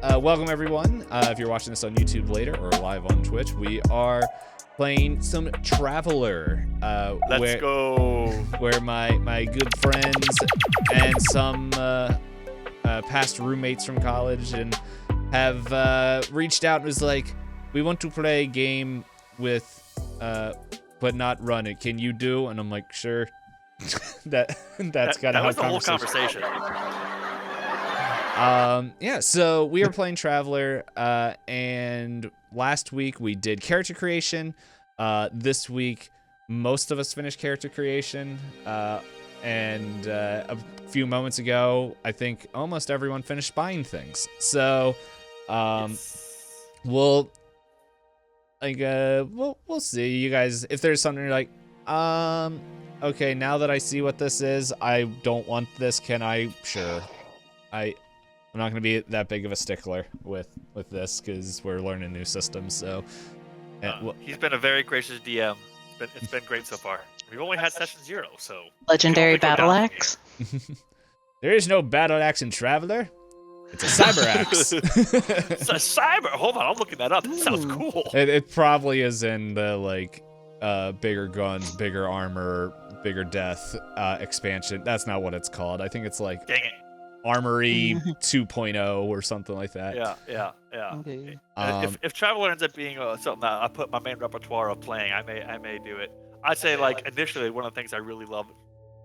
welcome everyone. If you're watching this on YouTube later or live on Twitch, we are playing some Traveler. Let's go. Where my good friends and some past roommates from college and have reached out and was like, we want to play a game with, but not run it. Can you do? And I'm like, sure. that's kind of how was the whole conversation. Yeah, so we are playing Traveler, and last week we did character creation. This week, most of us finished character creation, and a few moments ago, I think almost everyone finished buying things. So, we'll see, you guys. If there's something you're like, okay, now that I see what this is, I don't want this. Can I? Sure. I'm not gonna be that big of a stickler with this because we're learning new systems. So, he's been a very gracious DM. It's been great so far. We've only had session 0, so legendary battle axe. There is no battle axe in Traveler. It's a cyber axe. It's a cyber. Hold on, I'm looking that up. That sounds cool. It probably is in the bigger guns, bigger armor, bigger death expansion. That's not what it's called. I think it's like. Dang it. Armory 2.0 or something like that. Yeah. Okay. If Traveler ends up being something that I put my main repertoire of playing, I may do it. I'd say initially one of the things I really loved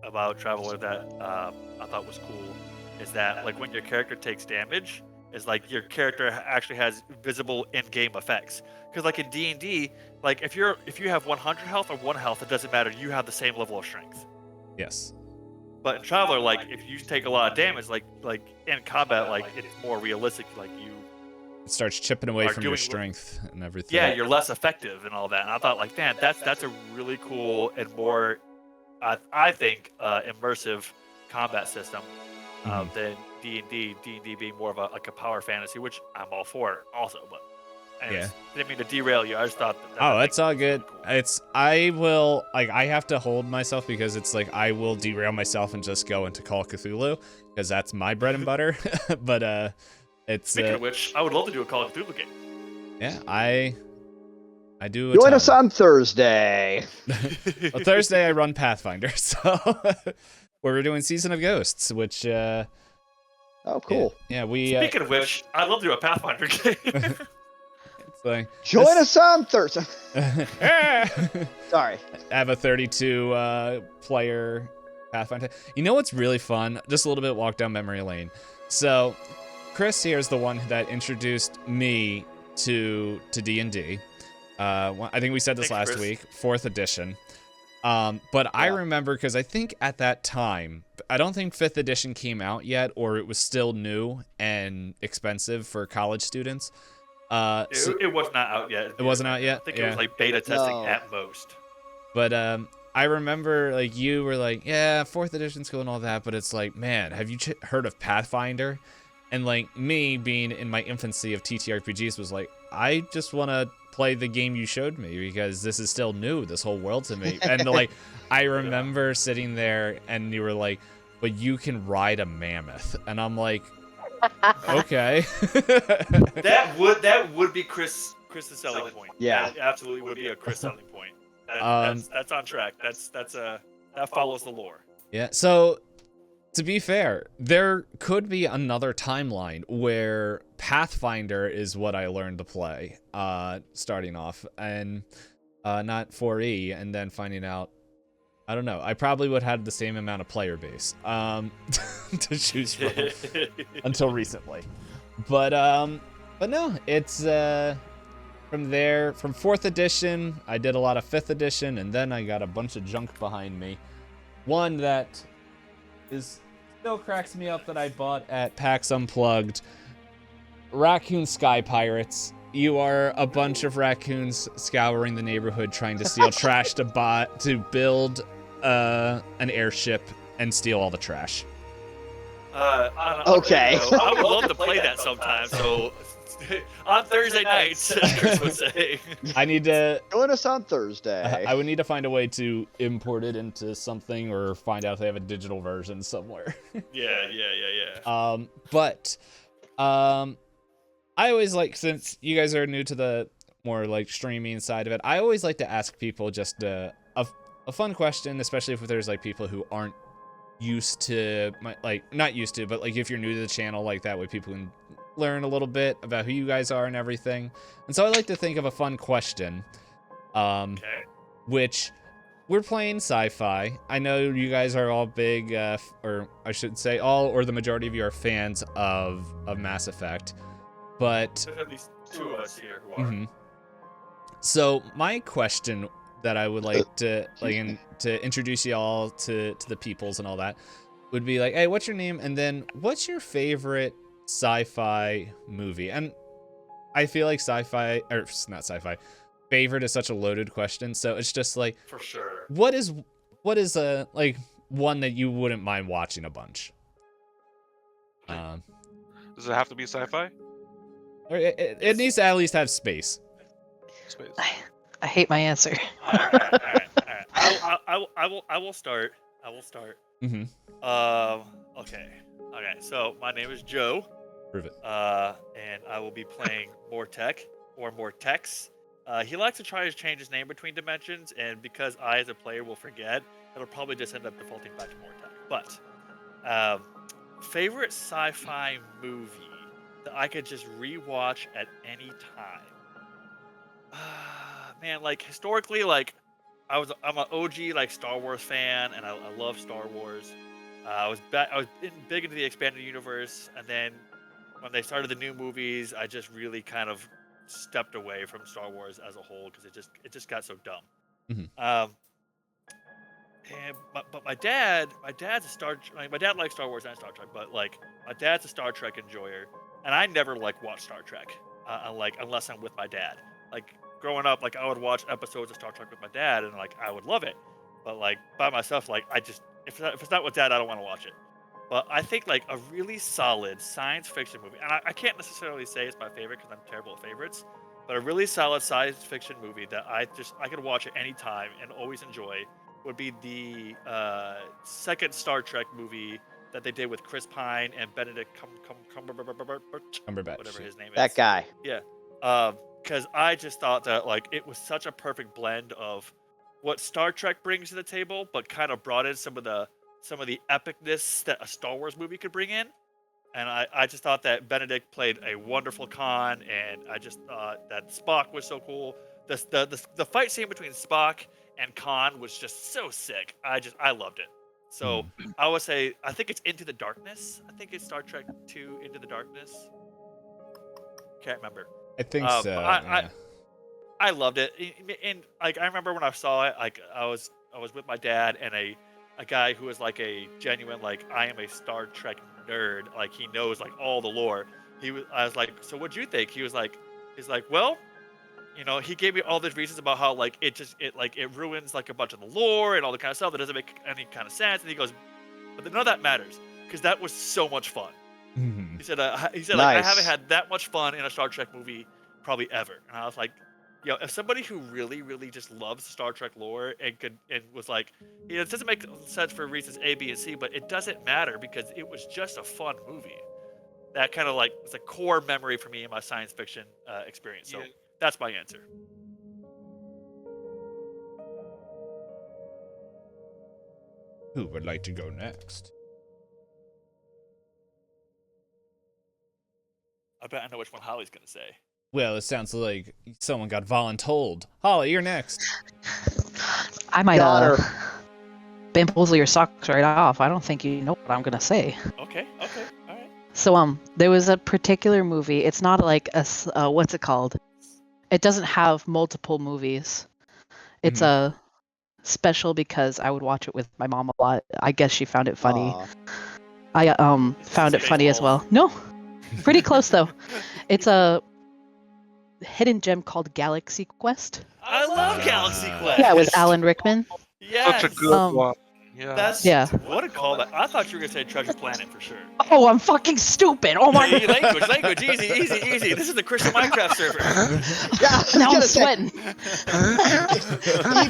about Traveler that I thought was cool is that when your character takes damage, is your character actually has visible in-game effects. Because in D&D, if you have 100 health or 1 health, it doesn't matter. You have the same level of strength. Yes. But in Traveler, if you take a lot of damage, in combat, it's more realistic. It starts chipping away from your strength and everything. Yeah, you're less effective and all that. And I thought, man, that's a really cool and more, I think, immersive combat system than D&D. D&D being more of a power fantasy, which I'm all for also. But anyways, didn't mean to derail you. I just thought that it's all good. Cool. I have to hold myself because it's I will derail myself and just go into Call of Cthulhu because that's my bread and butter. But it's speaking of which, I would love to do a Call of Cthulhu game. Yeah, I do. Join us on Thursday. Well, Thursday I run Pathfinder, so where we're doing Season of Ghosts, which oh, cool. Yeah, we. Speaking of which, I'd love to do a Pathfinder game. Join us on Thursday. Sorry. I have a 32 player Pathfinder. You know what's really fun? Just a little bit walk down memory lane. So, Chris here is the one that introduced me to D&D. I think we said this last week, 4th edition. But I remember because I think at that time, I don't think 5th edition came out yet, or it was still new and expensive for college students. It was not out yet. It wasn't out yet? I think it was beta testing at most. But I remember you were yeah, 4th edition's cool and all that, but it's man, have you heard of Pathfinder? And me being in my infancy of TTRPGs was I just want to play the game you showed me because this is still new, this whole world to me. And I remember sitting there and you were but you can ride a mammoth. And I'm okay. that would be Chris's selling point. Yeah, that absolutely would be a Chris selling point. That's on track. That follows the lore. Yeah. So to be fair, there could be another timeline where Pathfinder is what I learned to play, starting off, and not 4E, and then finding out. I don't know. I probably would have had the same amount of player base to choose from until recently. But no, it's from there, from 4th edition, I did a lot of 5th edition, and then I got a bunch of junk behind me. One that still cracks me up that I bought at PAX Unplugged. Raccoon Sky Pirates. You are a bunch of raccoons scouring the neighborhood trying to steal trash to build an airship and steal all the trash. Okay. I would love to play that sometime. So on Thursday nights, as Chris would say. I need to join us on Thursday. I would need to find a way to import it into something or find out if they have a digital version somewhere. Yeah. But I always like, since you guys are new to the more like streaming side of it, I always like to ask people just a fun question, especially if there's like people who aren't used to not used to, but like if you're new to the channel, like that way people can learn a little bit about who you guys are and everything. And so I like to think of a fun question, Okay. which we're playing sci-fi. I know you guys are all big, or I should say all or the majority of you are fans of Mass Effect, but There's at least 2 of us here who are. mhm. So my question that I would like to to introduce you all to the peoples and all that would be like, hey, what's your name? And then what's your favorite sci-fi movie? And I feel like sci-fi, or not sci-fi, favorite is such a loaded question. So it's just like, For sure. what is like one that you wouldn't mind watching a bunch? Does it have to be sci-fi? Or it needs to at least have space. Space. I hate my answer. All right. I will start. Mm-hmm. Okay. So my name is Joe. Prove it. And I will be playing Mortek or Mortex. He likes to try to change his name between dimensions, and because I, as a player, will forget, it'll probably just end up defaulting back to Mortek. But favorite sci-fi movie that I could just rewatch at any time. Man, like historically, like I'm an OG like Star Wars fan, and I love Star Wars. I was big into the expanded universe, and then when they started the new movies, I just really kind of stepped away from Star Wars as a whole because it just got so dumb. Mhm. But my dad's a my dad likes Star Wars and Star Trek, but like my dad's a Star Trek enjoyer, and I never like watched Star Trek, unless I'm with my dad. Like growing up, like I would watch episodes of Star Trek with my dad, and like I would love it, but like by myself, like if it's not with dad, I don't want to watch it. But I think like a really solid science fiction movie, and I can't necessarily say it's my favorite because I'm terrible at favorites, but a really solid science fiction movie that I could watch at any time and always enjoy would be the second Star Trek movie that they did with Chris Pine and Benedict Cumberbatch. whatever his name is. That guy. Yeah. Because I just thought that like it was such a perfect blend of what Star Trek brings to the table, but kind of brought in some of the epicness that a Star Wars movie could bring in. And I just thought that Benedict played a wonderful Khan, and I just thought that Spock was so cool. The fight scene between Spock and Khan was just so sick. I loved it. So I would say I think it's Into the Darkness. I think it's Star Trek 2 Into the Darkness. Can't remember. I think so. Yeah. I loved it, and like I remember when I saw it, like I was with my dad and a guy who was like a genuine like I am a Star Trek nerd, like he knows like all the lore. I was like, so what'd you think? He's like, well, you know, he gave me all these reasons about how like it ruins like a bunch of the lore and all the kind of stuff that doesn't make any kind of sense. And he goes, but none of that matters because that was so much fun. Mhm. He said like I Nice. haven't had that much fun in a Star Trek movie probably ever. And I was like, you know, if somebody who really, really just loves Star Trek lore and was like, you know, it doesn't make sense for reasons A, B, and C, but it doesn't matter because it was just a fun movie. That kind of like was a core memory for me in my science fiction experience. So that's my answer. Who would like to go next? I bet I know which one Holly's gonna say. Well, it sounds like someone got voluntold. Holly, you're next. I might Got bamboozle your socks right off. I don't think you know what I'm gonna say. Okay, all right. So there was a particular movie. It's not like what's it called? It doesn't have multiple movies. It's a special because I would watch it with my mom a lot. I guess she found it funny. Aw. I found it funny as well. No, pretty close though. It's a hidden gem called Galaxy Quest. I love Galaxy Quest. Yeah, with Alan Rickman. Yes. Such a good one. Yeah. That's Yeah. what a callback. I thought you were gonna say Treasure Planet for sure. Oh, I'm fucking stupid. Oh my. Hey, language, easy. This is the Christian Minecraft server. Yeah, I was Now I'm gonna say, sweating.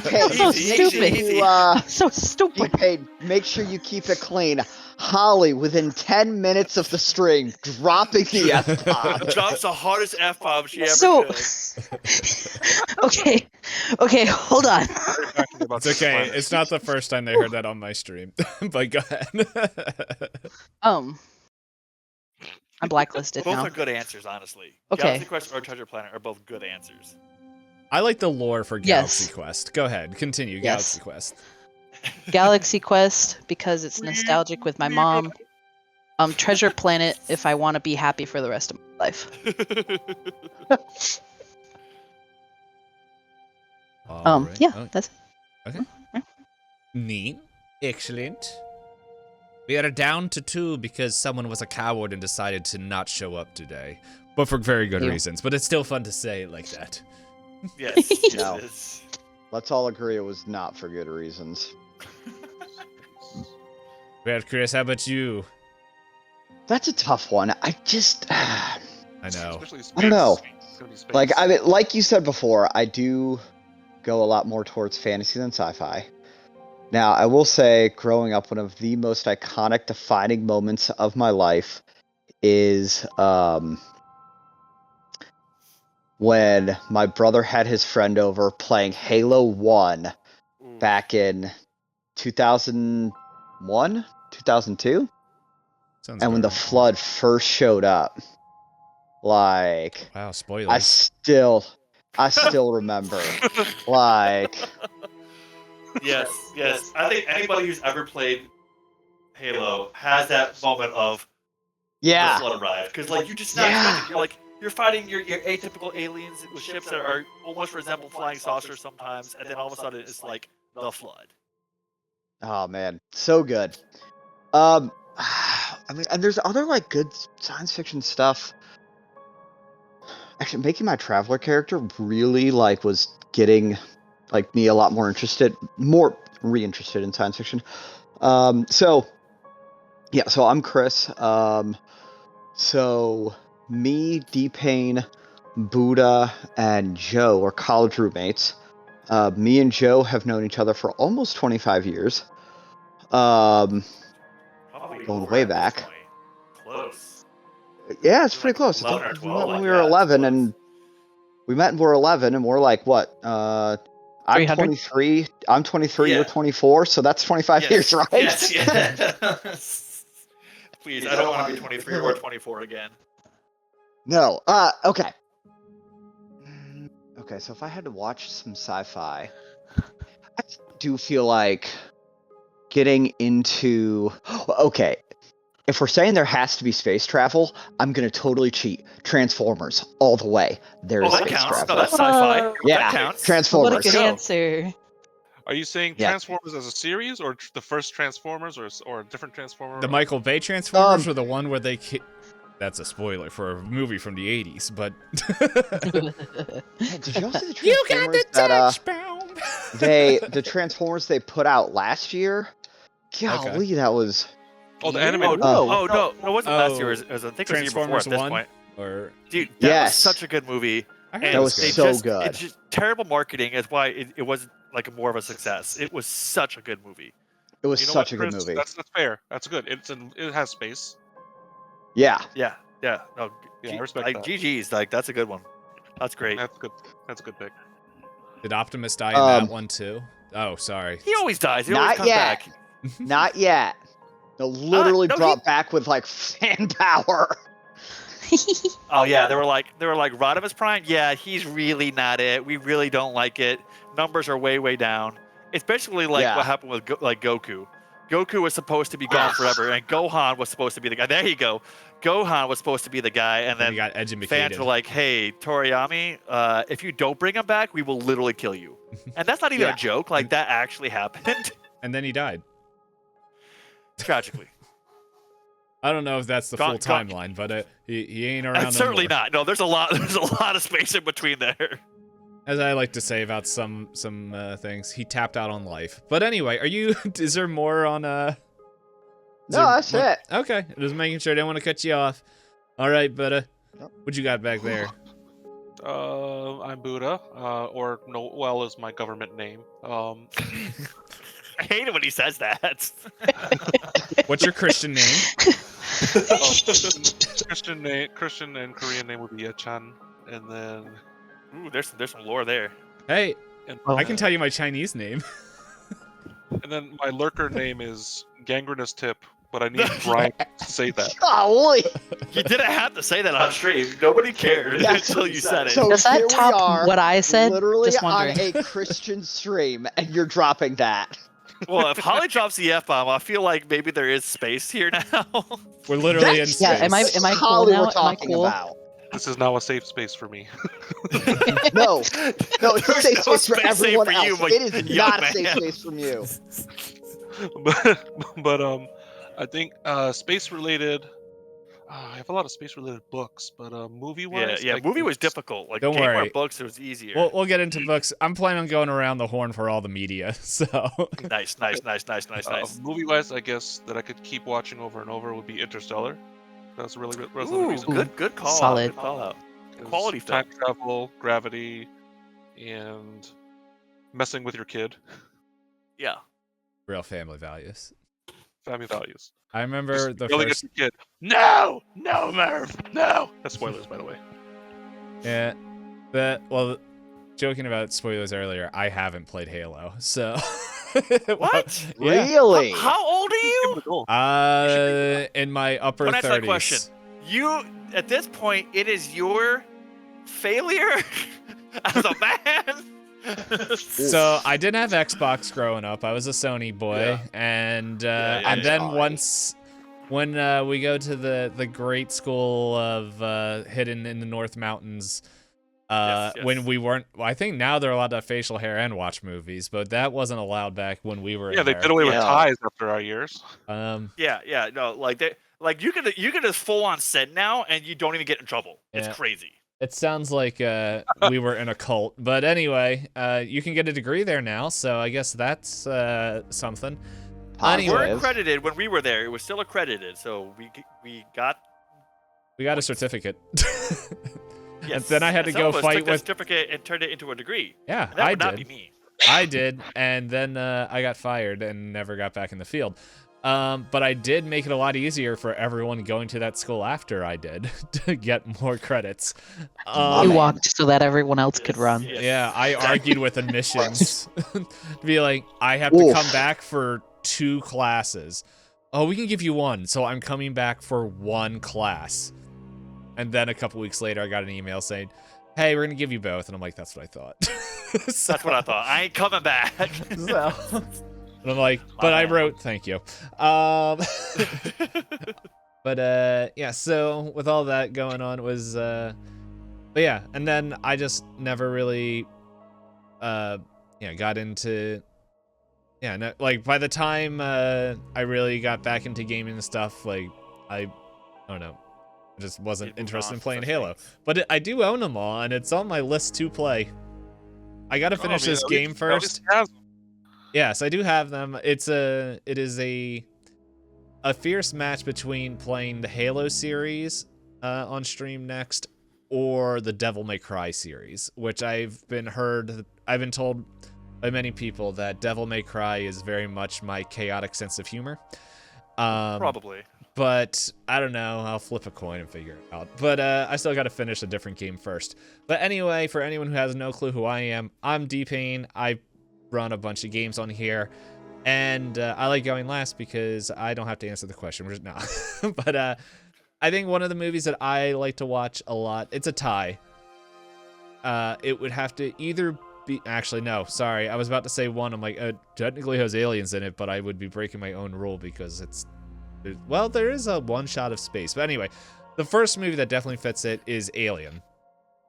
D-Pain, so Easy, stupid. easy. So stupid. D-Pain, make sure you keep it clean. Holly, within 10 minutes of the stream, dropping the F-bomb. Drops the hardest F-bomb she ever So- could. Okay, hold on. It's okay. It's not the first time they heard that on my stream. But go ahead. I'm blacklisted Both now. are good answers, honestly. Okay. Galaxy Quest or Treasure Planet are both good answers. I like the lore for Yes. Galaxy Quest. Go ahead. Continue. Yes. Galaxy Quest. Galaxy Quest because it's nostalgic with my mom. Treasure Planet if I want to be happy for the rest of my life. Alright. Yeah, Oh, that's okay. Neat. Excellent. We are down to 2 because someone was a coward and decided to not show up today. But for very good Ew. reasons. But it's still fun to say it like that. Yes. No. It is. Let's all agree it was not for good reasons. Well, Chris, how about you? That's a tough one. I just, I know. Especially space. I don't know. It's gonna be space. like, I mean, like you said before, I do go a lot more towards fantasy than sci-fi. Now, I will say, growing up, one of the most iconic, defining moments of my life is when my brother had his friend over playing Halo 1 Ooh. back in 2001, 2002, Sounds and when the about right. flood first showed up. Like, Wow, spoilers. I still remember. Like, Yes. I think anybody who's ever played Halo has that moment of the yeah, flood arrived, because like you just not Yeah. expecting. You're fighting your atypical aliens with ships that are almost resemble flying saucers sometimes, and then all of a sudden it's like the flood. oh man, so good. I mean, and there's other like good science fiction stuff. Actually, making my traveler character really like was getting like me a lot more reinterested in science fiction. So I'm Chris. So me, D-Pain, Buddha, and Joe are college roommates. Me and Joe have known each other for almost 25 years. Probably Going over way at this back. point. Close. Yeah, it's pretty close. I 11 or think we 12, met when like we were that, it's 11, close. and we met when we were 11, and we're like, what? I'm 300? 23. I'm 23. Yeah. You're 24. So that's 25 years, right? Yes. Please, I don't want to be 23 or 24 again. No. Okay. Okay, so if I had to watch some sci-fi, I do feel like getting into. Okay, if we're saying there has to be space travel, I'm gonna totally cheat. Transformers, all the way. There is Oh, that space counts. travel. No, that's sci-fi. Yeah, That counts. What a Transformers. good Go. answer. Are you saying Yeah. Transformers as a series, or the first Transformers, or a different Transformer? The Michael Bay Transformers or the one where they... That's a spoiler for a movie from the 80s, but... Hey, did y'all see the Transformers the Transformers they put out last year? Golly, that was. Oh, the Oh, animated. no, it wasn't last year. Oh, It was I think it was the year before Transformers at this 1? point. Or... Dude, that Yes. was such a good movie. I heard And it That was they so just, good. It's just terrible marketing is why it wasn't like more of a success. It was such a good movie. It was You know such what, a good Chris? movie. That's fair. That's good. It has space. Yeah. Yeah. No, Yeah, I respect like that. GG's, like that's a good one. That's great. That's good. That's a good pick. Did Optimus die in that one too? Oh, sorry. He always dies. He Not always comes yet. back. Not yet. No, literally no, brought back with like fan power. Oh yeah, they were like Rodimus Prime. Yeah, he's really not it. We really don't like it. Numbers are way down. It's basically like Yeah. what happened with Goku. Goku was supposed to be gone forever, and Gohan was supposed to be the guy. There you go. Gohan was supposed to be the guy, and Then then he got educated. fans were like, "Hey, Toriyami, if you don't bring him back, we will literally kill you." And that's not even Yeah. a joke. Like that actually happened. And then he died. Tragically. I don't know if that's the Gone- full timeline, but he ain't around no Certainly more. not. No, there's a lot of space in between there. As I like to say about some things, he tapped out on life. But anyway, are you? Is there more on No, that's it. Okay, just making sure. I didn't want to cut you off. All right, but Nope. what you got back there? I'm Buddha, or Noel is my government name. I hate it when he says that. What's your Christian name? Christian and Korean name would be Chan, and then Ooh, there's some lore there. Hey, and, I can tell you my Chinese name. and then my lurker name is Gangrenous Tip, but I need Brian to say that. Golly. You didn't have to say that on stream. Nobody cared That's until you said it. So Does here that we top are, what I said? literally Just on wondering. a Christian stream, and you're dropping that. Well, if Holly drops the F-bomb, I feel like maybe there is space here now. We're literally in That's- space. Yeah, am I cool Holly now? we're Am I talking cool? about. This is now a safe space for me. No, it's a There's safe no space for space everyone for you, else. but It is young not a safe man. space from you. but I think space related. I have a lot of space related books, but movie wise, Yeah, movie was difficult. Like Don't game or worry. books, it was easier. We'll get into books. I'm planning on going around the horn for all the media. So Nice. Movie wise, I guess that I could keep watching over and over would be Interstellar. That's really was the Ooh, reason. good call. Solid. Good call out. It was Quality film. time travel, gravity, and messing with your kid. Yeah. real family values. Family values. I remember Just the yelling first. at your kid. No, Merv, no. That's spoilers, by the way. Yeah, well, joking about spoilers earlier. I haven't played Halo, so. What? Yeah. Really? How old are you? In my upper Don't answer 30s. that question. You, at this point, it is your failure as a man. So I didn't have Xbox growing up. I was a Sony boy, Yeah. and Yeah, and then sorry. when we go to the great school of hidden in the North Mountains, Yes. when we weren't, I think now they're allowed to have facial hair and watch movies, but that wasn't allowed back when we were. Yeah, in they there. did away with Yeah. ties after our years. Yeah, no, like you can just full on sin now, and you don't even get in trouble. Yeah. It's crazy. It sounds like we were in a cult, but anyway, you can get a degree there now, so I guess that's something. We were Positive. accredited when we were there. It was still accredited, so we got. We got a certificate. And Yes, then I had to some go of us fight took that with. certificate and turned it into a degree. Yeah, And that I would not did. be me. I did, and then I got fired and never got back in the field. But I did make it a lot easier for everyone going to that school after I did to get more credits. You man. walked so that everyone else could Yes, run. yes. Yeah, I argued with admissions to be like, I have to Oof. come back for 2 classes. Oh, we can give you 1, so I'm coming back for 1 class. And then a couple weeks later, I got an email saying, hey, we're going to give you both. And I'm like, that's what I thought. So- That's what I thought. I ain't coming back. so- and I'm like, but I man. wrote, thank you. But yeah, so with all that going on, it was, but yeah, and then I just never really, got into, like by the time I really got back into gaming and stuff, like I don't know, I just wasn't You'd moved interested on in to playing such Halo. things. But I do own them all, and it's on my list to play. I gotta finish this game first. Yes, I do have them. It is a fierce match between playing the Halo series on stream next or the Devil May Cry series, which I've been told by many people that Devil May Cry is very much my chaotic sense of humor. Probably. But I don't know. I'll flip a coin and figure it out. But I still got to finish a different game first. But anyway, for anyone who has no clue who I am, I'm D-Pain. I run a bunch of games on here. And I like going last because I don't have to answer the question. No. But I think one of the movies that I like to watch a lot, it's a tie. It would have to either be... Actually, no. Sorry. I was about to say one. I'm like, technically has aliens in it, but I would be breaking my own rule because it's... Well, there is a one shot of space. But anyway, the first movie that definitely fits it is Alien.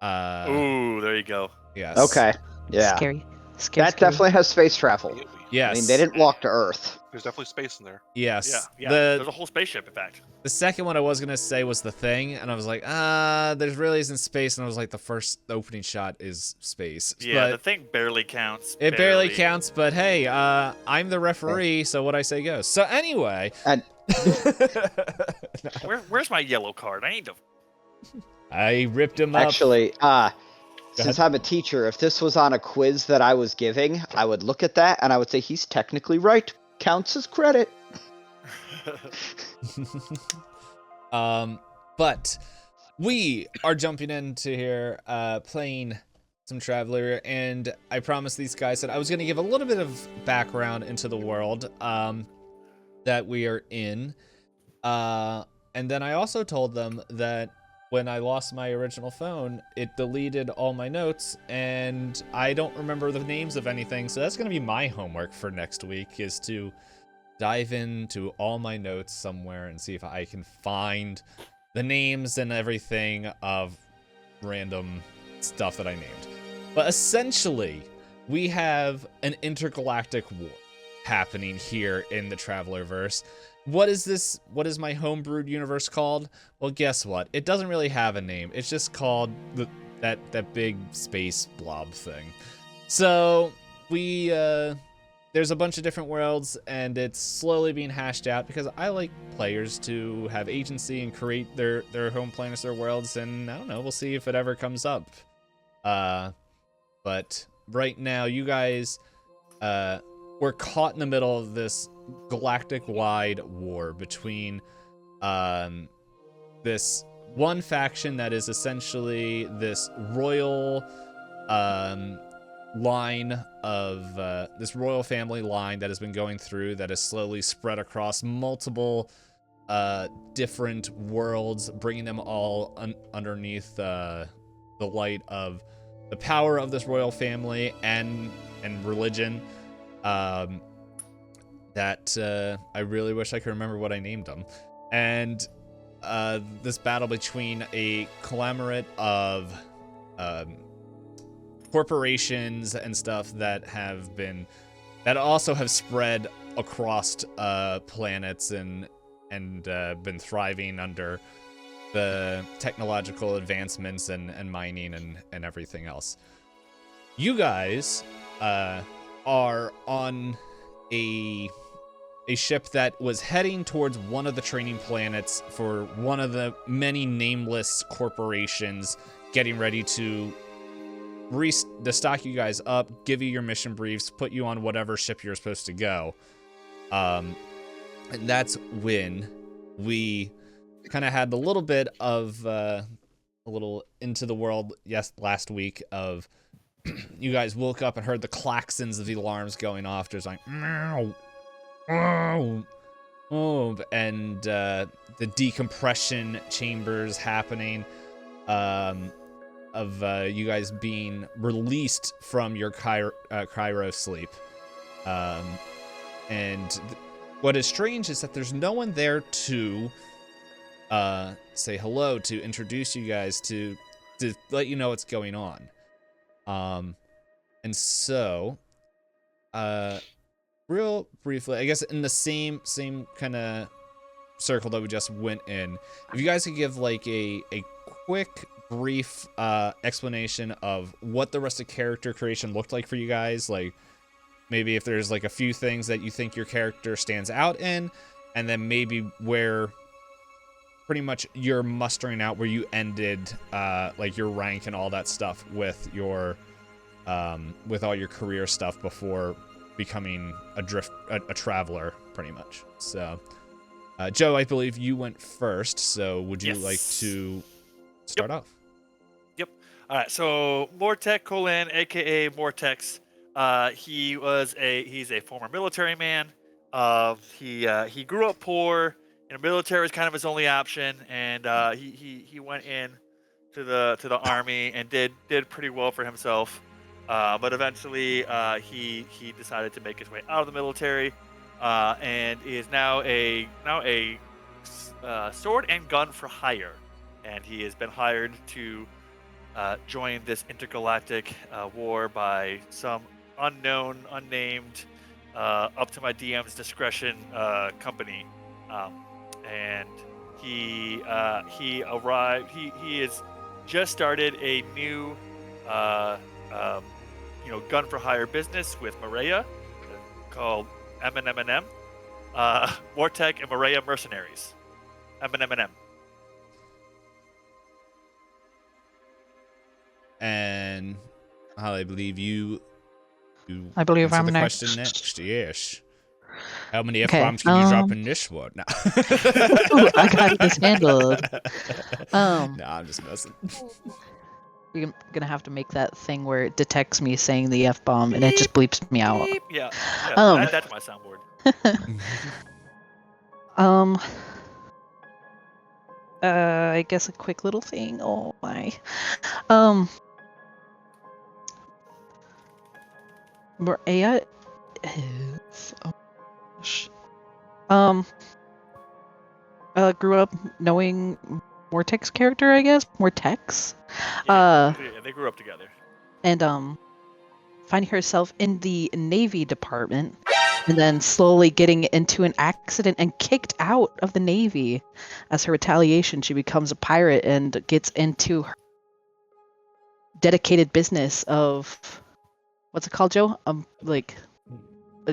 Ooh, there you go. Yes. Okay. Yeah. Scary. That Scary. definitely has space travel. Yes. I mean, they didn't walk to Earth. There's definitely space in there. Yes. Yeah. The There's a whole spaceship, in fact. The second one I was gonna say was The Thing, and I was like, there's really isn't space, and I was like, the first opening shot is space. Yeah, but the thing barely counts. it barely counts, but hey, I'm the referee, so what I say goes. So anyway. And Where's my yellow card? I need to. I ripped him up. actually, since ahead. I'm a teacher, if this was on a quiz that I was giving, I would look at that and I would say he's technically right. Counts as credit. But we are jumping into here, playing some Traveler, and I promised these guys that I was going to give a little bit of background into the world that we are in. And then I also told them that when I lost my original phone, it deleted all my notes, and I don't remember the names of anything, so that's going to be my homework for next week, is to dive into all my notes somewhere and see if I can find the names and everything of random stuff that I named. But essentially, we have an intergalactic war happening here in the Travelerverse. What is this? What is my homebrewed universe called? Well, guess what? It doesn't really have a name. It's just called that big space blob thing. So we there's a bunch of different worlds, and it's slowly being hashed out because I like players to have agency and create their home planets, their worlds, and I don't know, we'll see if it ever comes up. But right now, you guys, we're caught in the middle of this galactic-wide war between this one faction that is essentially this royal line of this royal family line that has been going through, that is slowly spread across multiple different worlds, bringing them all underneath the light of the power of this royal family and religion. That I really wish I could remember what I named them. And this battle between a conglomerate of corporations and stuff that also have spread across planets and been thriving under the technological advancements and mining and everything else. You guys are on a ship that was heading towards one of the training planets for one of the many nameless corporations, getting ready to stock you guys up, give you your mission briefs, put you on whatever ship you're supposed to go. And that's when we kind of had a little bit of a little into the world last week of you guys woke up and heard the klaxons of the alarms going off. There's like meow, meow, oh, and the decompression chambers happening of you guys being released from your cryo sleep. And what is strange is that there's no one there to say hello, to introduce you guys, to let you know what's going on. And so, real briefly, I guess in the same kind of circle that we just went in, if you guys could give like a quick, brief explanation of what the rest of character creation looked like for you guys, like maybe if there's like a few things that you think your character stands out in, and then maybe where pretty much you're mustering out where you ended like your rank and all that stuff with your with all your career stuff before becoming a traveler, pretty much. So Joe, I believe you went first, so would you like to start off? Yep. All right. So Mortek Colin, aka Mortex, he's a former military man. He grew up poor, and the military was kind of his only option, and he went in to the army and did pretty well for himself. But eventually he decided to make his way out of the military, and is now a sword and gun for hire, and he has been hired to join this intergalactic war by some unknown, unnamed, up to my DM's discretion company, and he arrived. He has just started a new, gun for hire business with Maria, called M&M. Mortek and Maria Mercenaries. M&M. And I believe you I believe answer I'm the next. question next. Yes. How many Okay, F-bombs can you drop in this one? No. Ooh, I got this handled. No, I'm just messing. You're gonna have to make that thing where it detects me saying the F-bomb and it just bleeps me out. Beep. Yeah. Um. Add that to my soundboard. I guess a quick little thing. Oh my. Maria is. Oh gosh. Grew up knowing Mortek's character, I guess. Mortex. Yeah, they grew up together. And finding herself in the Navy department, and then slowly getting into an accident and kicked out of the Navy. As her retaliation, she becomes a pirate and gets into her dedicated business of, what's it called, Joe? Like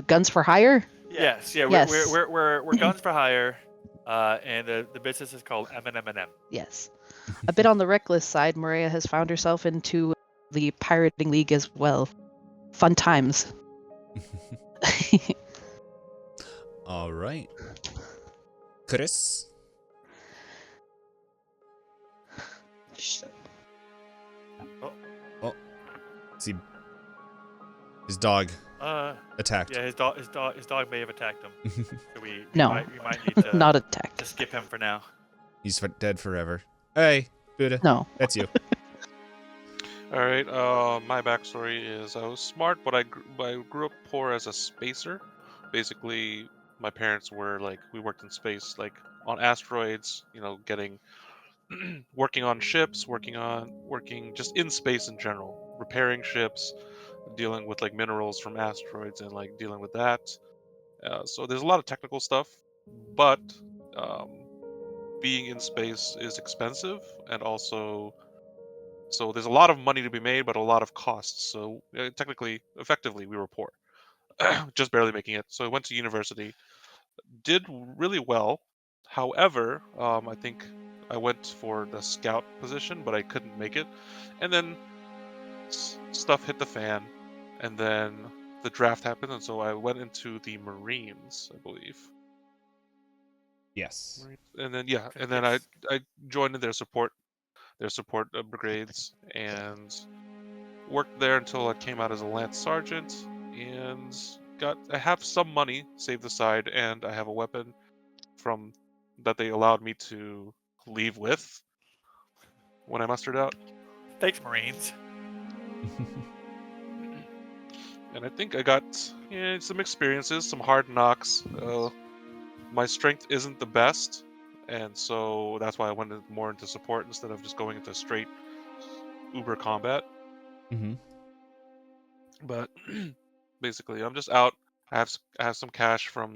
guns for hire. Yes. Yeah. Yes. We're guns for hire, and the business is called M&M. Yes. A bit on the reckless side, Maria has found herself into the pirating league as well. Fun times. All right. Chris? Oh. See, his dog attacked. Yeah, his dog may have attacked him. So we No. might need to Not attacked. to skip him for now. He's dead forever. Hey, Buddha. No. That's you. All right. My backstory is I was smart, but I grew up poor as a spacer. Basically, my parents were like, we worked in space, like on asteroids. Getting working on ships, working just in space in general, repairing ships, dealing with like minerals from asteroids and like dealing with that. So there's a lot of technical stuff, but being in space is expensive, and also so there's a lot of money to be made, but a lot of costs. So effectively, we were poor, just barely making it. So I went to university, did really well. However, I think I went for the scout position, but I couldn't make it. And then stuff hit the fan, and then the draft happened, and so I went into the Marines, I believe. Yes. And then I joined in their support brigades, and worked there until I came out as a lance sergeant, and I have some money saved aside, and I have a weapon from that they allowed me to leave with when I mustered out. Thanks, Marines. And I think I got some experiences, some hard knocks. My strength isn't the best, and so that's why I went more into support instead of just going into straight uber combat. Mm-hmm. But basically, I'm just out. I have some cash from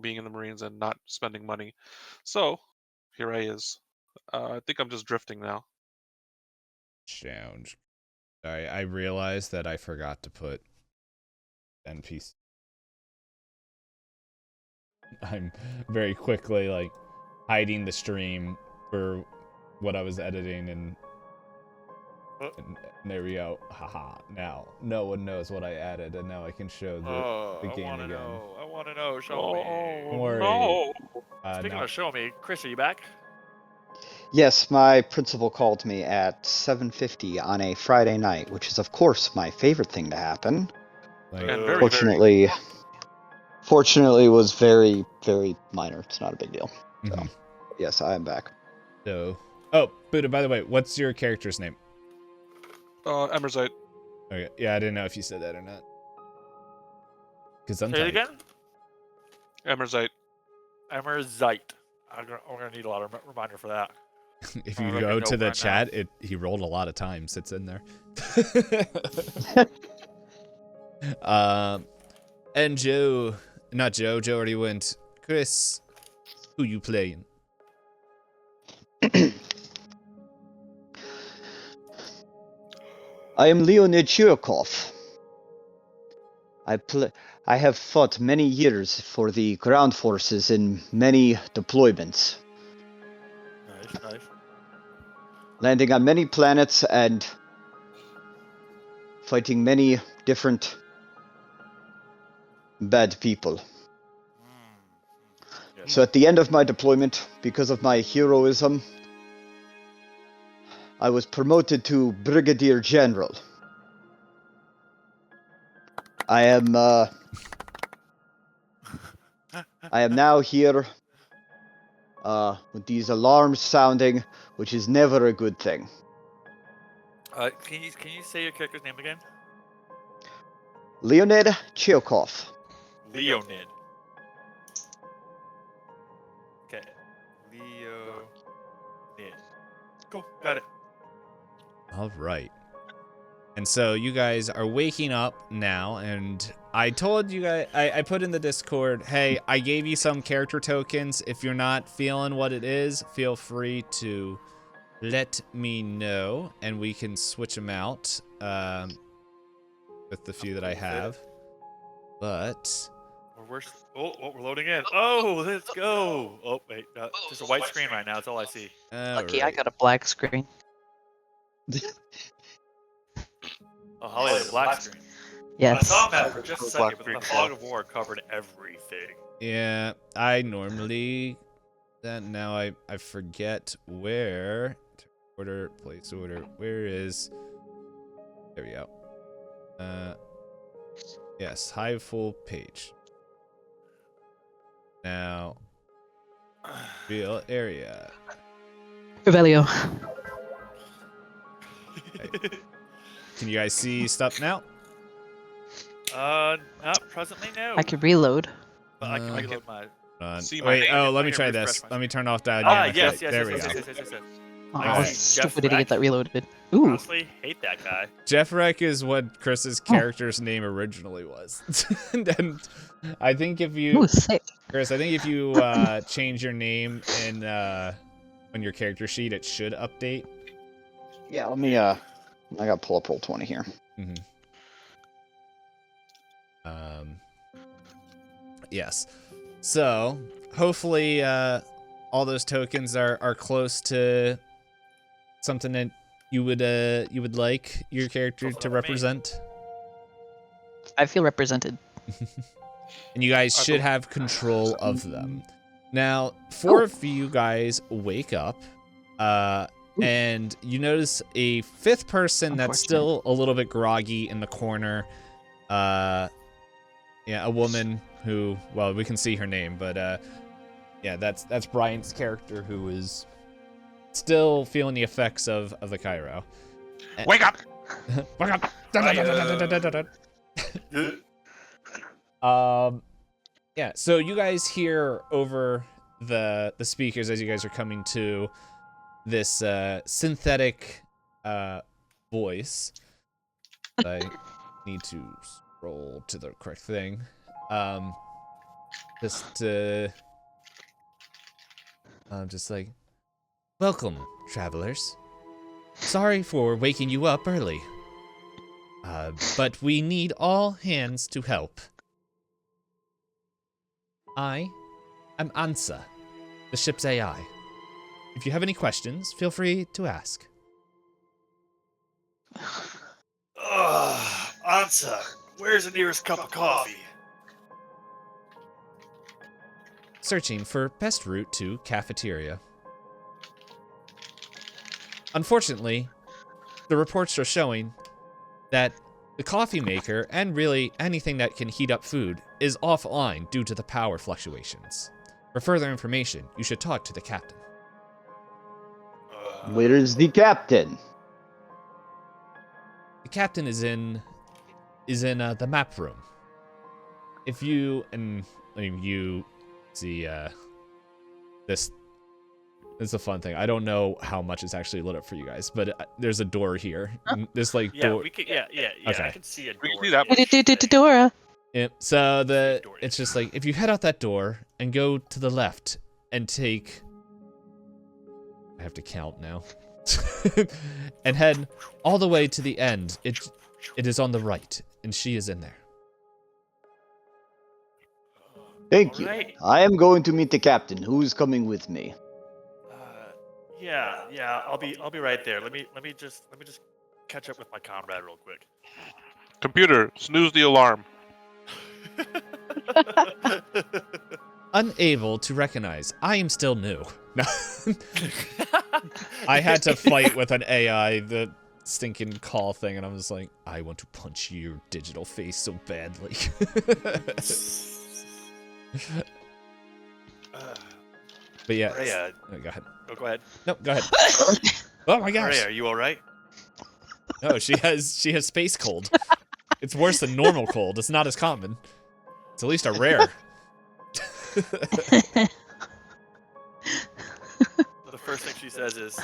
being in the Marines and not spending money. So here I is. I think I'm just drifting now. Sounds. Sorry, I realized that I forgot to put NPC. I'm very quickly like hiding the stream for what I was editing, and there we go. Haha. Now no one knows what I added, and now I can show the game again. I want to know. Show me. Don't worry. No. Speaking Now, of show me, Chris, are you back? Yes, my principal called me at 7:50 on a Friday night, which is, of course, my favorite thing to happen. like, And very, Fortunately, it was very, very minor. It's not a big deal. So, mhm. yes, I am back. So, oh, Buddha, by the way, what's your character's name? Emerzite. Okay, yeah, I didn't know if you said that or not. Because I'm Say it tight. again. Emerzite. Emerzite. I'm gonna need a lot of reminder for that. If I'm you gonna go make a to note the right now. chat, he rolled a lot of times. It's in there. And Joe already went. Chris, who you playing? I am Leonid Chirkov. I have fought many years for the ground forces in many deployments, Nice. landing on many planets and fighting many different bad people. Yes. So at the end of my deployment, because of my heroism, I was promoted to Brigadier General. I am now here with these alarms sounding, which is never a good thing. Can you say your character's name again? Leonid Chirkov. Leonid. Okay. Leonid. Cool. Got it. All right. And so you guys are waking up now, and I told you guys, I put in the Discord, hey, I gave you some character tokens. If you're not feeling what it is, feel free to let me know, and we can switch them out with the few that I have. But We're loading in. Oh, let's go. Oh, wait. Just a white screen right now. That's all I see. Lucky I got a black screen. Oh, Holly has a black screen. I Yes. saw that for just a Black second, but screen. the fog of war covered everything. yeah, I normally now I forget where to order, place order. Where is? There we go. Yes, hide full page. Now, real area. Revelio. Can you guys see stuff now? Not presently, no. I could reload. But I can reload my. See my Wait, name. oh, I let me can try refresh this. my Let me turn off that. Yes. There we go. Yes. Oh, I Alright. see Jeff stupid idiot that Rack. reloaded. Ooh. Honestly, hate that guy. Jeff Reck is what Chris's character's name originally was. And I think if you, Ooh, sick. Chris, I think if you change your name in on your character sheet, it should update. Yeah, let me I gotta pull up Roll20 here. Yes. So hopefully all those tokens are close to something that you would like your character to represent. I feel represented. And you guys should have control of them. Now, 4 of you guys wake up, and you notice a 5th person that's still a little bit groggy in the corner. Yeah, a woman who, well, we can see her name, but yeah, that's Bryant's character, who is still feeling the effects of the Cairo. Wake up! Wake up! Yeah, so you guys hear over the speakers as you guys are coming to this synthetic voice. I need to scroll to the correct thing. Just like, welcome, travelers. Sorry for waking you up early. But we need all hands to help. I am Ansa, the ship's AI. If you have any questions, feel free to ask. Ansa, where's the nearest cup of coffee? Searching for best route to cafeteria. Unfortunately, the reports are showing that the coffee maker, and really anything that can heat up food, is offline due to the power fluctuations. For further information, you should talk to the captain. Where is the captain? The captain is in the map room. If you you see this is a fun thing. I don't know how much it's actually lit up for you guys, but there's a door here. This like Yeah, door. we can. Yeah. Okay. I can see a door. We can see that. Dora. Yep. So it's just like, if you head out that door and go to the left and take I have to count now. And head all the way to the end. It is on the right, and she is in there. Thank you. Alright. I am going to meet the captain. Who's coming with me? Yeah. I'll be right there. Let me just catch up with my comrade real quick. Computer, snooze the alarm. Unable to recognize. I am still new. I had to fight with an AI, the stinking call thing, and I was like, I want to punch your digital face so badly. But yeah. Rhea, Oh, go ahead. go ahead. No, go ahead. Oh my gosh. Rhea, are you all right? No, she has space cold. It's worse than normal cold. It's not as common. It's at least a rare. The first thing she says is,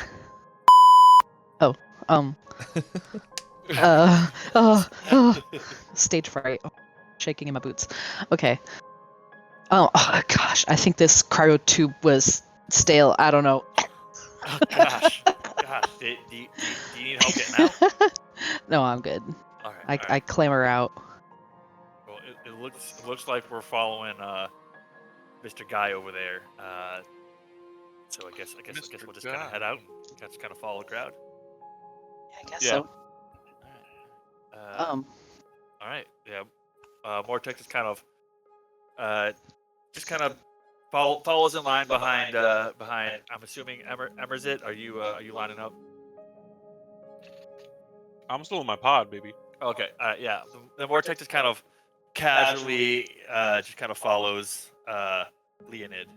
stage fright. Shaking in my boots. Okay. Oh gosh, I think this cryo tube was stale. I don't know. oh, gosh. Do you need help getting out? No, I'm good. All right. I clamber out. Well, it looks like we're following Mr. Guy over there. So I guess we'll just kind Guy. of head out. Just kind of follow the crowd. I guess Yeah. so. All right. Yeah. Mortex is kind of follows in line behind. I'm assuming Emerzit. Are you lining up? I'm still in my pod, baby. Okay. Yeah. The Vortex just kind of casually just kind of follows Leonid.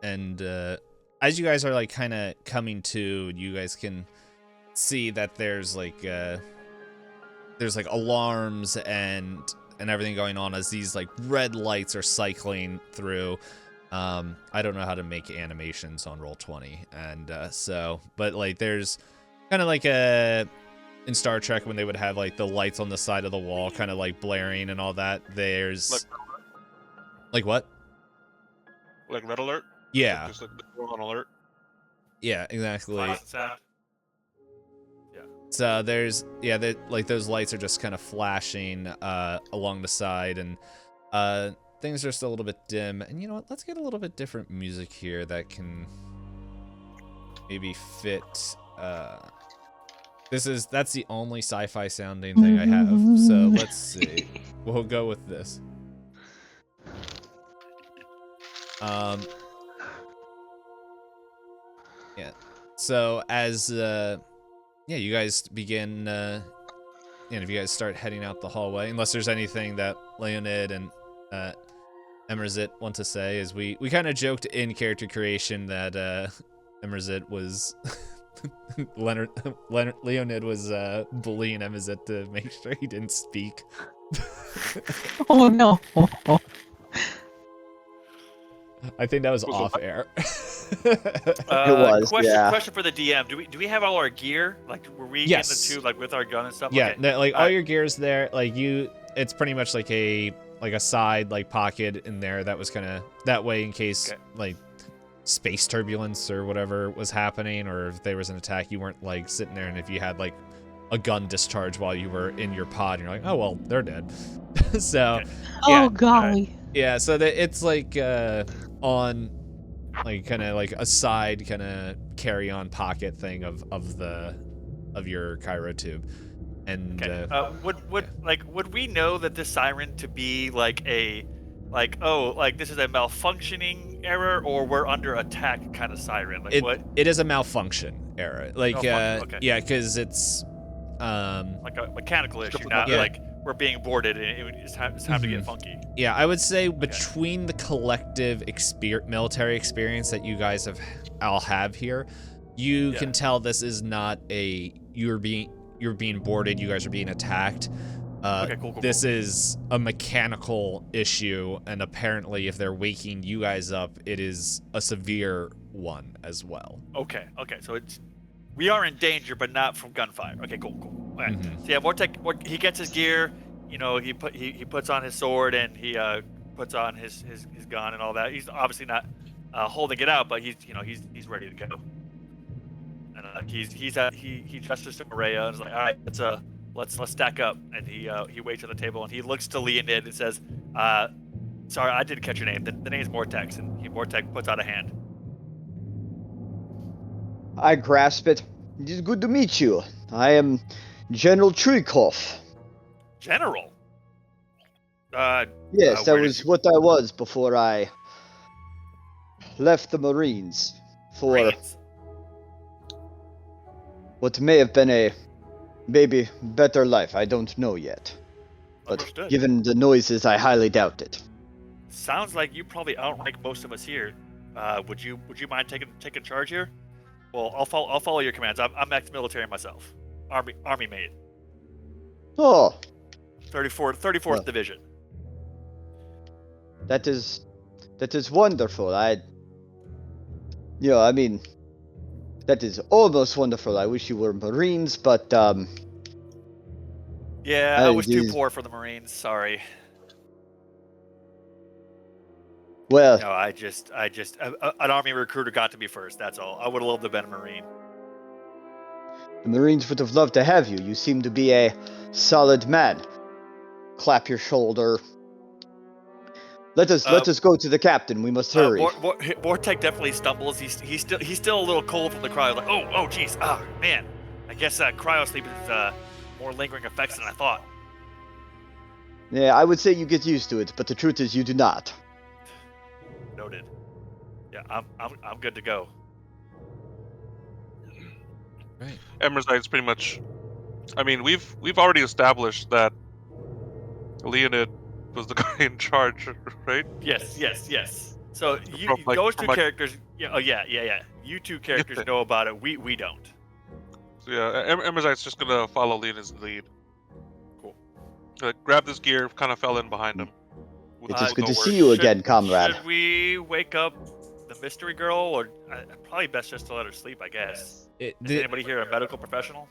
And as you guys are like kind of coming to, you guys can see that there's like alarms and everything going on as these like red lights are cycling through. I don't know how to make animations on Roll20, and but like there's kind of like in Star Trek when they would have like the lights on the side of the wall kind of like blaring and all that. There's like what? Like red alert? Yeah. Just like we're on alert. Yeah, exactly. Flash and sound. So there's like those lights are just kind of flashing along the side, and things are still a little bit dim. And you know what? Let's get a little bit different music here that can maybe fit. That's the only sci-fi sounding thing I have. So let's see. We'll go with this. Yeah. So as you guys begin, if you guys start heading out the hallway, unless there's anything that Leonid and Emerzit want to say, is we kind of joked in character creation that Emerzit was Leonid was bullying Emerzit to make sure he didn't speak. Oh no. I think that was off air. It was, Question for the DM: Do we have all our gear? Like, were we Yes. in the tube, like with our gun and stuff? Yeah, Okay. all your gear's there. Like it's pretty much like a side like pocket in there that was kind of that way in case like space turbulence or whatever was happening, or if there was an attack, you weren't like sitting there, and if you had like a gun discharge while you were in your pod, and you're like, oh well, they're dead. So Okay. Oh golly. yeah, so it's like on like kind of like a side kind of carry-on pocket thing of your Cairo tube. And Okay. Would we know that this siren to be like this is a malfunctioning error, or we're under attack kind of siren? Like what? It is a malfunction error. Like Malfunction, okay. yeah, because it's Like a mechanical issue, not Yeah. like we're being boarded and it's time to get funky. yeah, I would say between the collective military experience that you guys all have here, you can tell this is not you're being boarded, you guys are being attacked. Okay, cool. This is a mechanical issue, and apparently if they're waking you guys up, it is a severe one as well. Okay, so we are in danger, but not from gunfire. Okay, cool. All right. So yeah, Vortex, he gets his gear. You know, he puts on his sword and he puts on his gun and all that. He's obviously not holding it out, but he's ready to go. And he gestures to Maria and is like, all right, let's stack up. And he waits at the table and he looks to Leonid and says, sorry, I didn't catch your name. The name is Mortex, and Mortex puts out a hand. I grasp it. It is good to meet you. I am General Trikov. General. Yes, that where was did what I was before I left the Marines for Marines? what may have been a maybe better life. I don't know yet. But Understood. given the noises, I highly doubt it. Sounds like you probably outrank most of us here. Would you mind taking charge here? Well, I'll follow your commands. I'm ex-military myself. Army mate. Oh, 34th Division. that is wonderful. I mean, that is almost wonderful. I wish you were Marines, but Yeah, I was too poor for the Marines. Sorry. well, No, I just an Army recruiter got to me first. That's all. I would have loved to have been a Marine. the Marines would have loved to have you. You seem to be a solid man. Clap your shoulder. Let us go to the captain. We must hurry. Vortek definitely stumbles. He's still a little cold from the cryo. Like, oh, jeez, man. I guess cryo sleep is more lingering effects than I thought. Yeah, I would say you get used to it, but the truth is you do not. Noted. Yeah, I'm good to go. Right. Emersite's pretty much. I mean, we've already established that Leonid was the guy in charge, right? Yes. So From those two my- characters. Yeah. You two characters know about it. We don't. So yeah, Emersite's just gonna follow Leonid's lead. Cool. Grab this gear, kind of fell in behind him. It is No good to words. see you again, comrade. Should we wake up the mystery girl, or probably best just to let her sleep? I guess. Is anybody here a medical professional?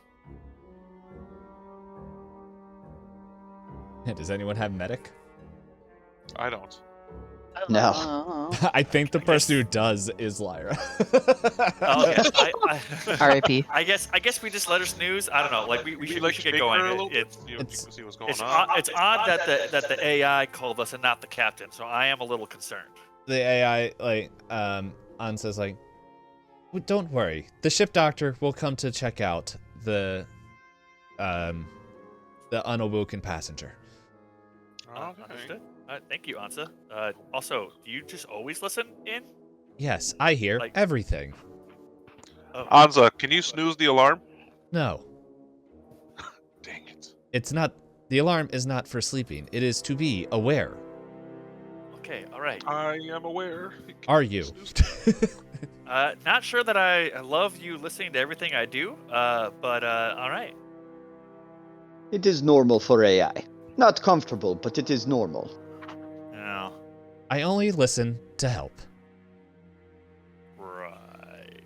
Does anyone have medic? I don't. No. I think the person who does is Lyra. Okay. R.I.P. I guess we just let her snooze. I don't know. Like we should get shake going. her a little bit, It's see what's going it's on. odd that the AI called us and not the captain. So I am a little concerned. The AI, An says, "Well, don't worry. The ship doctor will come to check out the unawoken passenger." Okay. Understood. Thank you, Ansa. Also, do you just always listen in? Yes, I hear Like- everything. Oh, Anza, can you snooze the alarm? No, Dang it. it's not. The alarm is not for sleeping. It is to be aware. okay. All right. I am aware. Are you? Not sure that I love you listening to everything I do. But all right. It is normal for AI. Not comfortable, but it is normal. No. I only listen to help. Right.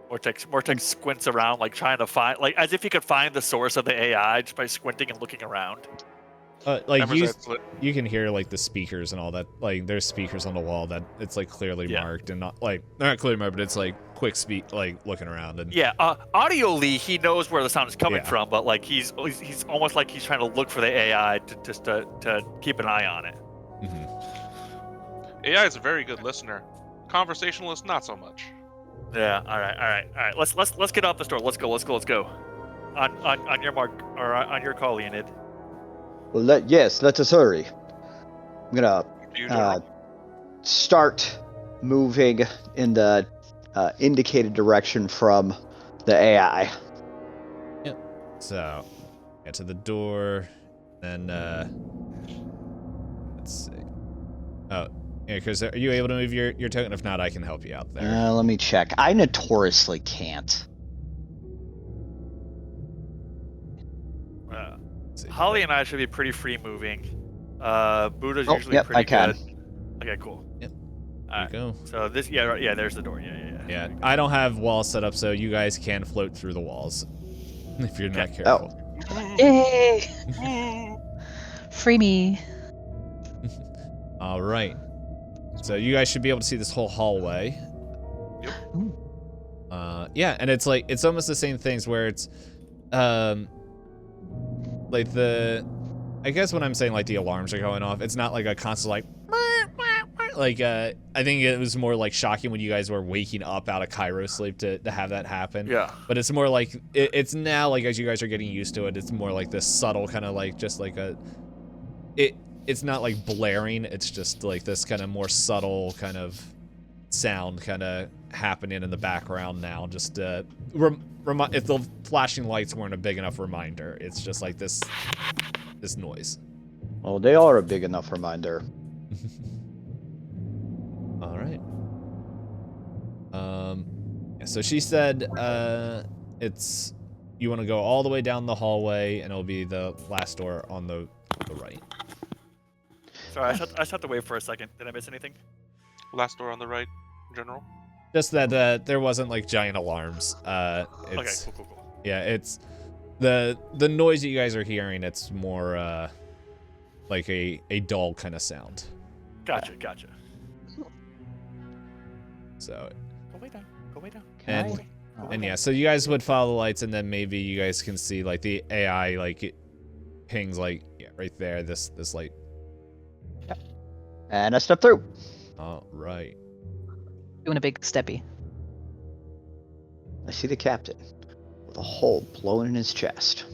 Mortex squints around, like trying to find, like as if he could find the source of the AI just by squinting and looking around. Emersite's lit. You can hear the speakers and all that. There's speakers on the wall that it's clearly Yeah. marked and not clearly marked, but it's quick speak, looking around and Yeah. Audioly, he knows where the sound is coming Yeah. from, but he's almost like he's trying to look for the AI to keep an eye on it. Mhm. AI is a very good listener. Conversationalist, not so much. Yeah. All right. Let's get off the store. Let's go. On your mark, or on your call, Leonid. Well, let us hurry. I'm gonna Do you, General? start moving in the indicated direction from the AI. So, get to the door, then let's see. Oh, yeah, Chris, are you able to move your token? If not, I can help you out there. Let me check. I notoriously can't. Let's see. Holly and I should be pretty free moving. Buddha's Oh, usually yep, pretty I can. good. Okay, cool. Yep. There Alright. you go. So this, yeah, there's the door. Yeah. Yeah, I don't have walls set up, so you guys can float through the walls if you're not careful. Yay! Free me. All right. So you guys should be able to see this whole hallway. Yep. Yeah, and it's like it's almost the same things where it's, like I guess when I'm saying like the alarms are going off, it's not like a constant like I think it was more like shocking when you guys were waking up out of Cairo sleep to have that happen. Yeah. But it's more like it's now like as you guys are getting used to it, it's more like this subtle kind of like just like it's not like blaring, it's just like this kind of more subtle kind of sound kind of happening in the background now. Just if the flashing lights weren't a big enough reminder, it's just like this noise. Well, they are a big enough reminder. All right. Yeah, so she said it's you want to go all the way down the hallway and it'll be the last door on the right. Sorry, I just have to wait for a second. Did I miss anything? Last door on the right, in general. Just that there wasn't like giant alarms. Okay, It's, cool. yeah, it's the noise that you guys are hearing. It's more like a dull kind of sound. Gotcha. So Go way down. and yeah, so you guys would follow the lights, and then maybe you guys can see like the AI like it pings like right there. This light. And I step through. All right. Doing a big steppy. I see the captain with a hole blowing in his chest.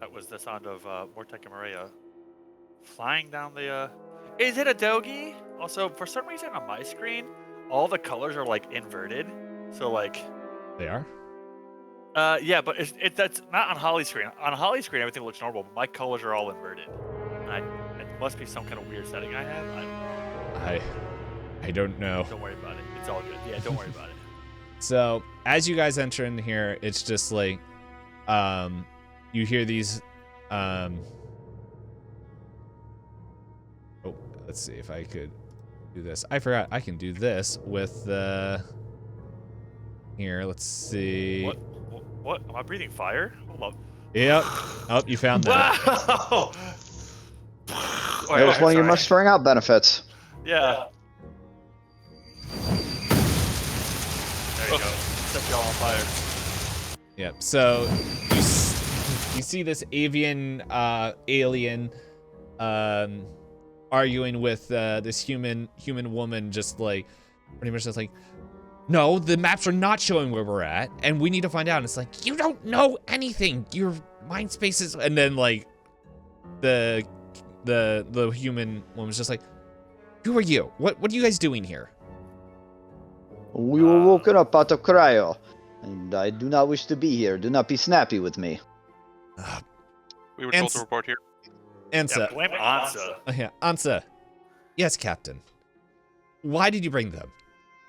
That was the sound of Mortek and Maria flying down the. Is it a dogi? Also, for some reason on my screen, all the colors are like inverted. So like. They are. Yeah, but that's not on Holly's screen. On Holly's screen, everything looks normal, but my colors are all inverted. And it must be some kind of weird setting I have. I don't know. Don't worry about it. It's all good. Yeah, don't worry about it. So as you guys enter in here, it's just like, you hear these, oh, let's see if I could do this. I forgot I can do this with here, let's see. What? Am I breathing fire? Hold up. Yep. Oh, you found that. Wow! That was one of your mustering out benefits. Yeah. There you go. Set y'all on fire. Yep. So you see this avian alien arguing with this human woman, just like pretty much just like, no, the maps are not showing where we're at, and we need to find out. And it's like, you don't know anything. Your mind space is, and then like the human woman's just like, who are you? What are you guys doing here? We were woken up out of cryo, and I do not wish to be here. Do not be snappy with me. We were told to report here. Ansa. Yeah, blame Ansa. Yeah, Ansa. Yes, Captain. Why did you bring them?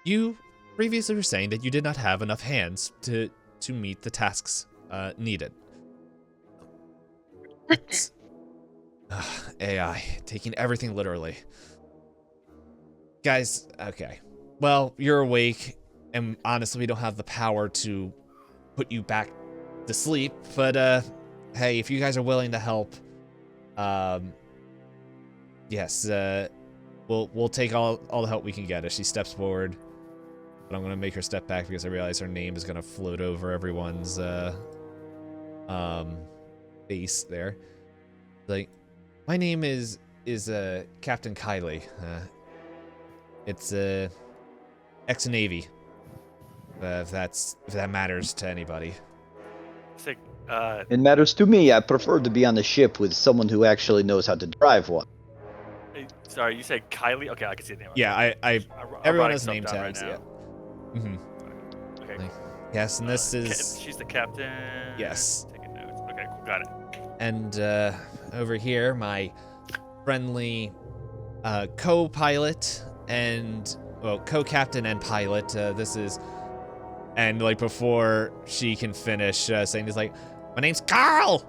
You previously were saying that you did not have enough hands to meet the tasks needed. AI, taking everything literally. Guys, okay. Well, you're awake, and honestly, we don't have the power to put you back to sleep, but hey, if you guys are willing to help, yes, we'll take all the help we can get. As she steps forward, but I'm gonna make her step back because I realize her name is gonna float over everyone's face there. Like, my name is Captain Kylie. It's ex-Navy. If that matters to anybody. Sick. It matters to me. I prefer to be on a ship with someone who actually knows how to drive one. Sorry, you said Kylie? Okay, I can see the name. Yeah, I'm everyone writing has stuff name down tags. right Yeah. now. Okay. Like, yes, and this is She's the captain. Yes. Taking notes. Okay, cool, got it. and over here my friendly co-pilot and co-captain and pilot. This is, and like before she can finish saying this, like, my name's Carl.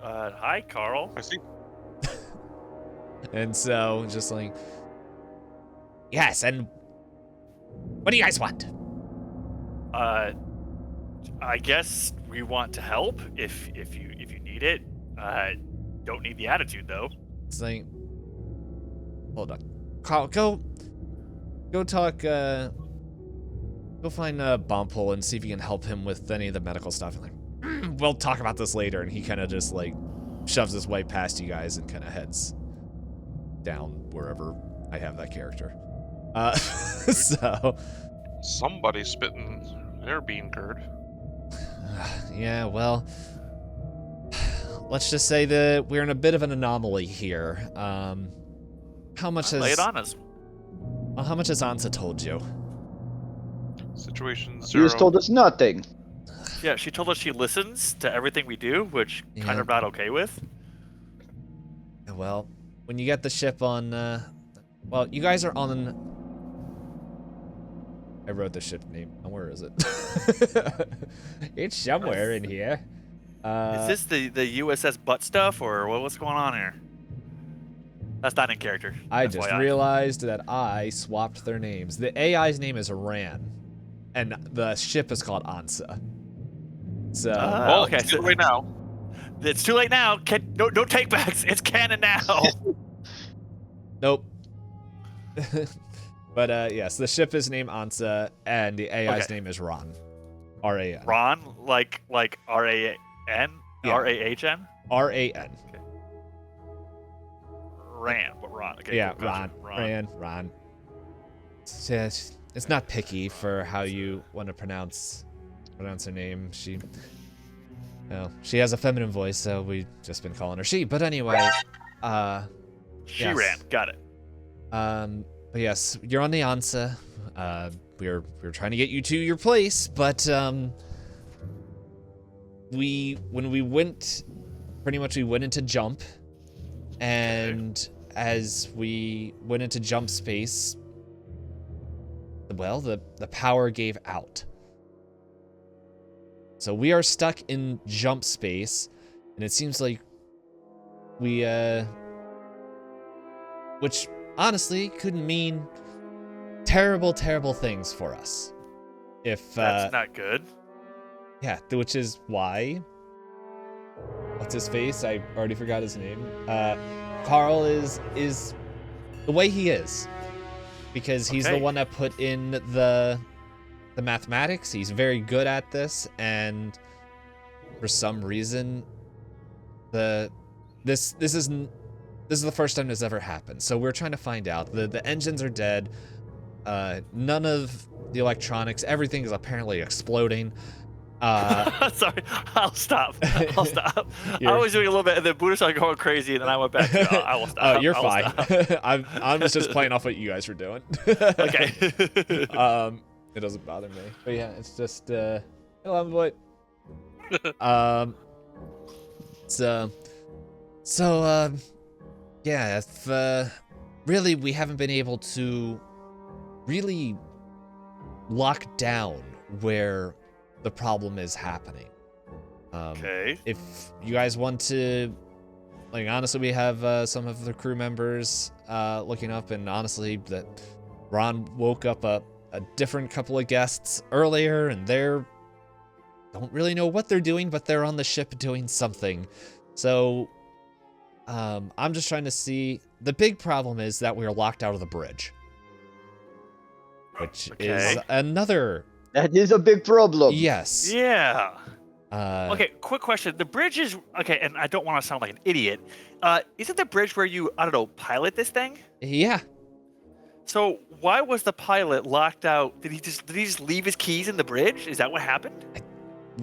Hi, Carl. I see. And so just like, yes, and what do you guys want? I guess we want to help if you need it. Don't need the attitude though. It's like, hold on, Carl, go talk. Go find Bompole and see if you can help him with any of the medical stuff. And like, we'll talk about this later. And he kind of just like shoves his way past you guys and kind of heads down wherever I have that character. So Somebody's spitting their bean curd. yeah, well, let's just say that we're in a bit of an anomaly here. How much Lay it on us. Well, how much has Ansa told you? Situation She 0. has told us nothing. Yeah, she told us she listens to everything we do, which kind Yeah. of not okay with. Well, when you get the ship on, well, you guys are on. I wrote the ship name. Where is it? It's somewhere in here. Is this the USS butt stuff, or what's going on here? That's not in character. I FYI. just realized that I swapped their names. The AI's name is Ran, and the ship is called Ansa. So, Well, okay, it's so- too late now. It's too late now. No take backs. It's canon now. nope. But yes, the ship is named Ansa, and the AI's Okay. name is Ran. R-A-N. Ron, like R-A-N? Yeah. R-A-H-N? R-A-N. Ran, but Ron. Okay, Yeah, cool, gotcha. Ron. It's not picky for how you want to pronounce her name. She has a feminine voice, so we've just been calling her she. But anyway, She yes. ran. Got it. But yes, you're on the Ansa. We're trying to get you to your place, but when we went into jump, and as we went into jump space, well, the power gave out. So we are stuck in jump space, and it seems like we which honestly could mean terrible things for us. If That's not good. yeah, which is why, what's his face? I already forgot his name. Carl is the way he is because he's the Okay. one that put in the mathematics. He's very good at this, and for some reason, this is the first time this ever happened. So we're trying to find out. The engines are dead. None of the electronics, everything is apparently exploding. Sorry, I'll stop. I You're- was doing a little bit, and then Buddha started going crazy, and then I went back. I will stop. You're I will fine. stop. I'm just playing off what you guys were doing. Okay. It doesn't bother me. But yeah, it's just hello, boy. Yeah, if really we haven't been able to really lock down where the problem is happening. Okay. If you guys want to, like, honestly, we have some of the crew members looking up, and honestly, that Ron woke up a different couple of guests earlier, and they're don't really know what they're doing, but they're on the ship doing something. So, I'm just trying to see. The big problem is that we're locked out of the bridge, which is Okay. another. That is a big problem. Yes. Yeah. Okay. Quick question. The bridge is okay, and I don't want to sound like an idiot. Isn't the bridge where you, I don't know, pilot this thing? Yeah. So why was the pilot locked out? Did he just leave his keys in the bridge? Is that what happened?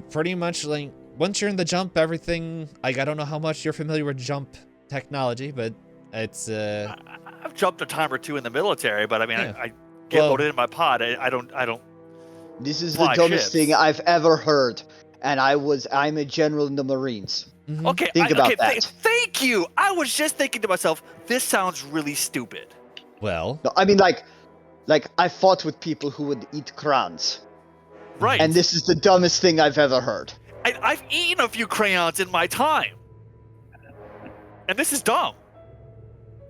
Pretty much, like, once you're in the jump, everything, like, I don't know how much you're familiar with jump technology, but it's I've jumped a time or two in the military, but I mean, Yeah. I get Well- loaded in my pod. I don't. This is Fly the dumbest ships. thing I've ever heard. And I'm a general in the Marines. mhm. Okay. Think about okay, that. Thank you. I was just thinking to myself, this sounds really stupid. Well, No, I mean, like I fought with people who would eat crayons. Right. And this is the dumbest thing I've ever heard. I've eaten a few crayons in my time, and this is dumb.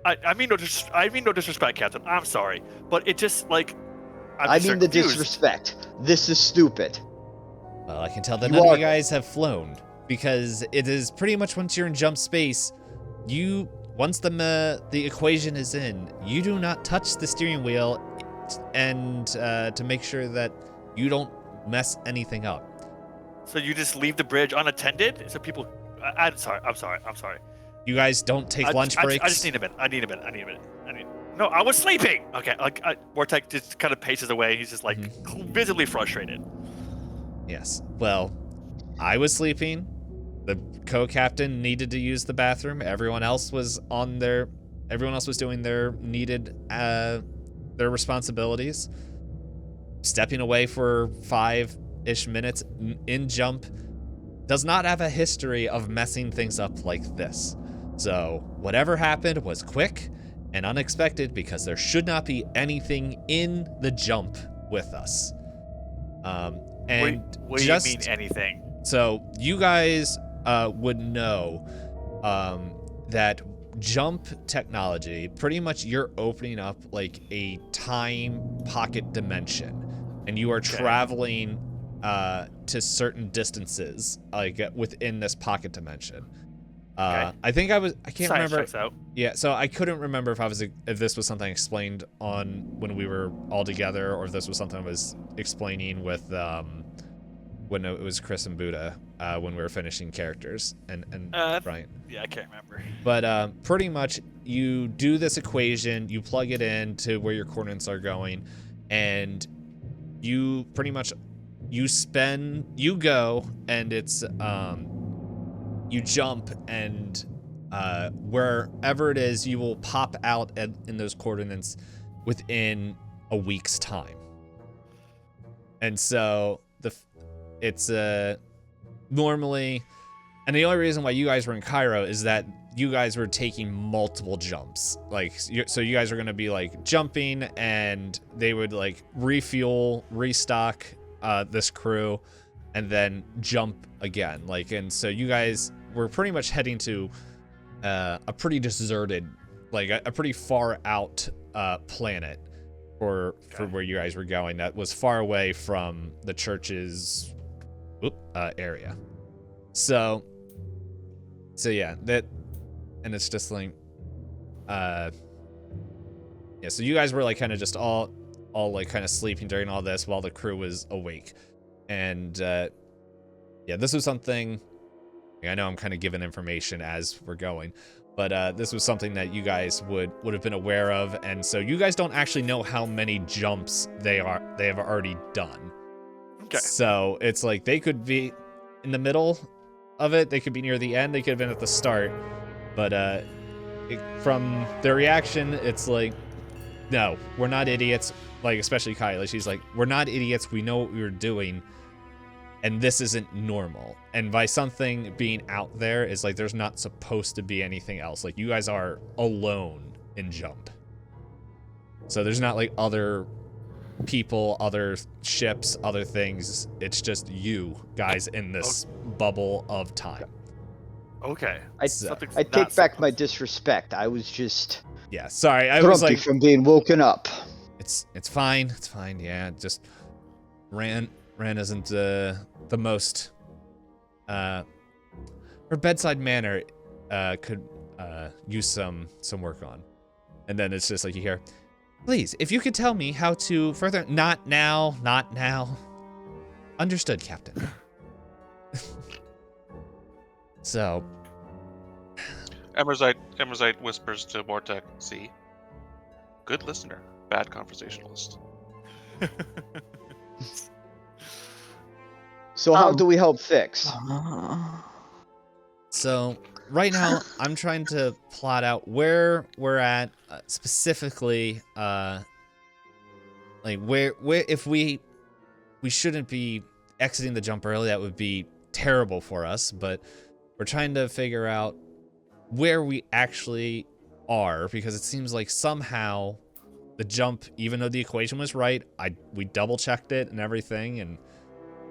I mean no disrespect, Captain. I'm sorry, but it just like I just mean the confused. disrespect. This is stupid. Well, I can tell that You none of are- you guys have flown, because it is pretty much once you're in jump space, once the equation is in, you do not touch the steering wheel, and to make sure that you don't mess anything up. So you just leave the bridge unattended? So people... I'm sorry. You guys don't take lunch breaks. I just need a minute. No, I was sleeping. Okay, Vortek just kind of paces away. He's just like visibly frustrated. Yes. Well, I was sleeping. The co-captain needed to use the bathroom. Everyone else was doing their needed their responsibilities. Stepping away for 5-ish minutes in jump does not have a history of messing things up like this. So whatever happened was quick and unexpected, because there should not be anything in the jump with us. And what do you mean anything? So you guys would know that jump technology, pretty much you're opening up like a time pocket dimension, and you are traveling to certain distances like within this pocket dimension. I think I can't Science remember. checks out. Yeah, so I couldn't remember if this was something explained on when we were all together, or if this was something I was explaining with when it was Chris and Buddha when we were finishing characters and Brian. Yeah, I can't remember. But pretty much you do this equation, you plug it in to where your coordinates are going, and you pretty much you go, and it's you jump, and wherever it is, you will pop out in those coordinates within a week's time. And so it's normally, and the only reason why you guys were in Cairo is that you guys were taking multiple jumps. Like, so you guys are going to be like jumping, and they would like refuel, restock this crew, and then jump again. Like, and so you guys were pretty much heading to a pretty deserted, like a pretty far out planet for where you guys were going, that was far away from the church's area. So yeah, that, and it's just like yeah, so you guys were like kind of just all like kind of sleeping during all this while the crew was awake. And yeah, this was something, I know I'm kind of giving information as we're going, but this was something that you guys would have been aware of, and so you guys don't actually know how many jumps they have already done. Okay. So it's like they could be in the middle of it, they could be near the end, they could have been at the start, but from their reaction, it's like, no, we're not idiots. Like, especially Kylie, she's like, we're not idiots, we know what we were doing, and this isn't normal. And by something being out there, is like there's not supposed to be anything else. Like, you guys are alone in jump. So there's not like other people, other ships, other things. It's just you guys in this bubble of time. Okay. I take back my disrespect. I was just yeah, sorry. I was grumpy like from being woken up. It's fine. It's fine. Yeah, just Ran isn't the most her bedside manner could use some work on. And then it's just like you hear, please, if you could tell me how to further. Not now. Understood, Captain. So Emerzite whispers to Mortek, see? Good listener, bad conversationalist. So how do we help fix? So right now, I'm trying to plot out where we're at specifically. Like where if we shouldn't be exiting the jump early. That would be terrible for us. But we're trying to figure out where we actually are, because it seems like somehow the jump, even though the equation was right, we double checked it and everything, and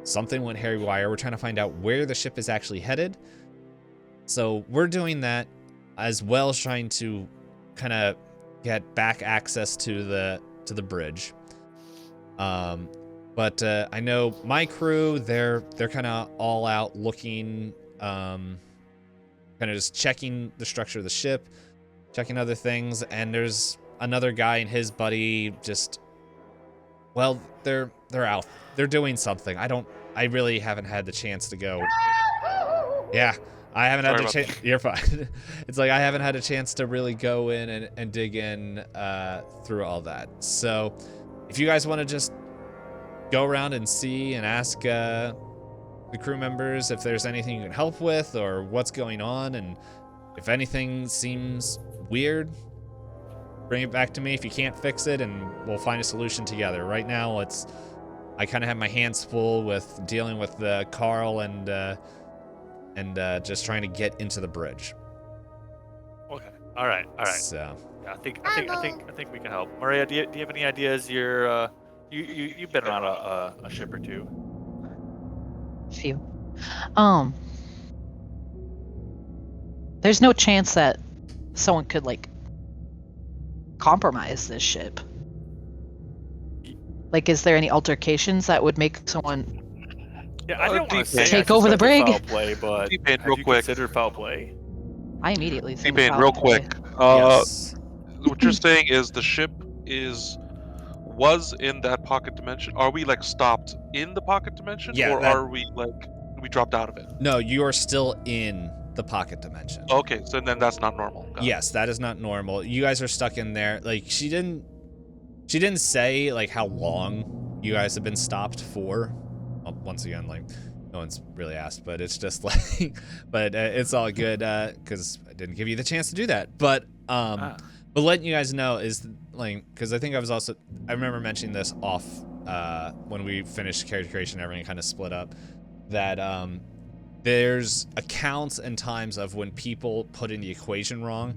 something went haywire. We're trying to find out where the ship is actually headed. So we're doing that, as well as trying to kind of get back access to the bridge. But I know my crew, they're kind of all out looking, kind of just checking the structure of the ship, checking other things, and there's another guy and his buddy just, well, they're out. They're doing something. I really haven't had the chance to go. Yeah, I haven't had the chance. You're fine. It's like I haven't had a chance to really go in and dig in through all that. So if you guys want to just go around and see and ask the crew members if there's anything you can help with or what's going on, and if anything seems weird, bring it back to me if you can't fix it, and we'll find a solution together. Right now, I kind of have my hands full with dealing with Carl and just trying to get into the bridge. Okay. All right. So Yeah, I think we can help. Maria, do you have any ideas? You've been around a ship or two. Few. There's no chance that someone could like compromise this ship. Like, is there any altercations that would make someone Yeah, I don't want to say take over the brig? foul play, but T-Pain, have real you quick. considered foul play? I immediately think T-Pain, foul real play. quick. yes. What you're saying is the ship was in that pocket dimension. Are we like stopped in the pocket dimension, Yeah, or are we like we dropped out of it? No, you are still in the pocket dimension. Okay, so then that's not normal. Got it. Yes, that is not normal. You guys are stuck in there. Like, she didn't say like how long you guys have been stopped for. Well, once again, like, no one's really asked, but it's just like, but it's all good because I didn't give you the chance to do that. But but letting you guys know is like, because I think I remember mentioning this off when we finished character creation, everything kind of split up, that there's accounts and times of when people put in the equation wrong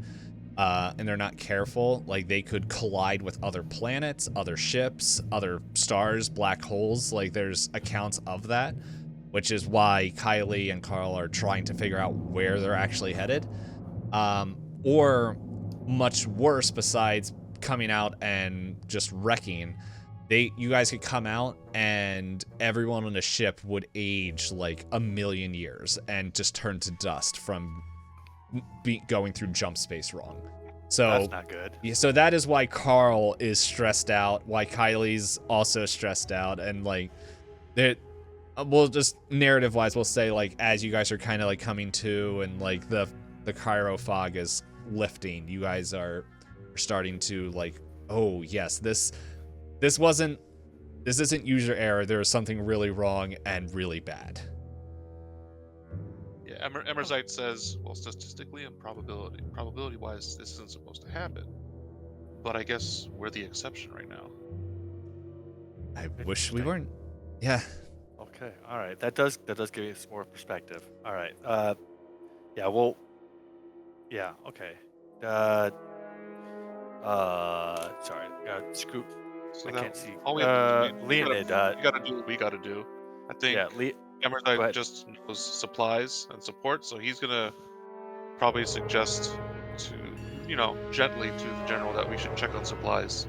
and they're not careful, like they could collide with other planets, other ships, other stars, black holes. Like, there's accounts of that, which is why Kylie and Carl are trying to figure out where they're actually headed. Or much worse, besides coming out and just wrecking, you guys could come out and everyone on the ship would age like 1,000,000 years and just turn to dust from going through jump space wrong. So That's not good. Yeah, so that is why Carl is stressed out, why Kylie's also stressed out, and like we'll just narrative wise we'll say, like, as you guys are kind of like coming to and like the Cairo fog is lifting, you guys are starting to like, oh yes, this isn't user error, there is something really wrong and really bad. Yeah, Emerzite says, well, statistically and probability-wise, this isn't supposed to happen. But I guess we're the exception right now. I wish we weren't. Yeah. Okay. All right. That does give you some more perspective. All right. Yeah. Well. Yeah. Okay. Sorry. Scoop. So I can't see. all we have to do, Leonid. we gotta do what we gotta do. I think Yeah. Emerzite just knows supplies and support, so he's gonna probably suggest to, gently to the general that we should check on supplies,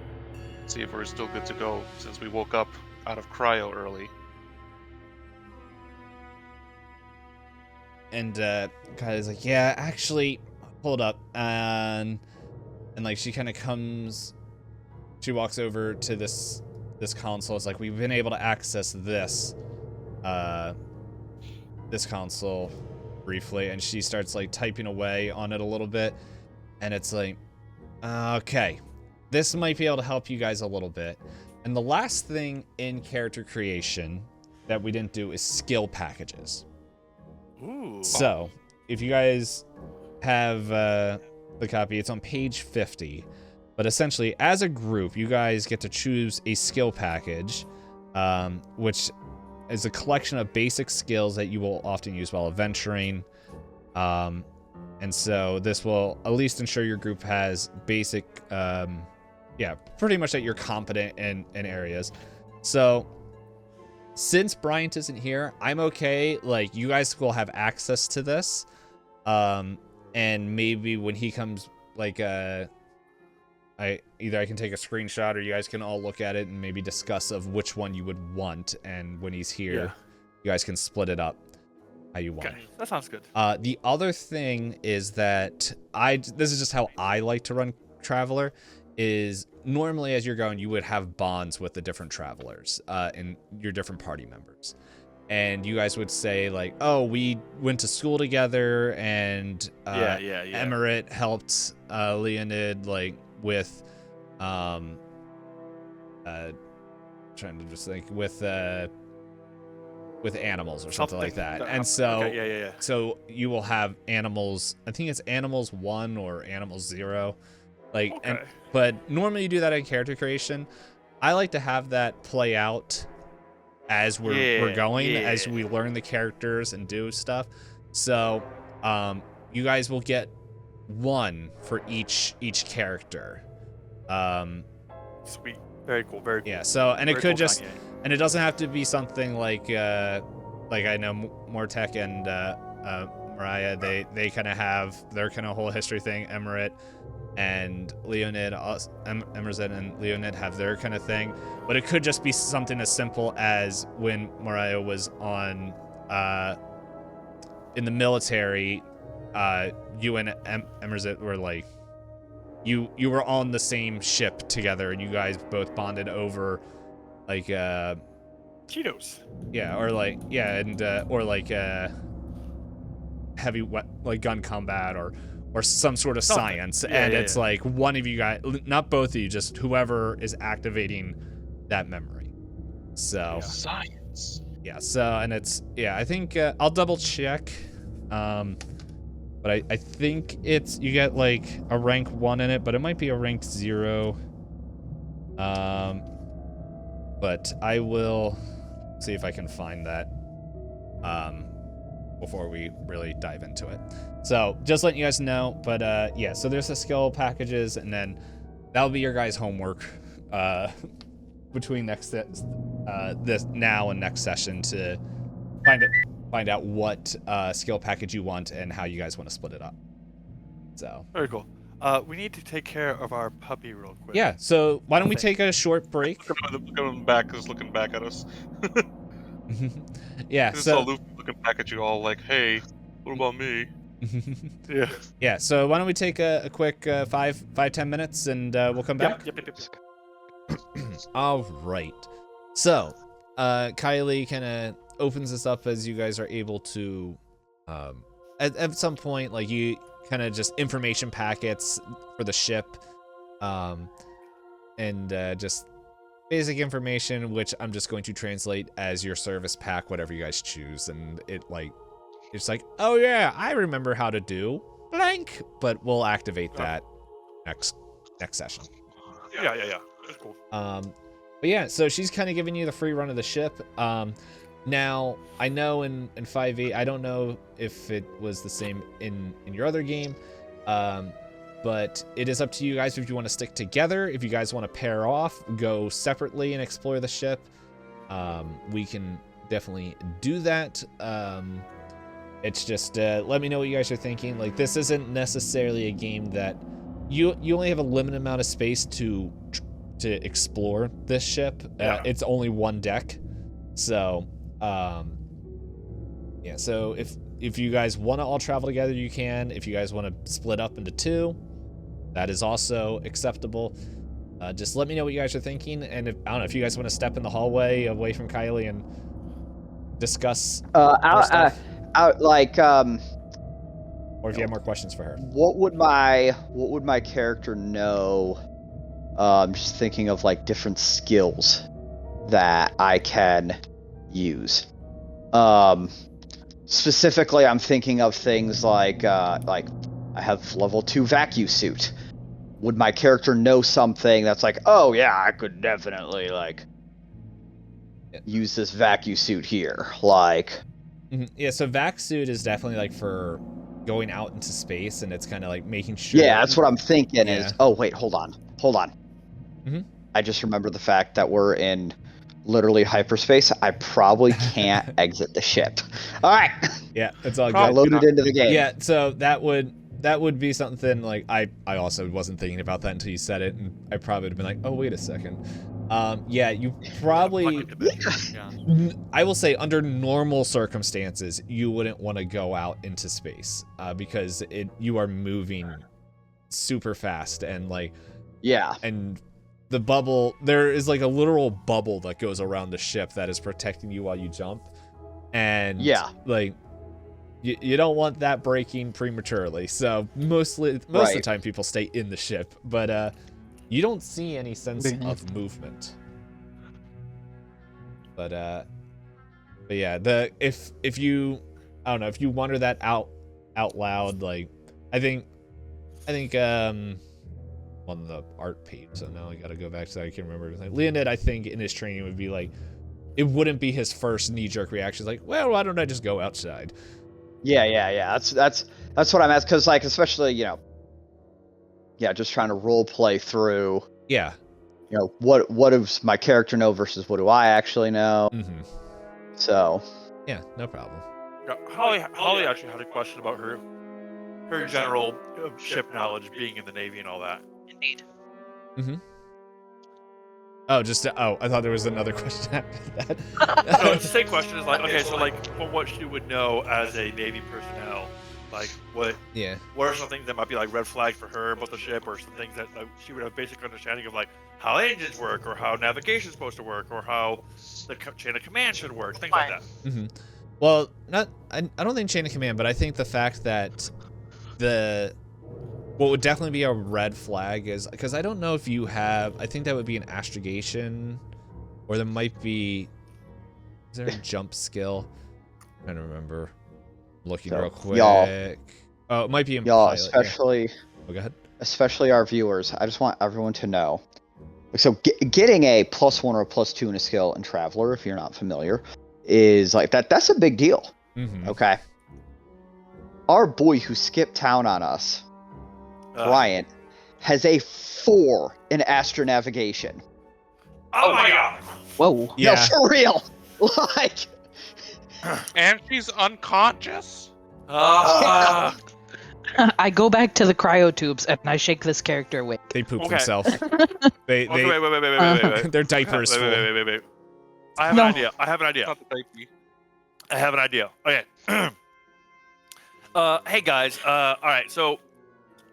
see if we're still good to go, since we woke up out of cryo early. And Kylie's like, yeah, actually, hold up, and like she kind of she walks over to this console. It's like, we've been able to access this console briefly, and she starts like typing away on it a little bit, and it's like, okay, this might be able to help you guys a little bit. And the last thing in character creation that we didn't do is skill packages. Ooh. So if you guys have the copy, it's on page 50. But essentially, as a group, you guys get to choose a skill package, which is a collection of basic skills that you will often use while adventuring. And so this will at least ensure your group has basic, pretty much that you're competent in areas. So since Bryant isn't here, I'm okay. Like, you guys will have access to this. And maybe when he comes, like, either I can take a screenshot or you guys can all look at it and maybe discuss of which one you would want, and when he's here, you guys can split it up how you want. Okay, that sounds good. The other thing is that this is just how I like to run Traveler, is normally as you're going, you would have bonds with the different travelers and your different party members. And you guys would say like, oh, we went to school together, and Emirate helped Leonid like with trying to just think with animals or something like that. And so so you will have animals, I think it's animals 1 or animals 0. Like but normally you do that in character creation. I like to have that play out as we're going, as we learn the characters and do stuff. So you guys will get 1 for each character. Sweet. Very cool. Very cool. Yeah, so and it Very could cool, just Kanye. and it doesn't have to be something like I know Mortek and Mariah, they kind of have their kind of whole history thing. Emirate and Leonid, Emerson and Leonid have their kind of thing, but it could just be something as simple as when Mariah was on in the military, you and Emerson were like you were on the same ship together, and you guys both bonded over like Cheetos. Yeah, or like and or like heavy like gun combat or some sort of science, it's like one of you guys, not both of you, just whoever is activating that memory. So science. Yeah. So and it's I think I'll double check, but I think it's you get like a rank 1 in it, but it might be a ranked 0. But I will see if I can find that before we really dive into it. So just letting you guys know, but so there's the skill packages, and then that'll be your guys' homework between this now and next session to find out what skill package you want and how you guys want to split it up. So very cool. We need to take care of our puppy real quick. Yeah, so why don't we take a short break? Looking back at us. Yeah, It's so all Luffy looking back at you all like, hey, what about me? Yeah, so why don't we take a quick 5-10 minutes, and we'll come back? Yep. All right. So, Kylie kind of opens this up as you guys are able to, at some point, like you kind of just information packets for the ship, and just basic information, which I'm just going to translate as your service pack, whatever you guys choose, and it's like, oh yeah, I remember how to do blank, but we'll activate that next session. Yeah. That's cool. But yeah, so she's kind of giving you the free run of the ship. Now I know in 5e, I don't know if it was the same in your other game, but it is up to you guys if you want to stick together. If you guys want to pair off, go separately and explore the ship, we can definitely do that. It's just let me know what you guys are thinking. Like, this isn't necessarily a game that you only have a limited amount of space to explore this ship. It's only 1 deck, so so if you guys want to all travel together, you can. If you guys want to split up into 2, that is also acceptable. Just let me know what you guys are thinking, and I don't know if you guys want to step in the hallway away from Kylie and discuss stuff. Or if you have more questions for her. What would my character know? Just thinking of like different skills that I can use. Specifically, I'm thinking of things like I have level 2 vacuum suit. Would my character know something that's like, oh yeah, I could definitely use this vacuum suit here, like. Yeah, so vac suit is definitely like for going out into space, and it's kind of like making sure. Yeah, that's what I'm thinking. Is oh wait, hold on. I just remember the fact that we're in literally hyperspace. I probably can't exit the ship. All right. Yeah, it's all good. Loaded into the game. Yeah, so that would that would be something like I also wasn't thinking about that until you said it, and I probably would have been like, oh wait a second. Yeah, you probably. Yeah. I will say under normal circumstances, you wouldn't want to go out into space because you are moving super fast and like. Yeah. And the bubble, there is like a literal bubble that goes around the ship that is protecting you while you jump. And Yeah. like you don't want that breaking prematurely. So most of the time people stay in the ship, but you don't see any sense of movement. But yeah, if you I don't know, if you wonder that out loud, like I think on the art page, so now I gotta go back to that. I can't remember. Like Leonid, I think in his training would be like, it wouldn't be his first knee-jerk reaction. Like, well, why don't I just go outside? Yeah. That's what I'm asking, because like especially just trying to role play through. Yeah. What does my character know versus what do I actually know? Mm-hmm. So. Yeah, no problem. Yeah, Holly actually had a question about her general ship knowledge, being in the Navy and all that. Indeed. Mm-hmm. Oh, I thought there was another question after that. No, it's the same question. Is like, okay, so like, from what she would know as a Navy personnel, like what are some things that might be like red flags for her about the ship, or some things that she would have basic understanding of, like how engines work, or how navigation is supposed to work, or how the chain of command should work, things like that. Mm-hmm. Well, I don't think chain of command, but I think the fact that what would definitely be a red flag is, because I don't know if you have, I think that would be an astrogation, or there might be, is there a jump skill? I'm trying to remember. Looking real quick. Oh, it might be in pilot, especially. Yeah. Oh, go ahead. Especially our viewers. I just want everyone to know. So getting a +1 or a +2 in a skill in Traveler, if you're not familiar, is like that's a big deal. Mm-hmm. Okay. Our boy who skipped town on us, Bryant, has a 4 in astronavigation. Oh my god! Whoa. Yeah. No, for real. Like. And she's unconscious? I go back to the cryotubes and I shake this character awake. They poop themselves. Wait. Their diapers full. Wait. I have an idea. Not the diaper. I have an idea. Okay. Hey guys. All right. So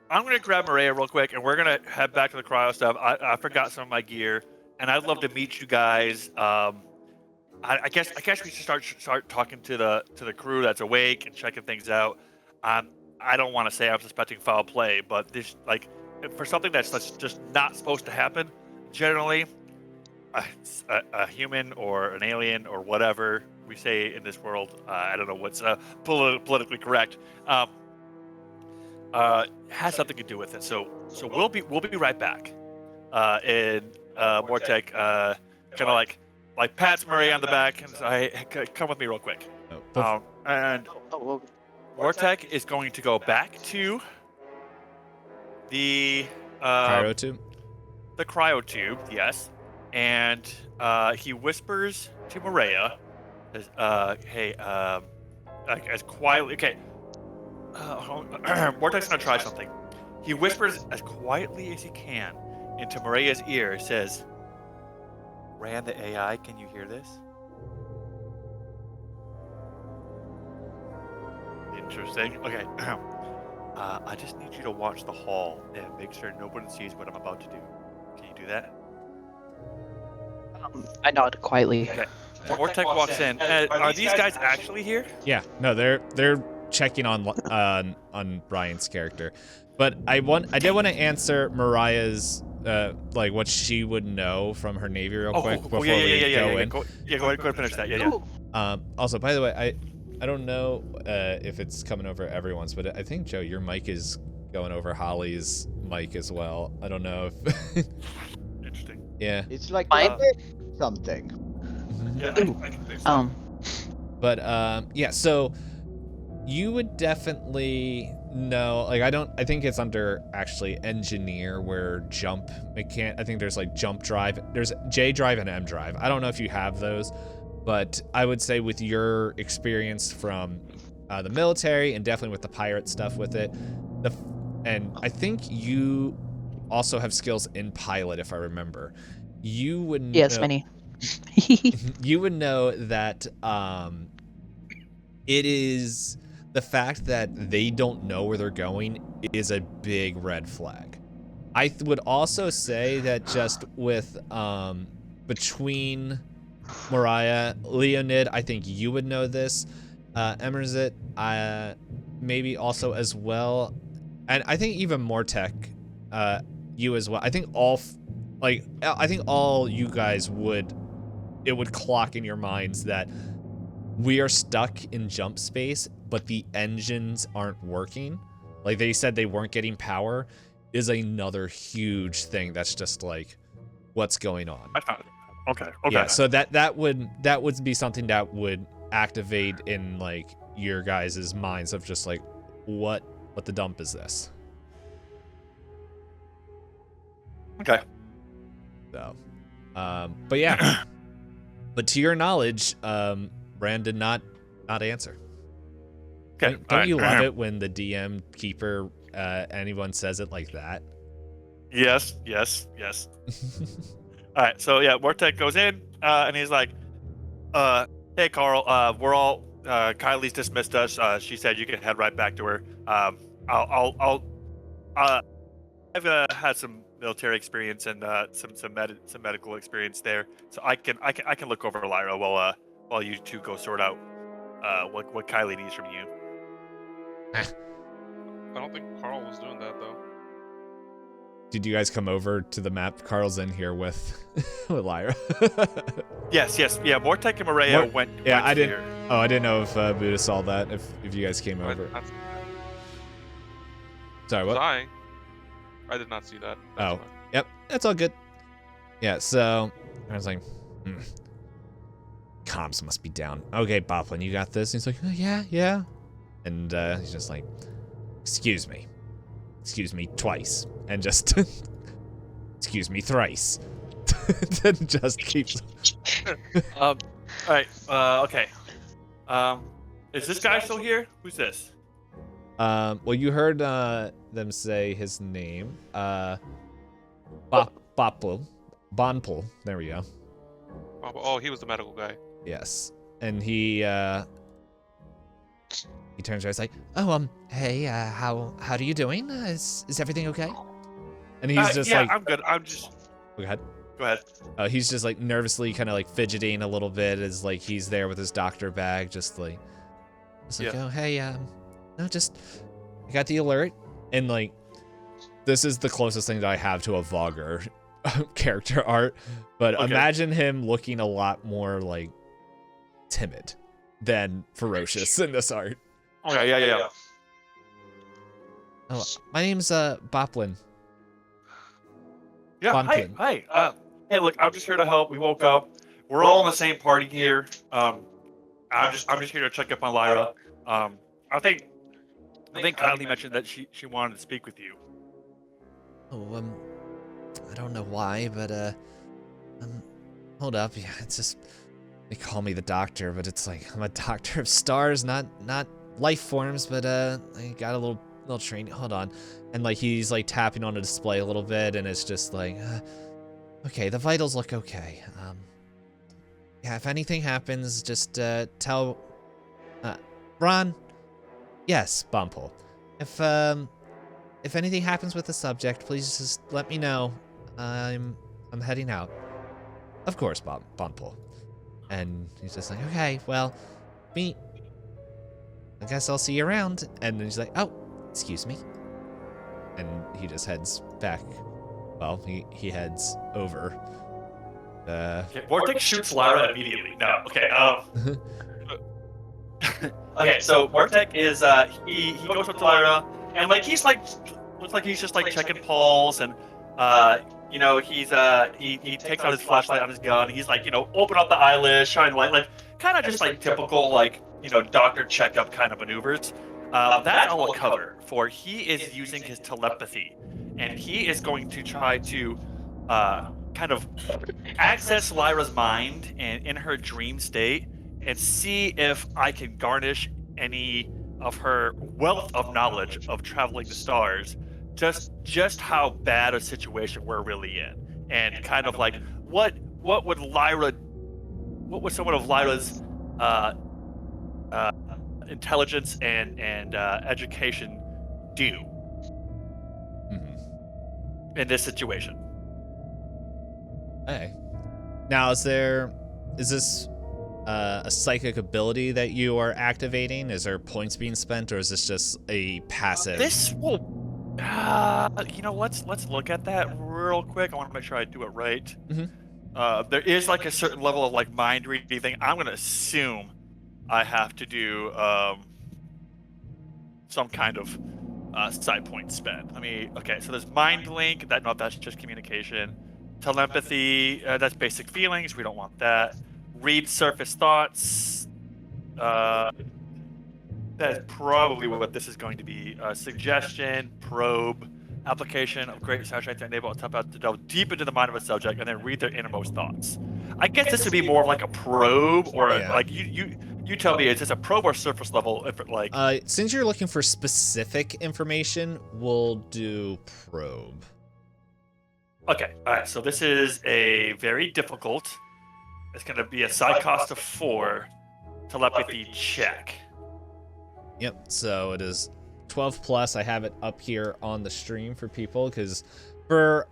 I'm gonna grab Maria real quick, and we're gonna head back to the cryo stuff. I forgot some of my gear, and I'd love to meet you guys. I guess we should start talking to the crew that's awake and checking things out. I don't want to say I'm suspecting foul play, but this, like, for something that's just not supposed to happen, generally, a human or an alien or whatever we say in this world, I don't know what's politically correct, has something to do with it. So we'll be right back. And Mortek kind of like pats Murray on the back and says, "Hey, come with me real quick." And Mortek is going to go back to the Cryotube? The cryotube, yes. And he whispers to Maria, "Hey, as quietly." Okay. Mortek's gonna try something. He whispers as quietly as he can into Maria's ear. Says, "Ran the AI, can you hear this?" Interesting. Okay. I just need you to watch the hall and make sure nobody sees what I'm about to do. Can you do that? I nod quietly. Okay. Mortek walks in. Are these guys actually here? Yeah. No, they're checking on Brian's character, but I did want to answer Mariah's like what she would know from her Navy real quick before we go in. Go ahead and finish that. Yeah. Also, by the way, I don't know if it's coming over everyone's, but I think, Joe, your mic is going over Holly's mic as well. I don't know if... Interesting. Yeah. It's like something. Yeah, I can fix that. But, yeah, so you would definitely know, like, I think it's under, actually, engineer, where I think there's, like, jump drive. There's J drive and M drive. I don't know if you have those. But I would say with your experience from the military and definitely with the pirate stuff with it, and I think you also have skills in pilot, if I remember. You would Yes, know, many. you would know that it is the fact that they don't know where they're going is a big red flag. I would also say that just with between Mariah, Leonid, I think you would know this. Emerzit, maybe also as well, and I think even Mortek, you as well. I think I think all you guys would clock in your minds that we are stuck in jump space, but the engines aren't working. Like they said they weren't getting power is another huge thing that's just like, what's going on? I found it. Okay. Yeah, so that would be something that would activate in like your guys' minds of just like, what the dump is this? Okay. So, but yeah, but to your knowledge, Rand did not answer. Okay. Don't you love it when the DM keeper anyone says it like that? Yes. All right, so yeah, Mortek goes in, and he's like, "Hey, Carl, we're all Kylie's dismissed us. She said you can head right back to her. I've had some military experience and some medical experience there, so I can look over Lyra while you two go sort out what Kylie needs from you." I don't think Carl was doing that though. Did you guys come over to the map? Carl's in here with Lyra. Yes, yeah. Mortek and Maria went. Yeah, I didn't. Here. Oh, I didn't know if Buddha saw that. If you guys came over. Sorry, what? I did not see that. That's fine. Yep, that's all good. Yeah, so I was like, comms must be down. Okay, Boplin, you got this? And he's like, oh, yeah. And he's just like, excuse me twice, and just excuse me thrice. Then just keeps. All right. Okay. Is this guy still here? Who's this? Well, you heard them say his name. Bonpul. There we go. Oh, he was the medical guy. Yes, and he turns around. He's like, "Oh, hey, how are you doing? Is everything okay?" And he's just like, "I'm good. I'm just." Go ahead. Go ahead. He's just like nervously, kind of like fidgeting a little bit, as like he's there with his doctor bag, just like, oh, hey, no, just I got the alert, and like, this is the closest thing that I have to a Vogger character art, but imagine him looking a lot more like timid than ferocious in this art. Okay, yeah. Oh, my name's Boplin. Yeah, hi. Hey, look, I'm just here to help. We woke up. We're all in the same party here. I'm just here to check up on Lyra. I think Kylie mentioned that she wanted to speak with you. Oh, I don't know why, but hold up. Yeah, it's just they call me the doctor, but it's like I'm a doctor of stars, not life forms, but I got a little training. Hold on. And like he's like tapping on a display a little bit, and it's just like okay, the vitals look okay. Yeah, if anything happens, just tell Ron. Yes, Bumple. If anything happens with the subject, please just let me know. I'm heading out. Of course, Bumple. And he's just like, okay, well, I guess I'll see you around. And then he's like, oh, excuse me. And he just heads back. Well, he heads over. Vortex shoots Lyra immediately. No, okay. Okay, so Vortex is he goes up to Lyra, and like he's like looks like he's just like checking pulse, and you know he takes out his flashlight on his gun. He's like, you know, open up the eyelids, shine light, like kind of just like typical like, you know, doctor checkup kind of maneuvers. That's all a cover for he is using his telepathy, and he is going to try to kind of access Lyra's mind and in her dream state and see if I can garnish any of her wealth of knowledge of traveling the stars, just how bad a situation we're really in, and kind of like what would someone of Lyra's intelligence and education do in this situation? Okay. Now, is this a psychic ability that you are activating? Is there points being spent, or is this just a passive? This will, let's look at that real quick. I want to make sure I do it right. There is like a certain level of like mind reading thing. I'm gonna assume I have to do some kind of side point spend. Okay, so there's mind link. That's just communication. Telepathy, that's basic feelings. We don't want that. Read surface thoughts. That's probably what this is going to be. Suggestion, probe, application of great soundtrack to enable a telepath to delve deep into the mind of a subject and then read their innermost thoughts. I guess this would be more of like a probe, or like you tell me, is this a probe or surface level? If it like, since you're looking for specific information, we'll do probe. Okay, all right. So this is a very difficult. It's going to be a side cost of 4 telepathy check. Yep. So it is 12 plus. I have it up here on the stream for people, because for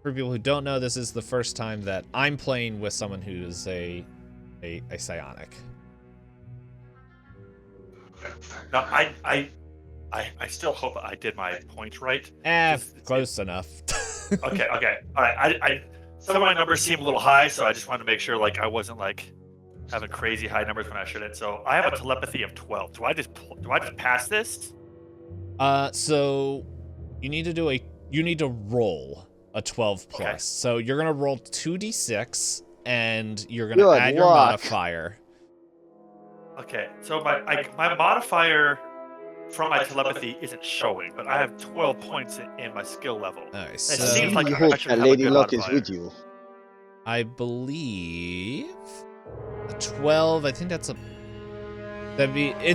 people who don't know, this is the first time that I'm playing with someone who is a psionic. Now, I still hope I did my points right. Close enough. Okay. All right. Some of my numbers seem a little high, so I just wanted to make sure like I wasn't like having crazy high numbers when I shouldn't. So I have a telepathy of 12. Do I just pass this? So you need to roll a 12 plus. Okay. So you're gonna roll 2d6 and you're gonna add your modifier. Okay. So my modifier from my telepathy isn't showing, but I have 12 points in my skill level. Alright, It so seems like You I hope should that have a Lady good Luck is modifier. with you. I believe a 12. I think it's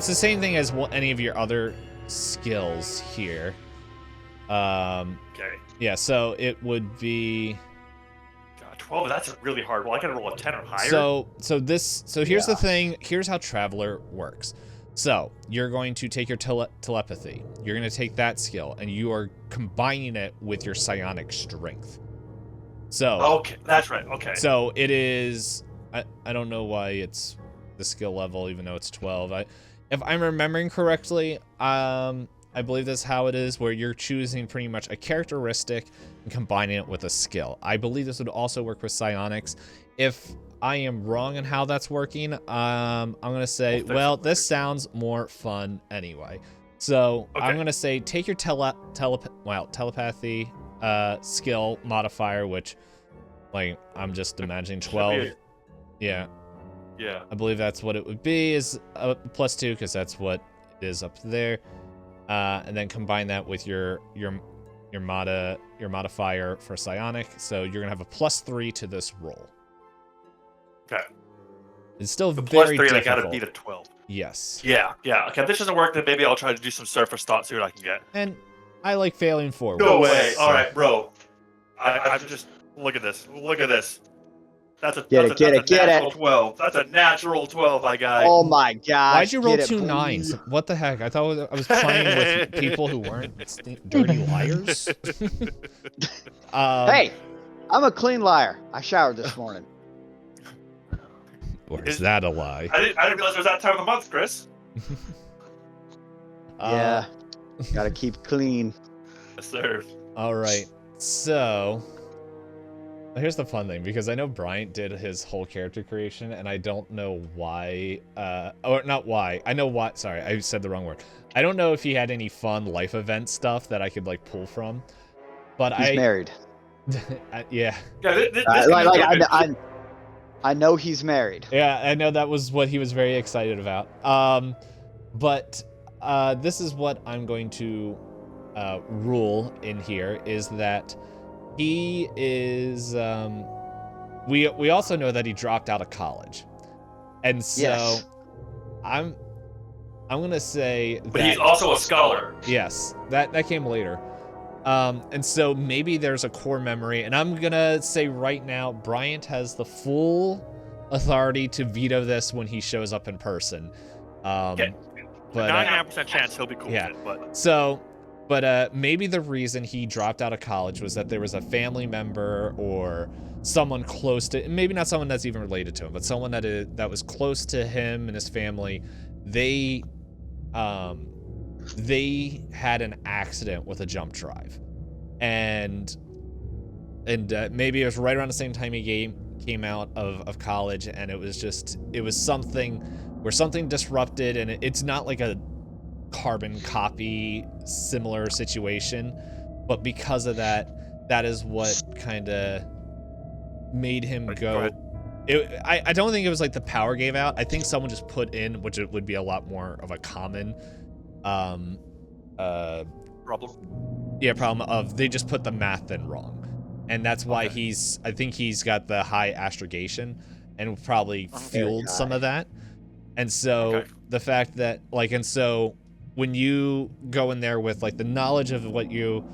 the same thing as any of your other skills here. Okay. Yeah, so it would be. God, 12. That's a really hard roll. I gotta roll a 10 or higher. So here's the thing. Here's how Traveler works. So you're going to take your telepathy. You're going to take that skill, and you are combining it with your psionic strength. So okay, that's right. Okay. So it is. I don't know why it's the skill level, even though it's 12. If I'm remembering correctly, I believe that's how it is, where you're choosing pretty much a characteristic and combining it with a skill. I believe this would also work with psionics. If I am wrong in how that's working, I'm gonna say, well, this sounds more fun anyway. So okay. I'm gonna say take your telepathy skill modifier, which, like, I'm just imagining 12. Yeah. I believe that's what it would be, is +2, because that's what it is up there. And then combine that with your modifier for psionic, so you're gonna have a +3 to this roll. Okay. It's still the very +3, difficult. I gotta beat a 12. Yes. Yeah. Okay, if this doesn't work, then maybe I'll try to do some surface thought, see what I can get. And I like failing forward. No way. So. All right, bro. I just look at this. That's a natural 12. That's a natural 12, my guy. Oh my gosh. Why'd you roll 2 boy. 9s? What the heck? I thought I was playing with people who weren't dirty liars. Hey, I'm a clean liar. I showered this morning. Or is that a lie? I didn't realize it was that time of the month, Chris. Yeah. Gotta keep clean. Yes, sir. All right. So here's the fun thing, because I know Bryant did his whole character creation, and I don't know why. Or not why. I know why. Sorry, I said the wrong word. I don't know if he had any fun life event stuff that I could like pull from. But He's married. Yeah. I know he's married. Yeah, I know that was what he was very excited about. But this is what I'm going to rule in here, is that he is. We also know that he dropped out of college, and so Yes. I'm gonna say But that, he's also a scholar. yes, that came later. And so maybe there's a core memory, and I'm gonna say right now, Bryant has the full authority to veto this when he shows up in person. Okay. But 99% chance he'll be cool yeah. with it, but so, but maybe the reason he dropped out of college was that there was a family member or someone close to, maybe not someone that's even related to him, but someone that was close to him and his family. They had an accident with a jump drive, and maybe it was right around the same time he came out of college, and it was something where something disrupted, and it's not like a carbon copy similar situation, but because of that is what kind of made him go. I don't think it was like the power gave out. I think someone just put in, which it would be a lot more of a common problem of, they just put the math in wrong, and that's why I think he's got the high astrogation and probably fueled some of that. And so the fact that and so when you go in there with like the knowledge of what you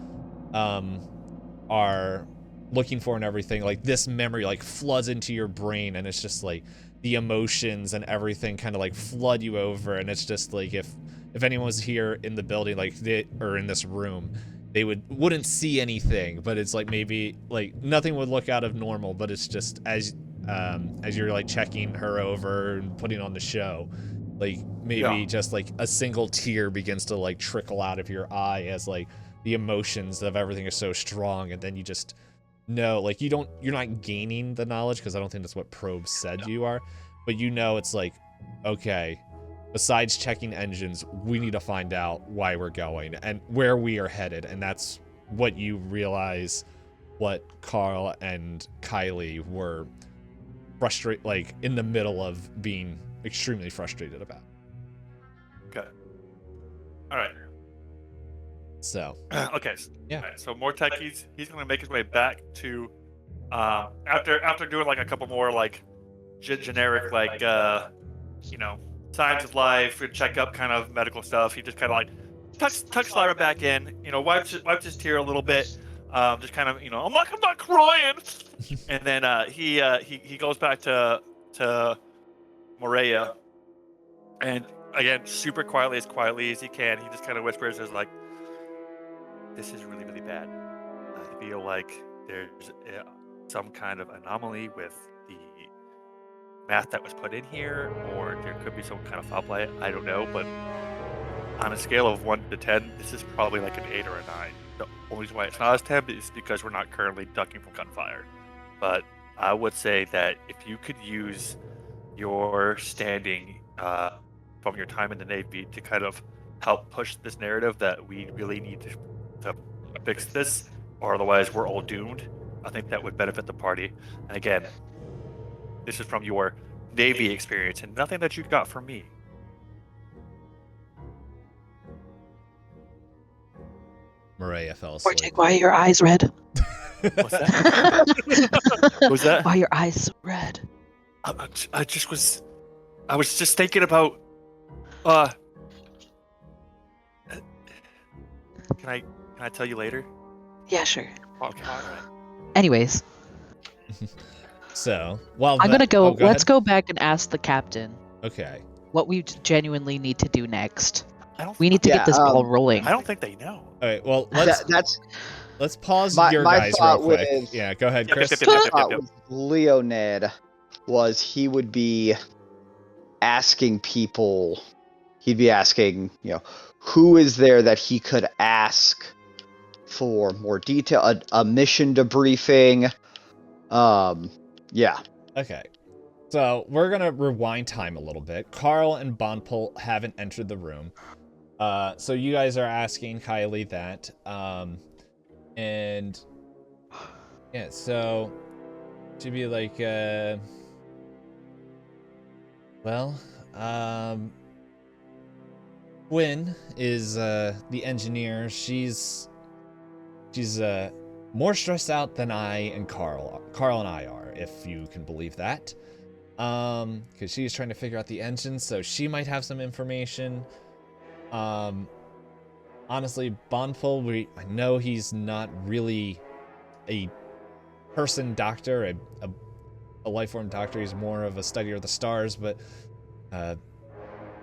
are looking for and everything, like this memory like floods into your brain, and it's just like the emotions and everything kind of like flood you over, and it's just like if anyone was here in the building, like or in this room, they wouldn't see anything, but it's like maybe like nothing would look out of normal, but it's just as you're like checking her over and putting on the show, like maybe just like a single tear begins to like trickle out of your eye as like the emotions of everything is so strong, and then you just know, like you're not gaining the knowledge, because I don't think that's what Probe said you are, but it's like, okay, besides checking engines, we need to find out why we're going and where we are headed, and that's what you realize what Carl and Kylie were frustrated, like in the middle of being extremely frustrated about. Okay. All right. So. Okay. Yeah. All right, so Mortek, he's gonna make his way back to, after doing like a couple more like generic like signs of life, check up kind of medical stuff. He just kind of like tucks Lyra back in, wipes his tear a little bit, just kind of I'm not crying, and then he goes back to Morea, and again super quietly as he can, he just kind of whispers, "Is like, this is really, really bad. I feel like there's some kind of anomaly with the math that was put in here, or there could be some kind of foul play. I don't know, but on a scale of 1 to 10, this is probably like an 8 or a 9. The only reason why it's not as 10 is because we're not currently ducking from gunfire. But I would say that if you could use your standing from your time in the Navy to kind of help push this narrative that we really need to fix this, or otherwise we're all doomed, I think that would benefit the party. And again, this is from your Navy experience and nothing that you got from me. Maria fell asleep. Mortek, why are your eyes red? What's that? What was that? Why are your eyes so red? I was just thinking about Can I tell you later? Yeah, sure. Okay. All right. Anyways, so while I'm gonna go. go let's ahead. go back and ask the captain Okay. what we genuinely need to do next. I don't. We need to get this ball rolling. I don't think they know. All right. Well, That's let's pause my your guys real thought quick. with- Yeah, go ahead, Yep, Chris. yep, yep, thought with Leonid was he would be asking people, he'd be asking, who is there that he could ask for more detail, a mission debriefing. Yeah. Okay. So we're gonna rewind time a little bit. Carl and Bonpul haven't entered the room. So you guys are asking Kylie that. And yeah, so to be like, Gwen is the engineer. She's more stressed out than I and Carl and I are, if you can believe that. Because she's trying to figure out the engine, so she might have some information. Honestly, Bonful, I know he's not really a person doctor, a life form doctor. He's more of a studier of the stars, but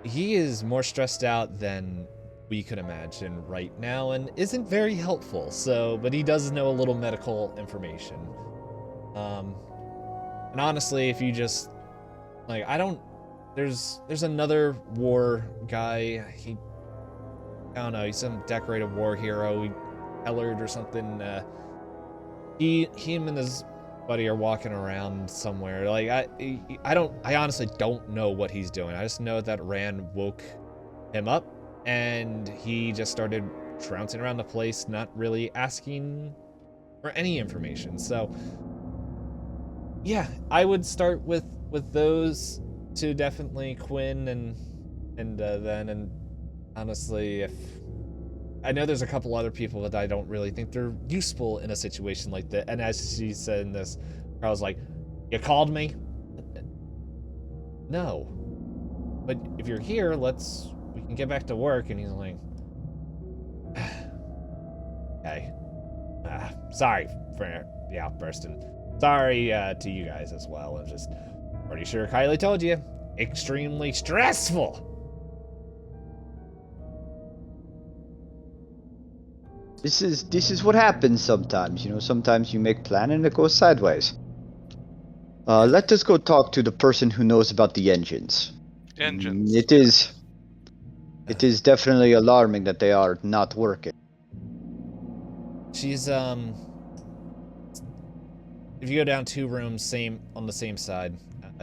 he is more stressed out than we could imagine right now and isn't very helpful. So, but he does know a little medical information. And honestly, if you just like, there's another war guy. I don't know, he's some decorated war hero, Ellard or something. Him and his buddy are walking around somewhere. Like I honestly don't know what he's doing. I just know that Rand woke him up and he just started trouncing around the place, not really asking for any information. So yeah, I would start with those two, definitely Quinn and honestly, if I know there's a couple other people that I don't really think they're useful in a situation like that. And as she said in this, I was like, "You called me?" No. But if you're here, we can get back to work. And he's like, "Okay. Sorry for the outburst, and sorry to you guys as well. I'm just pretty sure Kylie told you. Extremely stressful." This is what happens sometimes, you know. Sometimes you make plan and it goes sideways. Let us go talk to the person who knows about the engines. Engines. It is definitely alarming that they are not working. She's if you go down 2 rooms, on the same side,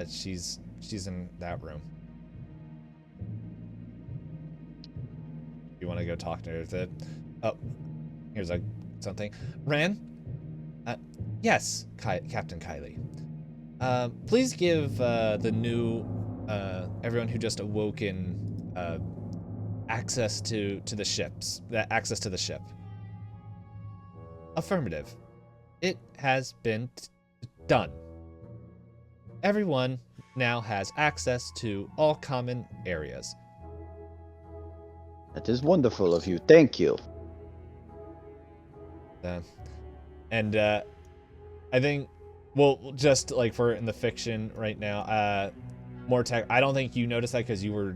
she's in that room. You want to go talk to her? Oh, here's something. Ran? Yes, Captain Kylie. Please give the new everyone who just awoken access to the ships. Access to the ship. Affirmative. It has been done. Everyone now has access to all common areas. That is wonderful of you. Thank you. And I think, well, just like for in the fiction right now, more tech. I don't think you noticed that because you were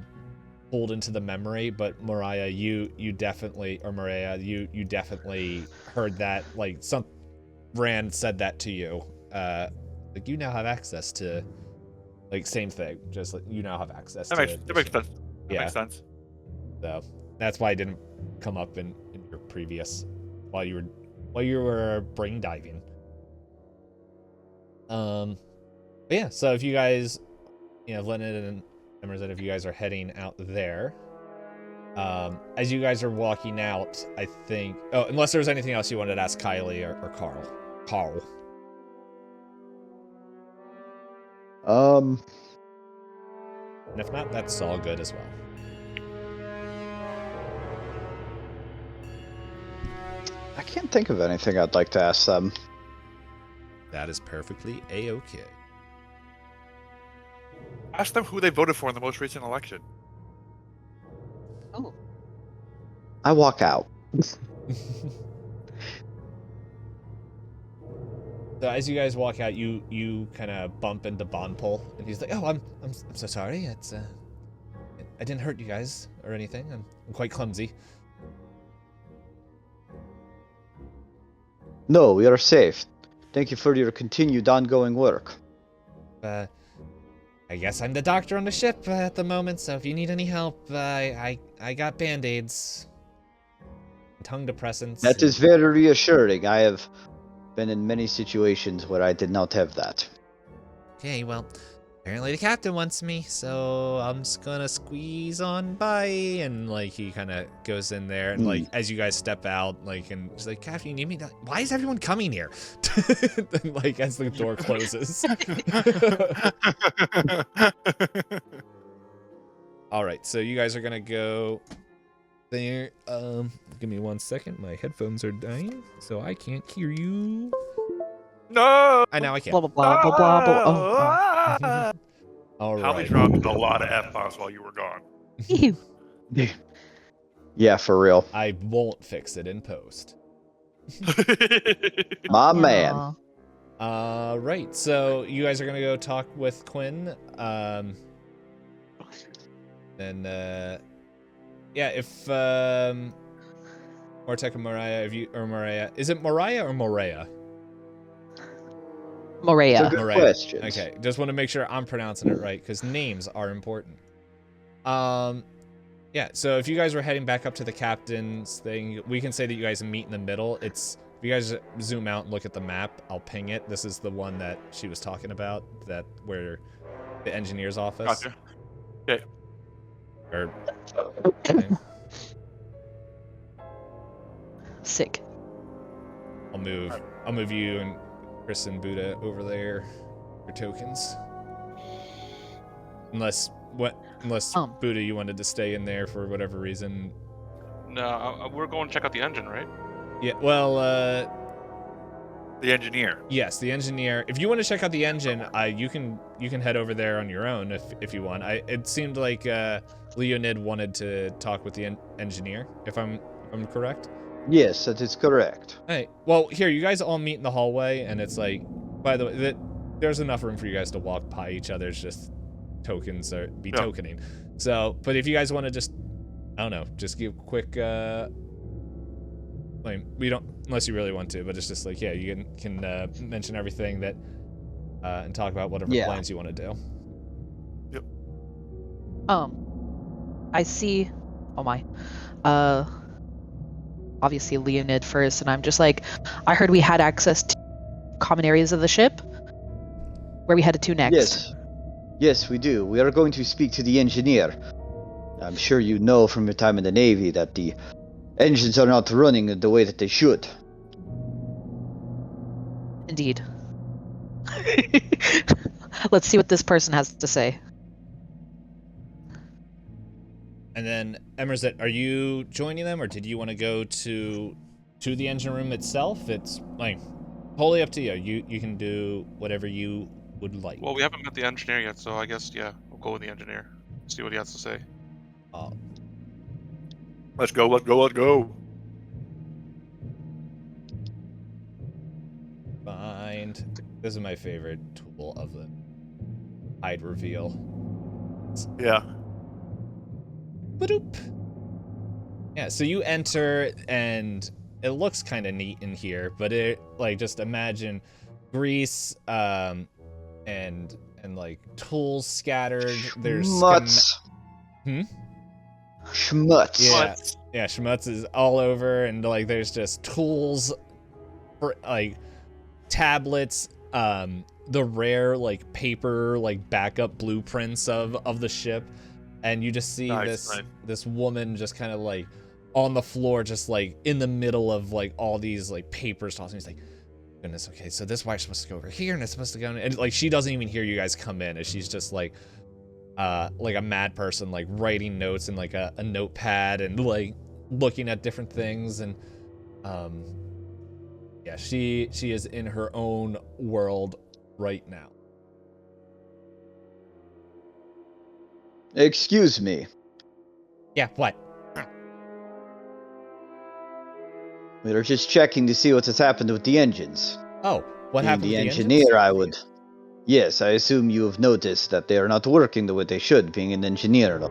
pulled into the memory, but Mariah, you definitely, or Maria, you definitely heard that. Like Rand said that to you. Like you now have access to, like same thing. Just like you now have access. That makes sense. That makes sense. So that's why it didn't come up in your previous while you were brain diving. But yeah, so if you guys, Leonard and Emerson, if you guys are heading out there, as you guys are walking out, I think, unless there's anything else you wanted to ask Kylie or Carl. Um, And if not, that's all good as well. I can't think of anything I'd like to ask them. That is perfectly A-okay. Ask them who they voted for in the most recent election. Oh. I walk out. So as you guys walk out, you kind of bump into Bonpole, and he's like, "Oh, I'm so sorry. It's I didn't hurt you guys or anything. I'm quite clumsy." No, we are safe. Thank you for your continued ongoing work. I guess I'm the doctor on the ship at the moment, so if you need any help, I got band-aids, tongue depressants. That is very reassuring. I have been in many situations where I did not have that. Okay, well, apparently the captain wants me, so I'm just gonna squeeze on by, and like he kind of goes in there, and like as you guys step out, like, and she's like, "Captain, you need me? Why is everyone coming here?" And, like as the door closes. All right, so you guys are gonna go there. Give me 1 second. My headphones are dying, so I can't hear you. No. Now I can. Blah blah blah blah blah. blah. All Holly right. dropped a lot of F-bombs while you were gone. Ew. Yeah, for real. I won't fix it in post. My man. Aw. Right. So you guys are gonna go talk with Quinn. And yeah, if Mortek and Mariah, is it Mariah or Morea? Morea. It's a good Morea. question. Okay, just want to make sure I'm pronouncing it right because names are important. Yeah. So if you guys were heading back up to the captain's thing, we can say that you guys meet in the middle. If you guys zoom out and look at the map, I'll ping it. This is the one that she was talking about, where the engineer's office. Gotcha. Okay. Or Sick. I'll move you and Chris and Buddha over there for tokens. Unless Buddha, you wanted to stay in there for whatever reason. No, we're going to check out the engine, right? Yeah, well, The engineer. yes, the engineer. If you want to check out the engine, you can head over there on your own if you want. It seemed like Leonid wanted to talk with the engineer, if I'm correct. Yes, that is correct. Hey, well, here, you guys all meet in the hallway, and it's like, by the way, there's enough room for you guys to walk by each other. It's just tokens or be tokening. So, but if you guys want to just, I don't know, just give a quick, like, we don't, unless you really want to, but it's just like, yeah, you can mention everything that, and talk about whatever plans you want to do. Yep. I see. Oh my. Obviously Leonid first, and I'm just like, I heard we had access to common areas of the ship. Where we headed to next? Yes, we do. We are going to speak to the engineer. I'm sure you know from your time in the Navy that the engines are not running the way that they should. Indeed. Let's see what this person has to say. And then, Emerzet, are you joining them, or did you want to go to the engine room itself? It's like wholly up to you. You can do whatever you would like. Well, we haven't met the engineer yet, so I guess, yeah, we'll go with the engineer. See what he has to say. Let's go. Find. This is my favorite tool of the hide reveal. Yeah. Ba-doop. Yeah, so you enter, and it looks kind of neat in here, but it, like, just imagine grease, and like tools scattered. There's Schmutz. Schmutz. Yeah, schmutz is all over, and like there's just tools, for like tablets, the rare like paper like backup blueprints of the ship, and you just see this woman just kind of like on the floor, just like in the middle of like all these like papers tossing. He's like, goodness, okay, so this wire's supposed to go over here, and it's supposed to go, and like she doesn't even hear you guys come in, and she's just like a mad person, like writing notes in like a notepad and like looking at different things, and yeah, she is in her own world right now. Excuse me. Yeah, what? We were just checking to see what has happened with the engines. Oh, what happened the with the engineer? engines? Yes, I assume you have noticed that they are not working the way they should, being an engineer.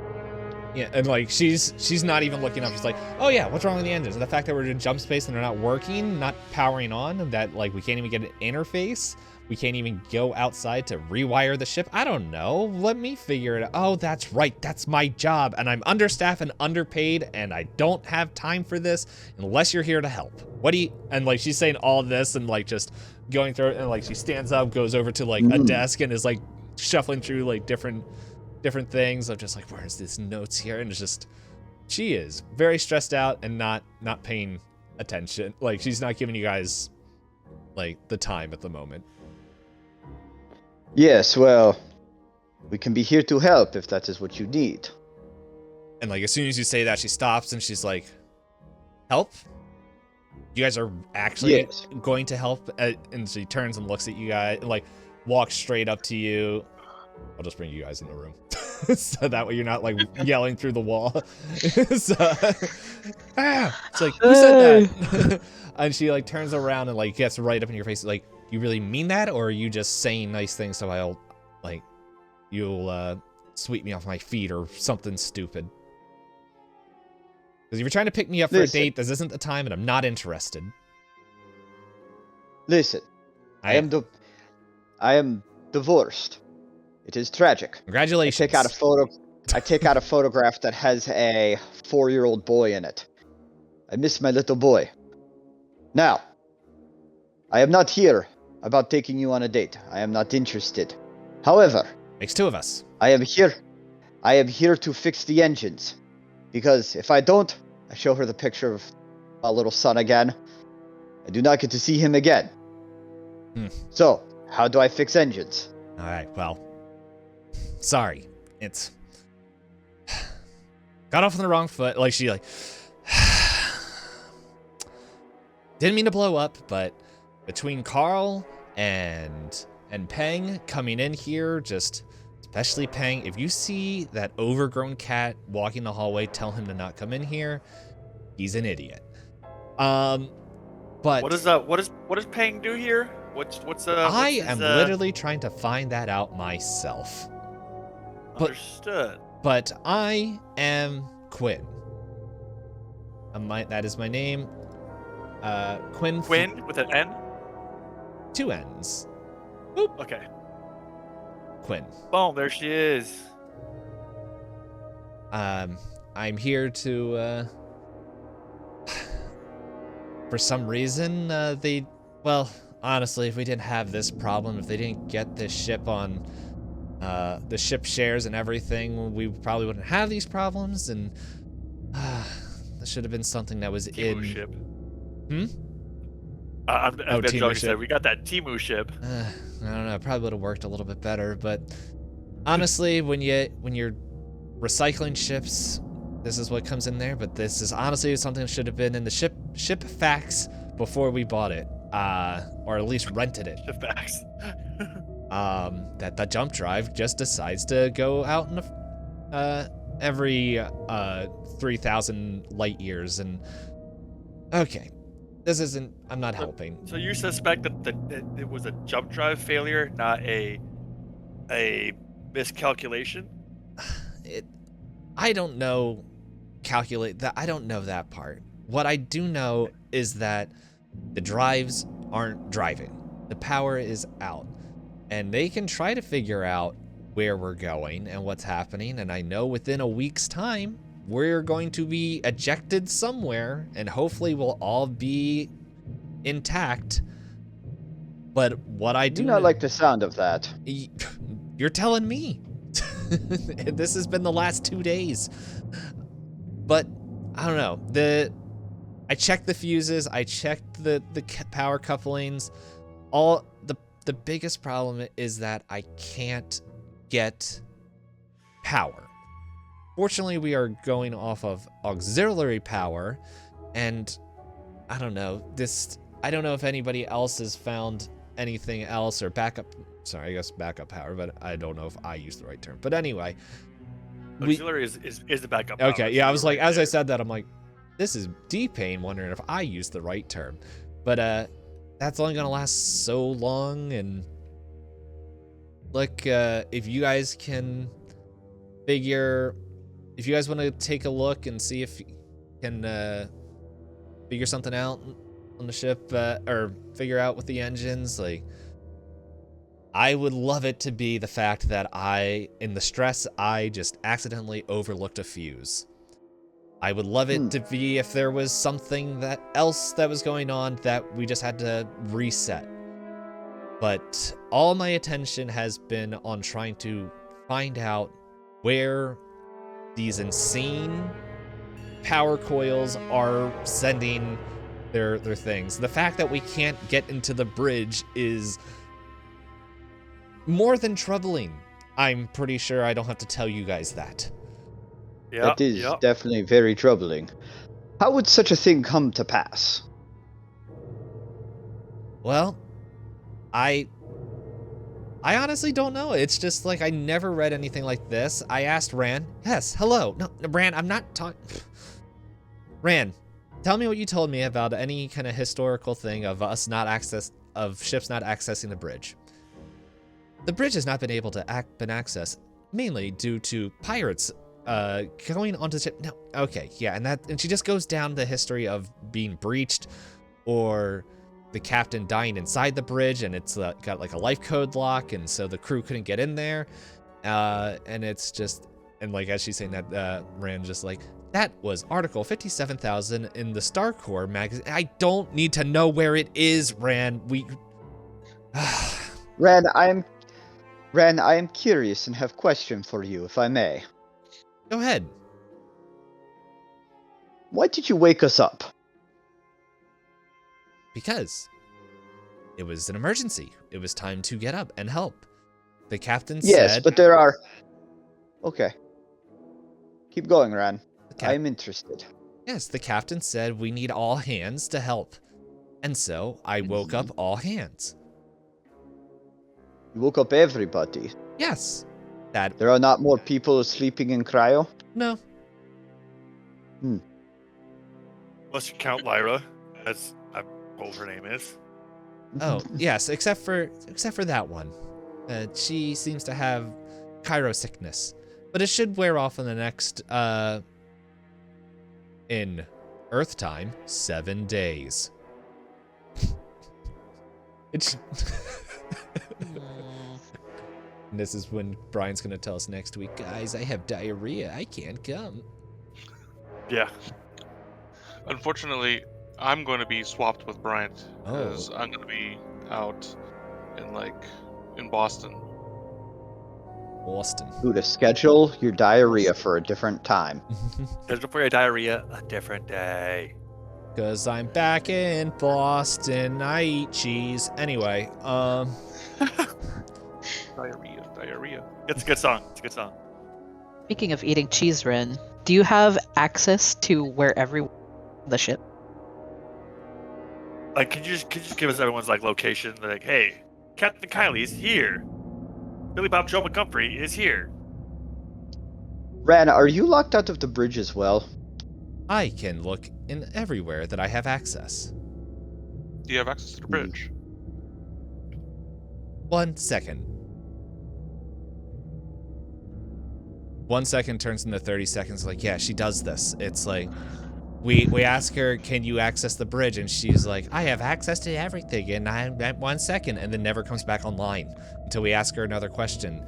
Yeah, and like she's not even looking up. She's like, oh yeah, what's wrong with the engines? The fact that we're in jump space and they're not working, not powering on, that like we can't even get an interface. We can't even go outside to rewire the ship. I don't know. Let me figure it out. Oh, that's right. That's my job. And I'm understaffed and underpaid, and I don't have time for this unless you're here to help. What do you... And like she's saying all this and like just going through it, and like she stands up, goes over to like a desk, and is like shuffling through like different things of just like, where's this notes here? And it's just, she is very stressed out and not paying attention. Like she's not giving you guys like the time at the moment. Yes, well, we can be here to help if that is what you need. And like as soon as you say that, she stops and she's like, help? You guys are actually going to help? And she turns and looks at you guys, like walks straight up to you. I'll just bring you guys in the room. so that way you're not like yelling through the wall. So, it's like, who said that? And she like turns around and like gets right up in your face, like, you really mean that, or are you just saying nice things so you'll sweep me off my feet or something stupid? Because if you're trying to pick me up for a date, this isn't the time, and I'm not interested. Listen, I am divorced. It is tragic. Congratulations. I take out a photograph that has a 4-year-old boy in it. I miss my little boy. Now, I am not here about taking you on a date. I am not interested. However, makes 2 of us. I am here to fix the engines. Because if I don't, I show her the picture of my little son again. I do not get to see him again. So, how do I fix engines? Alright, well. Sorry. It's... got off on the wrong foot. Like, she like... didn't mean to blow up, but between Carl and Peng coming in here, just... especially Peng, if you see that overgrown cat walking the hallway, tell him to not come in here. He's an idiot. But what does Peng do here? I am literally trying to find that out myself. Understood. But I am Quinn. That is my name. Quinn. Quinn with an N? 2 N's. Boop. Okay. Quinn. Boom, there she is. I'm here to, for some reason, honestly, if we didn't have this problem, if they didn't get this ship on, the ship shares and everything, we probably wouldn't have these problems, and, that should have been something that was Timu ship. I'm joking. Said we got that Timu ship. I don't know. It probably would have worked a little bit better, but honestly, when you're recycling ships, this is what comes in there. But this is honestly something that should have been in the ship facts before we bought it, or at least rented it. Ship facts. That the jump drive just decides to go out in every 3,000 light years, and okay. This isn't... I'm not helping. So you suspect that it was a jump drive failure, not a miscalculation? I don't know... I don't know that part. What I do know is that the drives aren't driving. The power is out. And they can try to figure out where we're going and what's happening, and I know within a week's time, we're going to be ejected somewhere, and hopefully we'll all be intact. But what I do not like the sound of that. You're telling me. This has been the last 2 days. But I don't know. I checked the fuses. I checked the power couplings. The biggest problem is that I can't get power. Fortunately, we are going off of auxiliary power, and I don't know. I don't know if anybody else has found anything else, or backup. Sorry, I guess backup power, but I don't know if I use the right term. But anyway, auxiliary is the backup power. Okay, yeah, I was like, as I said that, I'm like, this is D-Pain wondering if I use the right term. But that's only gonna last so long, and look, if you guys can figure. If you guys want to take a look and see if you can figure something out on the ship, or figure out with the engines, like, I would love it to be the fact that in the stress, I just accidentally overlooked a fuse. I would love it to be if there was something else that was going on that we just had to reset. But all my attention has been on trying to find out where these insane power coils are sending their things. The fact that we can't get into the bridge is more than troubling. I'm pretty sure I don't have to tell you guys that. Yeah, that is definitely very troubling. How would such a thing come to pass? Well, I honestly don't know. It's just like I never read anything like this. I asked Ran. Yes, hello. No, Ran, I'm not talking. Ran, tell me what you told me about any kind of historical thing of ships not accessing the bridge. The bridge has not been able to been accessed mainly due to pirates going onto the ship. No, okay, yeah, and she just goes down the history of being breached, or the captain dying inside the bridge, and it's got like a life code lock, and so the crew couldn't get in there. And it's just, and like as she's saying that, Rand just like, that was Article 57,000 in the Star Corps magazine. I don't need to know where it is, Rand. Ren, I am curious and have question for you, if I may. Go ahead. Why did you wake us up? Because it was an emergency. It was time to get up and help. The captain said... Yes, but there are... Okay. Keep going, Ran. I am interested. Yes, the captain said we need all hands to help. And so I woke up all hands. You woke up everybody? Yes. There are not more people sleeping in cryo? No. Unless you count Lyra, as I'm told her name is. Oh, yes, except for that one. She seems to have Cairo sickness. But it should wear off in the next, in Earth time, 7 days. It's... And this is when Brian's going to tell us next week, guys, I have diarrhea. I can't come. Yeah. Unfortunately, I'm going to be swapped with Bryant because Oh. I'm going to be out in Boston. Boston. Ooh, to schedule your diarrhea for a different time. Schedule for your diarrhea a different day. Because I'm back in Boston. I eat cheese. Anyway, Diarrhea. It's a good song. It's a good song. Speaking of eating cheese, Ren, do you have access to wherever the ship? Like, could you just give us everyone's like location? Like, hey, Captain Kylie's here. Billy Bob Joe McComfrey is here. Ran, are you locked out of the bridge as well? I can look in everywhere that I have access. Do you have access to the bridge? 1 second. 1 second turns into 30 seconds. Like, yeah, she does this. It's like, we ask her, can you access the bridge? And she's like, I have access to everything. And I'm at 1 second, and then never comes back online until we ask her another question.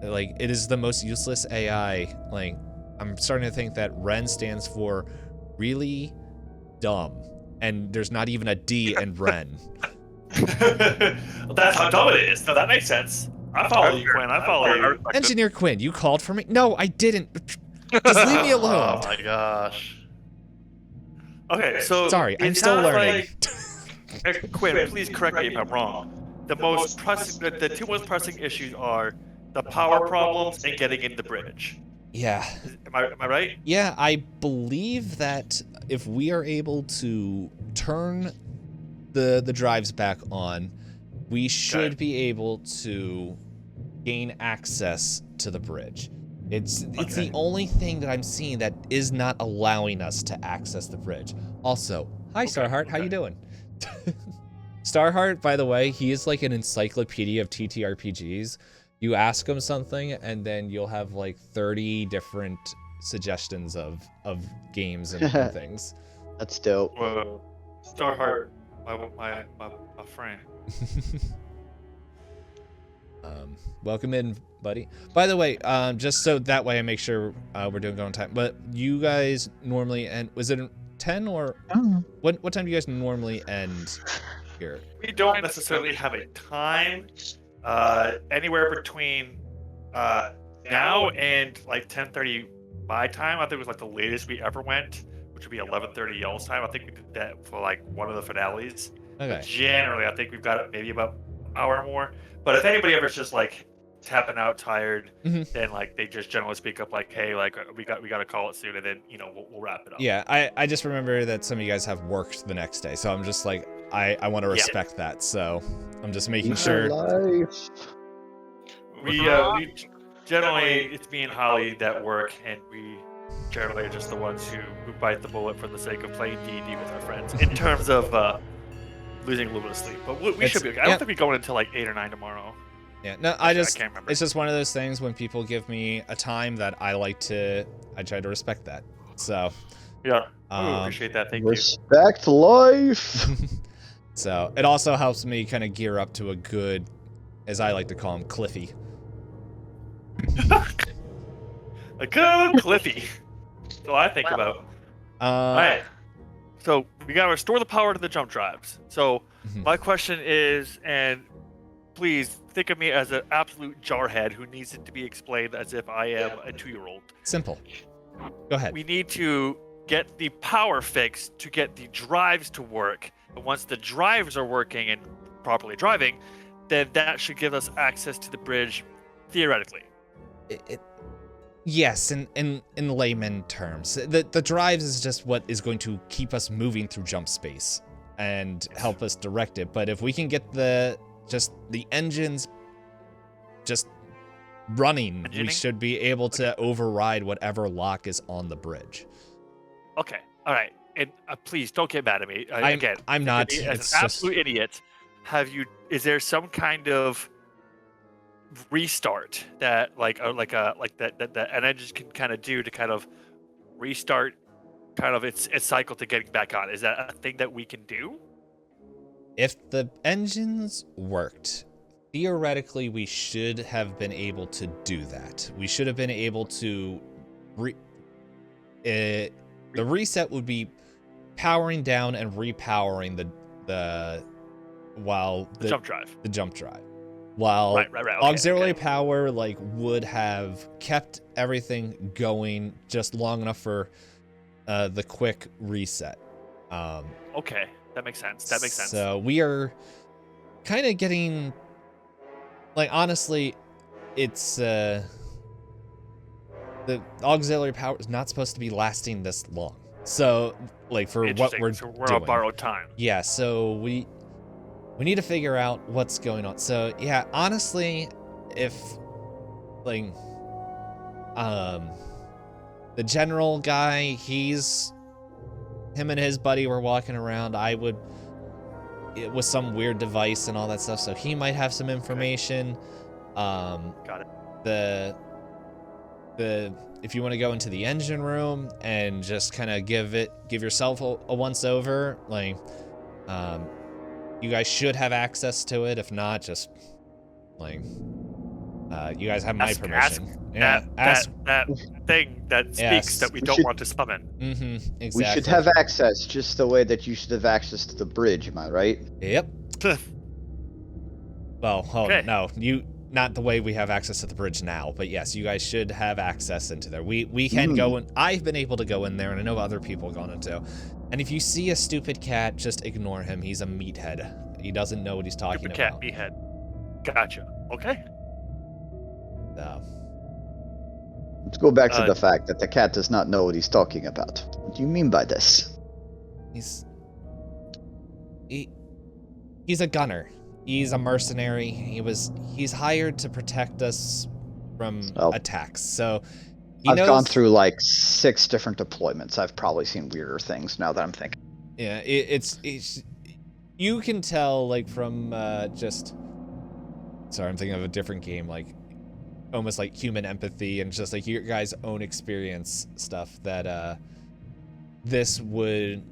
Like, it is the most useless AI. Like, I'm starting to think that Ren stands for really dumb. And there's not even a D in Ren. Well, that's how dumb it is. No, that makes sense. I follow you, Quinn. I follow you. Engineer Quinn, you called for me? No, I didn't. Just leave me alone. Oh my gosh. Okay, so Sorry, I'm it still sounds learning. Like, Quinn, please correct me if I'm wrong. The two most pressing issues are the power problems and getting in the bridge. Yeah. Am I right? Yeah, I believe that if we are able to turn the drives back on, we should be able to gain access to the bridge. It's the only thing that I'm seeing that is not allowing us to access the bridge. Also, hi Starheart, how you doing? Starheart, by the way, he is like an encyclopedia of TTRPGs. You ask him something, and then you'll have like 30 different suggestions of games and things. That's dope. Whoa. Starheart, my friend. Welcome in, buddy. By the way, just so that way I make sure we're doing good on time. But you guys normally end, was it 10 or what time do you guys normally end here? We don't necessarily have a time. Anywhere between now and like 10:30 my time. I think it was like the latest we ever went, which would be 11:30 y'all's time. I think we did that for like one of the finales. Okay. But generally, I think we've got maybe about an hour or more. But if anybody ever's just like tapping out, tired, then like they just generally speak up like, "Hey, like we got to call it soon," and then we'll wrap it up. Yeah, I just remember that some of you guys have worked the next day, so I'm just like I want to respect that. So I'm just making sure. Life. we generally, it's me and Holly that work, and we generally are just the ones who bite the bullet for the sake of playing D&D with our friends. In terms of losing a little bit of sleep, but we should be okay. I don't think we're going until like 8 or 9 tomorrow. Yeah, no, Actually, I can't remember. It's just one of those things when people give me a time that I try to respect that. So, Yeah, I appreciate that. Thank you. Respect life. So it also helps me kind of gear up to a good, as I like to call him, Cliffy. A good Cliffy. That's all I think about. All right. So we gotta restore the power to the jump drives. So my question is, and please think of me as an absolute jarhead who needs it to be explained as if I am a 2-year-old. Simple. Go ahead. We need to get the power fixed to get the drives to work. And once the drives are working and properly driving, then that should give us access to the bridge, theoretically. Yes, in layman terms. The drives is just what is going to keep us moving through jump space and help us direct it. But if we can get the engines just running, we should be able to override whatever lock is on the bridge. Okay, all right. And please don't get mad at me. I'm not. As an absolute idiot, is there some kind of restart that that an engine can kind of do to kind of restart kind of its cycle to getting back on? Is that a thing that we can do? If the engines worked, theoretically we should have been able to do that. We should have been able to the reset would be powering down and repowering the jump drive. The jump drive. While right. Okay, auxiliary power would have kept everything going just long enough for the quick reset. Okay, that makes sense. So we are kind of getting honestly, it's the auxiliary power is not supposed to be lasting this long. So for what we're doing, on borrowed time. Yeah, so we need to figure out what's going on. So yeah, honestly, if the general guy, him and his buddy were walking around, it was some weird device and all that stuff, so he might have some information. Got it. If you want to go into the engine room and just kind of give yourself a once over, you guys should have access to it. If not, just you guys have my permission. That thing that speaks that we don't want to summon. Exactly. We should have access just the way that you should have access to the bridge. Am I right? Yep. Well, no, not the way we have access to the bridge now, but yes, you guys should have access into there. We can go in. I've been able to go in there, and I know other people have gone into. And if you see a stupid cat, just ignore him. He's a meathead. He doesn't know what he's talking about. Stupid cat, meathead. Gotcha. Okay. Let's go back to the fact that the cat does not know what he's talking about. What do you mean by this? He's a gunner. He's a mercenary. He's hired to protect us from attacks. So I've gone through 6 different deployments. I've probably seen weirder things now that I'm thinking. Yeah, it's you can tell from just. Sorry, I'm thinking of a different game, almost like human empathy and just your guys' own experience stuff that this would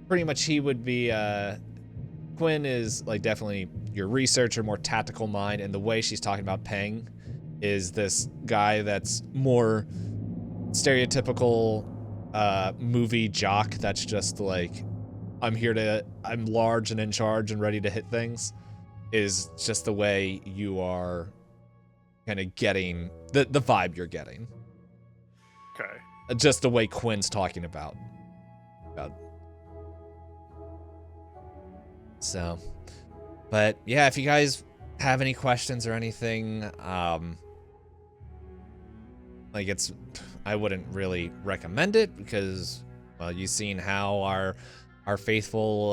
pretty much he would be Quinn is definitely your researcher, more tactical mind, and the way she's talking about Peng is this guy that's more stereotypical movie jock that's just I'm large and in charge and ready to hit things, is just the way you are kind of getting the vibe you're getting. Okay. Just the way Quinn's talking about. So, but yeah, if you guys have any questions or anything, I wouldn't really recommend it because, well, you've seen how our faithful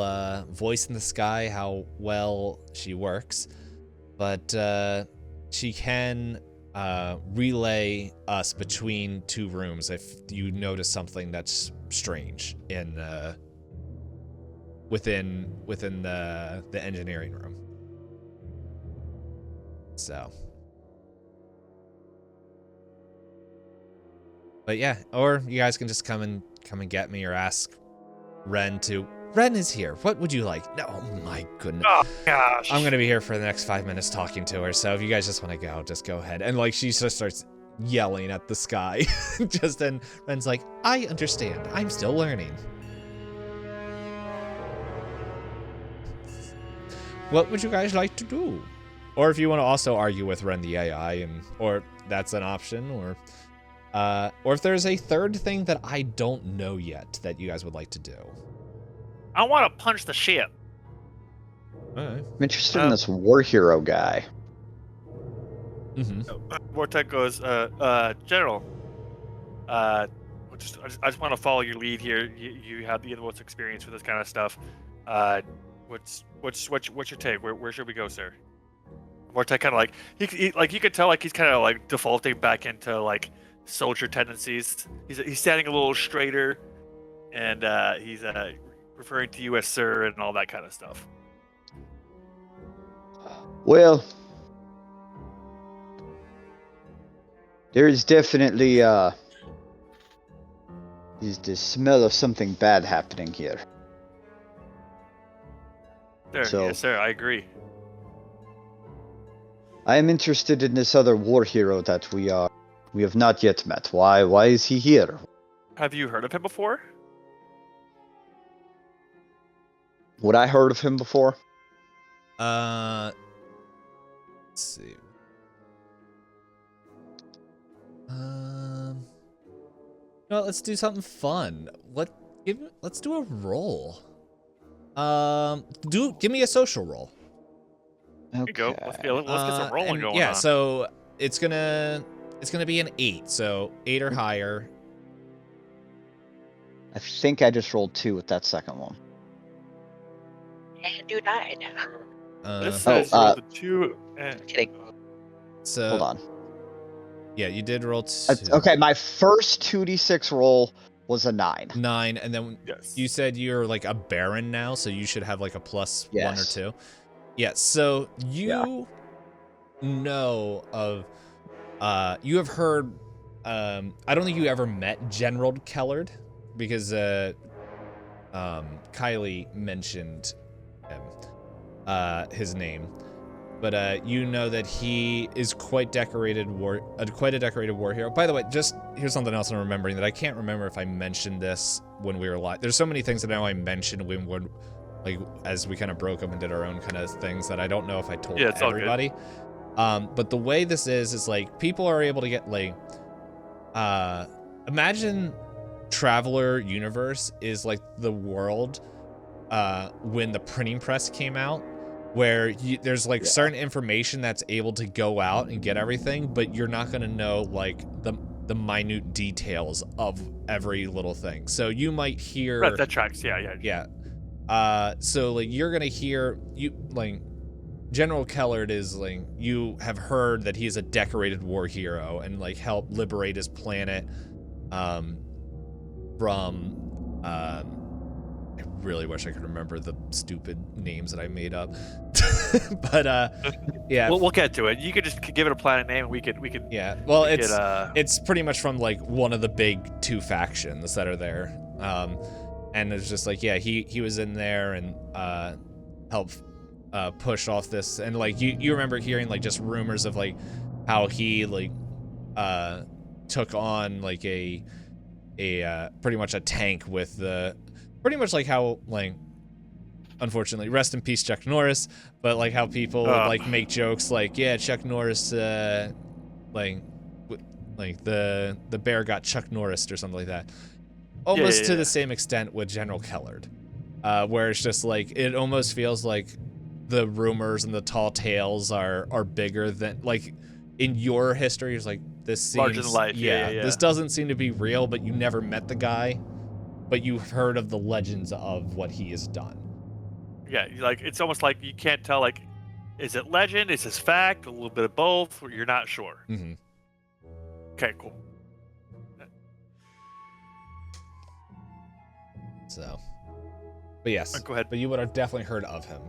voice in the sky, how well she works. But she can relay us between two rooms if you notice something that's strange in within the engineering room. So, but yeah, or you guys can just come and get me, or ask Ren to. Ren is here. What would you like? No, oh my goodness. Oh gosh. I'm gonna be here for the next 5 minutes talking to her. So if you guys just want to go, just go ahead. And like she just starts yelling at the sky. Just then Ren's like, I understand. I'm still learning. What would you guys like to do? Or if you want to also argue with Ren the AI, or that's an option, or if there's a third thing that I don't know yet that you guys would like to do. I want to punch the ship. All right. I'm interested in this war hero guy. Mm-hmm. Vortek goes, General. I just want to follow your lead here. You have the most experience with this kind of stuff. What's your take? Where should we go, sir? Vortek kind of like he like you could tell like he's kind of like defaulting back into like soldier tendencies. He's standing a little straighter, and he's referring to you as sir and all that kind of stuff. Well, there is definitely is the smell of something bad happening here. Sir, So- yes, sir, I agree. I am interested in this other war hero that we have not yet met. Why is he here? Have you heard of him before? Would I heard of him before? Let's see. No, let's do something fun. Let's do a roll. Give me a social roll. Here you go. Let's get some rolling going yeah, on. so it's gonna be an 8, so 8 or higher. I think I just rolled 2 with that second one. And you died. This says the 2. Kidding. So Hold on. Yeah, you did roll 2. Okay, my first 2d6 roll was a 9. 9, and then Yes. you said you're like a baron now, so you should have like a plus 1 or Yes. 2. Yeah, so you know of you have heard I don't think you ever met General Kellard, because Kylie mentioned him, his name. But you know that he is quite a decorated war hero. By the way, just here's something else I'm remembering that I can't remember if I mentioned this when we were live. There's so many things that I know I mentioned when like as we kind of broke up and did our own kind of things that I don't know if I told it's all good. everybody. But the way this is like people are able to get like imagine Traveler Universe is like the world when the printing press came out, where there's like certain information that's able to go out and get everything, but you're not going to know like the minute details of every little thing. So you might hear Right, that tracks. Yeah. so like you're gonna hear General Kellard is like, you have heard that he's a decorated war hero and like helped liberate his planet from I really wish I could remember the stupid names that I made up. But yeah. We'll get to it. You could just give it a planet name, and we could. Yeah. Well, we it's pretty much from like one of the big 2 factions that are there. And it's just like, yeah, he was in there and helped push off this, and like you remember hearing like just rumors of like how he like took on like a pretty much a tank with the pretty much like how like, unfortunately, rest in peace Chuck Norris, but like how people like make jokes like, yeah, Chuck Norris like the bear got Chuck Norris or something like that. Almost to the same extent with General Kellard, where it's just like it almost feels like the rumors and the tall tales are bigger than like in your history. It's like this seems larger than life. Yeah. This doesn't seem to be real, but you never met the guy, but you've heard of the legends of what he has done. Yeah, like it's almost like you can't tell like Is it legend? Is this fact? A little bit of both? Or you're not sure. Mm-hmm. Okay, cool. So, but yes, Go ahead. but you would have definitely heard of him.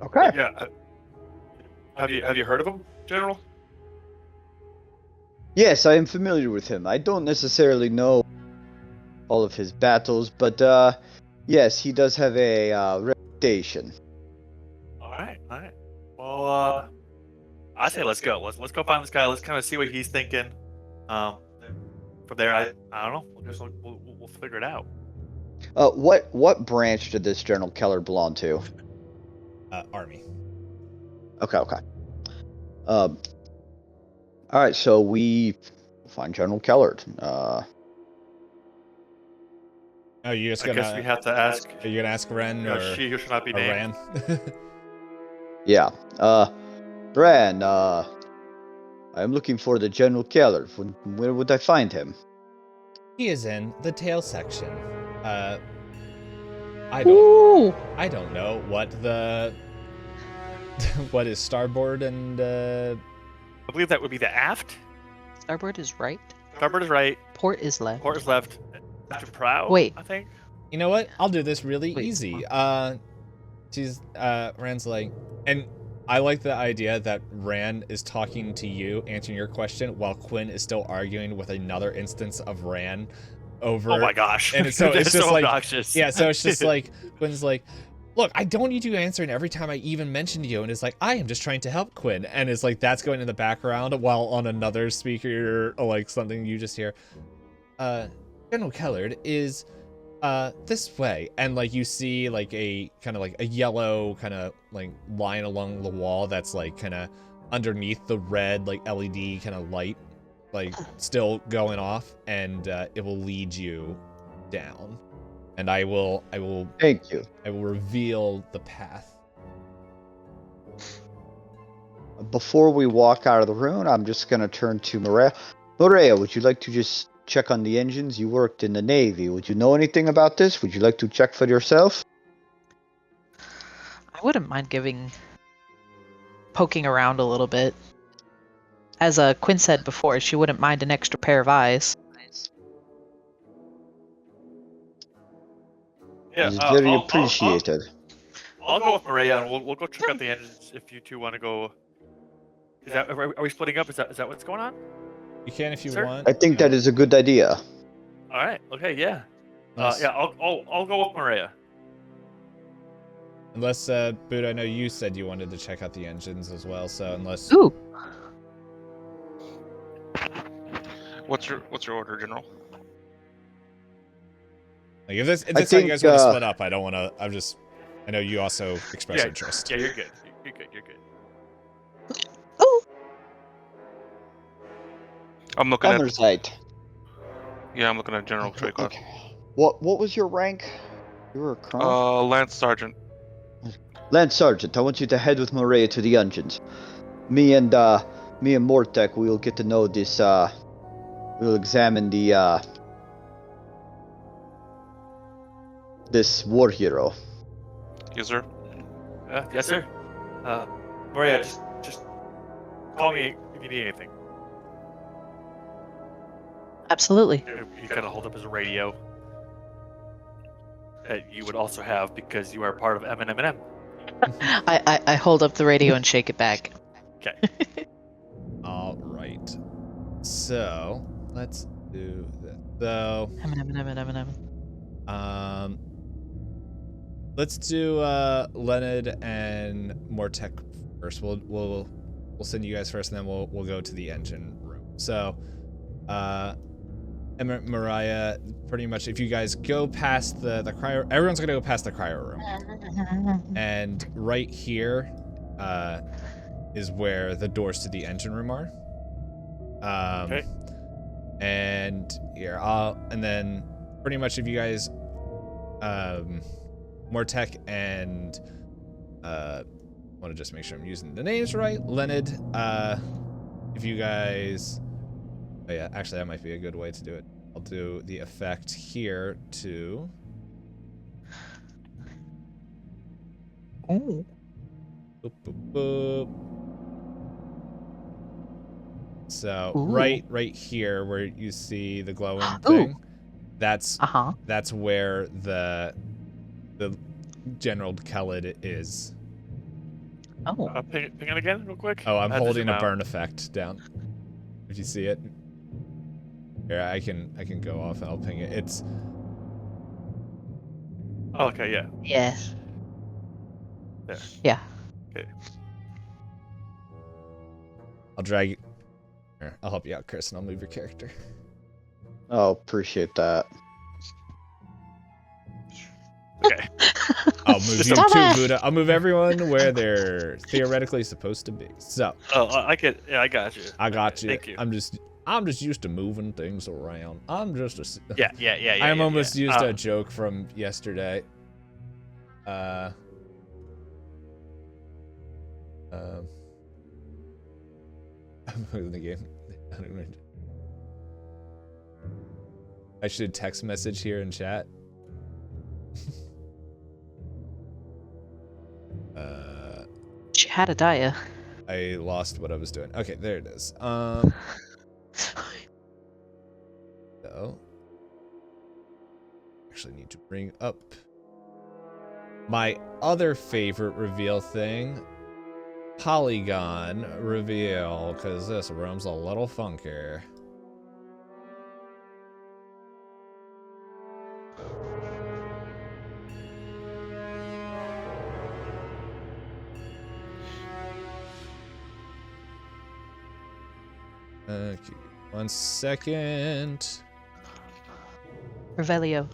Okay. Yeah. Have you heard of him, General? Yes, I am familiar with him. I don't necessarily know all of his battles, but yes, he does have a reputation. All right. Well, I say let's go. Let's go find this guy. Let's kind of see what he's thinking. From there, I don't know. We'll figure it out. What branch did this General Keller belong to? Army. Okay. All right, so we find General Keller. Oh, you just I guess we gonna? have to ask. Are you gonna ask Ren or She who should not be named. Ran? Yeah. Ran, I am looking for the General Keller. Where would I find him? He is in the tail section. I Ooh. don't know what the what is starboard and I believe that would be the aft. Starboard is right. Starboard is right. Port is left. Port is left. After prow. Wait. I think. you know what? I'll do this really Wait. easy. Ran's like, and I like the idea that Ran is talking to you, answering your question, while Quinn is still arguing with another instance of Ran over. Oh my gosh. And so it's That's just so like, obnoxious. yeah, so it's just like, Quinn's like, look, I don't need you answering every time I even mention you. And it's like, I am just trying to help Quinn. And it's like, that's going in the background while on another speaker, like something you just hear. General Kellard is this way. And like you see like a kind of like a yellow kind of like line along the wall that's like kind of underneath the red like LED kind of light like still going off, and it will lead you down. And I will Thank you. I will reveal the path. Before we walk out of the room, I'm just gonna turn to Maria. Maria, would you like to just check on the engines? You worked in the Navy. Would you know anything about this? Would you like to check for yourself? I wouldn't mind poking around a little bit. As Quinn said before, she wouldn't mind an extra pair of eyes. Yeah, It's very I'll- appreciated. I'll go with Maria, and we'll go check out the engines if you two want to go. Is that are we splitting up? Is that what's going on? You can if you Sir? want. I think that is a good idea. All right. Okay. Yeah. Unless, Yeah. I'll go with Maria. unless Boot, I know you said you wanted to check out the engines as well. So unless Ooh. What's your order, General? like if this I how you think, guys want to split up, I don't want to. I know you also express Yeah. interest. Yeah. You're good. You're good. You're good. Ooh. I'm looking at. Undersight. Yeah, I'm looking at General Traycott. Okay. What was your rank? You were a colonel? Lance Sergeant. Lance Sergeant, I want you to head with Maria to the engines. Me and Mortek, we'll get to know this. We'll examine the this war hero. Yes, sir. Yes, sir. Maria, just call me if you need anything. Absolutely. He kind of hold up his radio. That you would also have because you are part of M&M. I hold up the radio and shake it back. Okay. All right. So let's do this. So let's do Leonard and Mortek first. We'll send you guys first, and then we'll go to the engine room. So and Mariah, pretty much if you guys go past the cryo, everyone's gonna go past the cryo room. And right here is where the doors to the engine room are. Okay. And here, and then pretty much if you guys, Mortek and, want to just make sure I'm using the names right. Leonard, if you guys, oh yeah, actually that might be a good way to do it. I'll do the effect here to, Ooh. Boop, boop, boop. So Ooh. right here where you see the glowing Ooh. thing, that's Uh-huh. where the General Khaled is. Oh. Ping it again, real quick. Oh, I'm I had to holding zoom a out. burn effect down. If you see it. Here, I can go off. I'll ping it. It's Oh, okay, yeah. Yeah. There. Yeah. Okay. I'll drag you. Here, I'll help you out, Chris, and I'll move your character. Oh, appreciate that. Okay. I'll move you Stop too, it! Buddha. I'll move everyone where they're theoretically supposed to be. So Oh, I get. Yeah, I got you. I got you. Thank you. I'm just used to moving things around. I'm just a. Yeah. I'm almost used to a Uh, joke from yesterday. I'm moving the game. I should text message here in chat. Chatadiah. I lost what I was doing. Okay, there it is. So actually need to bring up my other favorite reveal thing, Polygon reveal, because this room's a little funkier. Okay, 1 second. Revelio.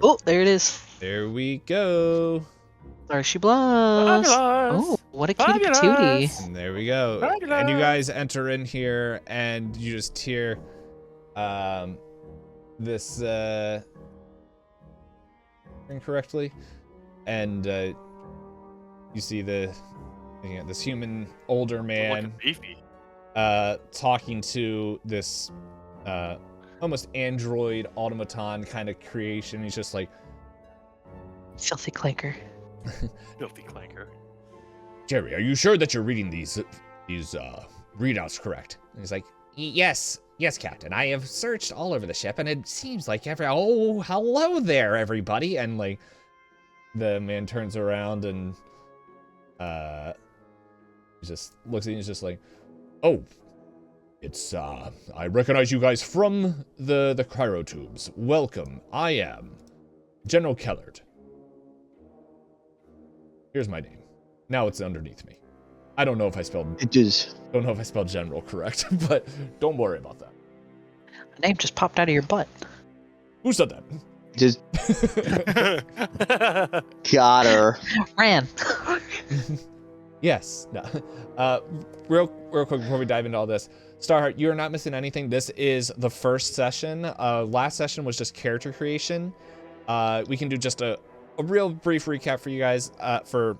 Oh, there it is. There we go. There she blows. Oh, what a cutie patootie. And there we go. And you guys enter in here and you just hear this incorrectly. And you see this human older man Beefy. talking to this almost android automaton kind of creation. He's just like, Filthy clanker. Filthy clanker. Jerry, are you sure that you're reading these readouts correct? And he's like, yes, Captain. I have searched all over the ship, and it seems like oh, hello there, everybody. And like, the man turns around and he just looks at you and he's just like, oh, it's I recognize you guys from the cryotubes. Welcome. I am General Kellard. Here's my name. Now it's underneath me. I don't know if I spelled general correct, but don't worry about that. The name just popped out of your butt. Who said that? Just got her. Ran. Yes. No. Real quick before we dive into all this, Starheart, you are not missing anything. This is the first session. Last session was just character creation. We can do just a real brief recap for you guys, for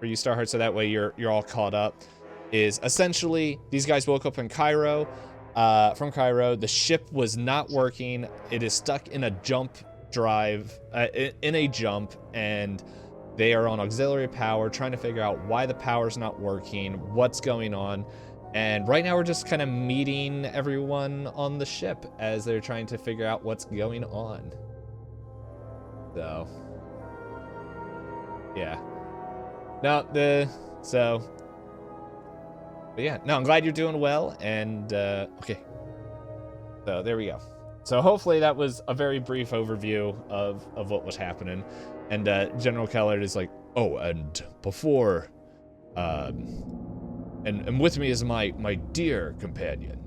you, Starheart, so that way you're all caught up. Is essentially these guys woke up in Cairo. From Cairo, the ship was not working. It is stuck in a jump drive, in a jump, and they are on auxiliary power, trying to figure out why the power's not working, what's going on. And right now we're just kind of meeting everyone on the ship as they're trying to figure out what's going on. So, yeah. But yeah, no, I'm glad you're doing well, and okay. So there we go. So hopefully that was a very brief overview of what was happening. And General Kellard is like, oh, and before, and with me is my dear companion,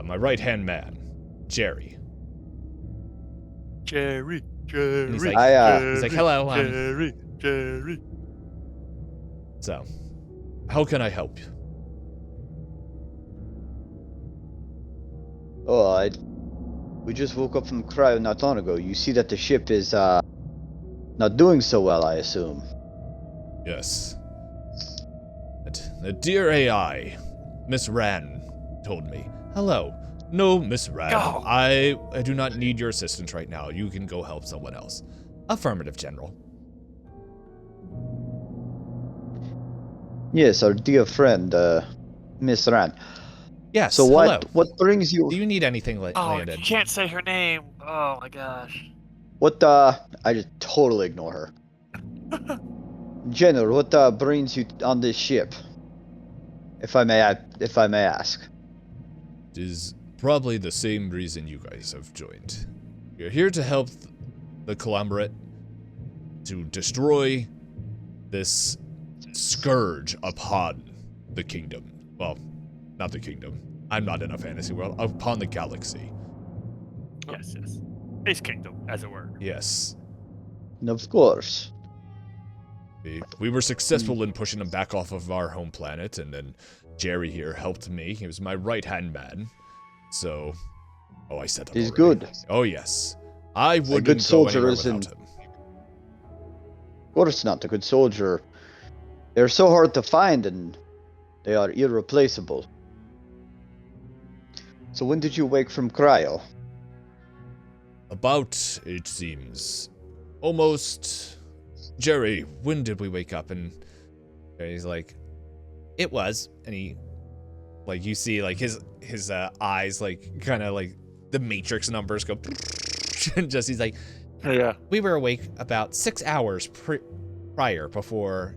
my right-hand man, Jerry. Jerry. And he's like, hello. Jerry. So, how can I help you? Oh, we just woke up from cryo not long ago. You see that the ship is Not doing so well, I assume. Yes. The dear AI, Miss Ran, told me. Hello. No, Miss Ran, Go. I do not need your assistance right now. You can go help someone else. Affirmative, General. Yes, our dear friend, Miss Ran. Yes, So hello. what brings you? Do you need anything Oh, landed? you can't say her name. Oh my gosh. What I just totally ignore her. General, what brings you on this ship? If I may ask. It is probably the same reason you guys have joined. You're here to help the Conglomerate to destroy this scourge upon the kingdom. Well, not the kingdom. I'm not in a fantasy world. Upon the galaxy. Yes, yes. Space Kingdom, as it were. Yes. And of course. We were successful in pushing him back off of our home planet, and then Jerry here helped me. He was my right-hand man. So, I said that He's already. good. Oh, yes. I wouldn't good go soldier anywhere isn't- without him. Of course not. A good soldier. They're so hard to find and they are irreplaceable. So when did you wake from cryo? About, it seems, almost... Jerry, when did we wake up? And Jerry's like, it was. And he, like, you see, like, his eyes, like, kind of, like, the Matrix numbers go... And just, he's like, Yeah. we were awake about 6 hours prior before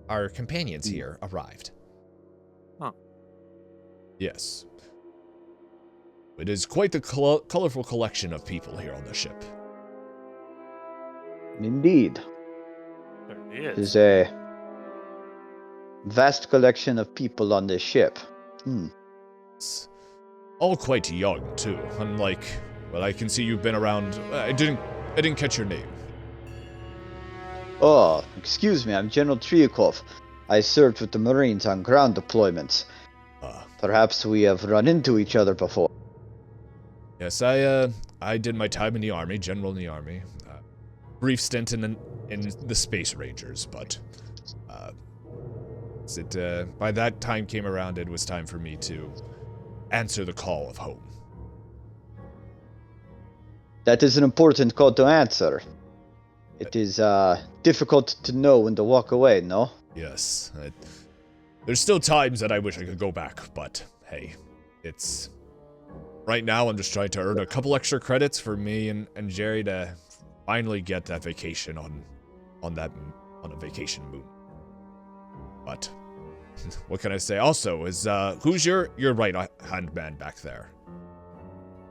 our companions here arrived. Huh. Yes. It is quite the colorful collection of people here on the ship. Indeed. There it There's is. a vast collection of people on this ship. It's all quite young, too. Unlike, well, I can see you've been around. I didn't catch your name. Oh, excuse me, I'm General Triakov. I served with the Marines on ground deployments. Perhaps we have run into each other before. Yes, I did my time in the army, general in the army. Brief stint in the Space Rangers, but by that time came around, it was time for me to answer the call of home. That is an important call to answer. It is difficult to know when to walk away, no? Yes, there's still times that I wish I could go back, but hey, it's... Right now, I'm just trying to earn a couple extra credits for me and Jerry to finally get that vacation on a vacation moon. But what can I say? Also, is who's your right-hand man back there?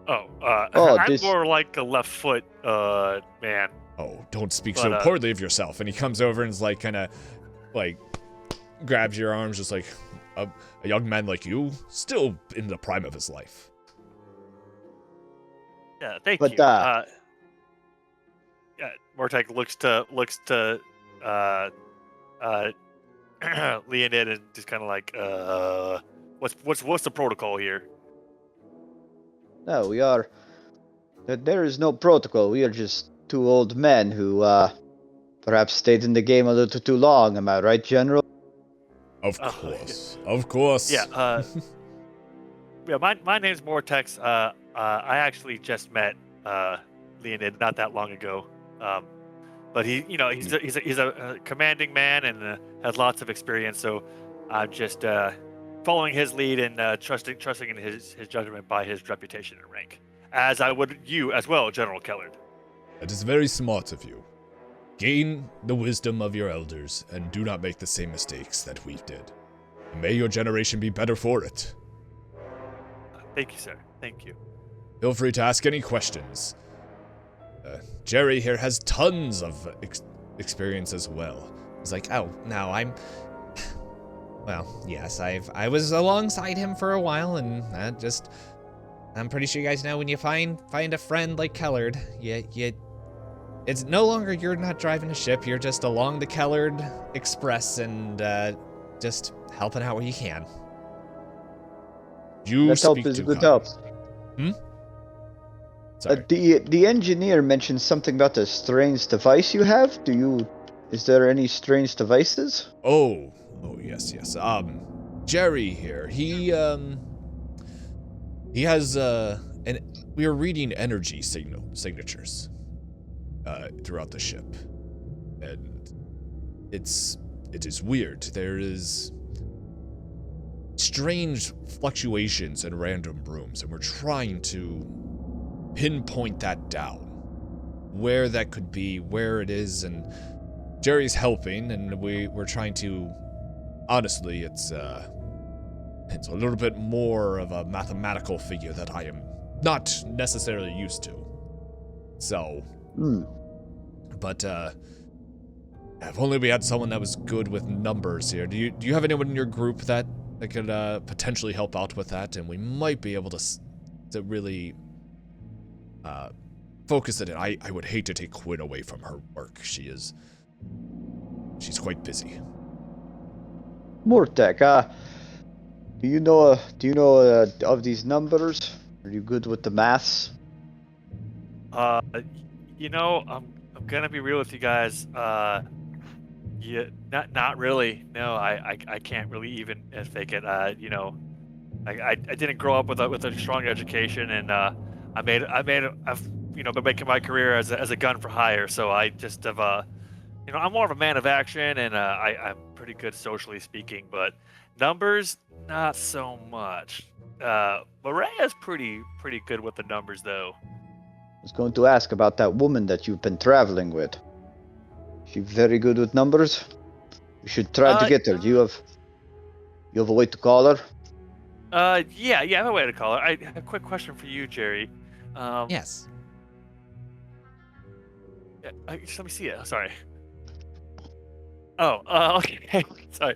I'm more like a left foot man. Oh, don't speak so poorly of yourself. And he comes over and is like, kind of, like, grabs your arms, just like a young man like you, still in the prime of his life. Yeah, thank But, you. Yeah, Mortek looks to Leonid and just kind of like, what's the protocol here? No, we are... There is no protocol. We are just two old men who, perhaps stayed in the game a little too long. Am I right, General? Of course. Of course. Yeah, yeah, my name's Mortex. I actually just met Leonid not that long ago. But he's a commanding man and has lots of experience. So I'm just following his lead and trusting in his judgment by his reputation and rank, as I would you as well, General Kellard. That is very smart of you. Gain the wisdom of your elders and do not make the same mistakes that we did. And may your generation be better for it. Thank you, sir. Thank you. Feel free to ask any questions. Jerry here has tons of experience as well. He's like, oh, no, well, yes, I was alongside him for a while, and I'm pretty sure you guys know when you find a friend like Kellard, it's no longer you're not driving a ship, you're just along the Kellard Express and just helping out where you can. You That help speak is too good kind. help. Sorry. The engineer mentioned something about the strange device you have. Is there any strange devices? Oh, yes. Jerry here. He has and we are reading energy signatures throughout the ship, and it is weird. There is strange fluctuations in random rooms, and we're trying to pinpoint that down, where that could be, where it is, and Jerry's helping, and we're trying to. Honestly, it's a little bit more of a mathematical figure that I am not necessarily used to. So, but if only we had someone that was good with numbers here. Do you have anyone in your group that could potentially help out with that? And we might be able to really focus it in. I would hate to take Quinn away from her work. She's quite busy. Mortek, do you know of these numbers? Are you good with the maths? You know, I'm gonna be real with you guys. Yeah, not really. No, I can't really even fake it. You know, I didn't grow up with a strong education, and I've been making my career as a gun for hire. So I just have I'm more of a man of action, and I'm pretty good socially speaking, but numbers not so much. Mariah's pretty good with the numbers though. I was going to ask about that woman that you've been traveling with. She very good with numbers? You should try to get her. Do you have a way to call her? Yeah, I have a way to call her. I have a quick question for you, Jerry. Yes. Just let me see it. Sorry. Oh, okay. Sorry.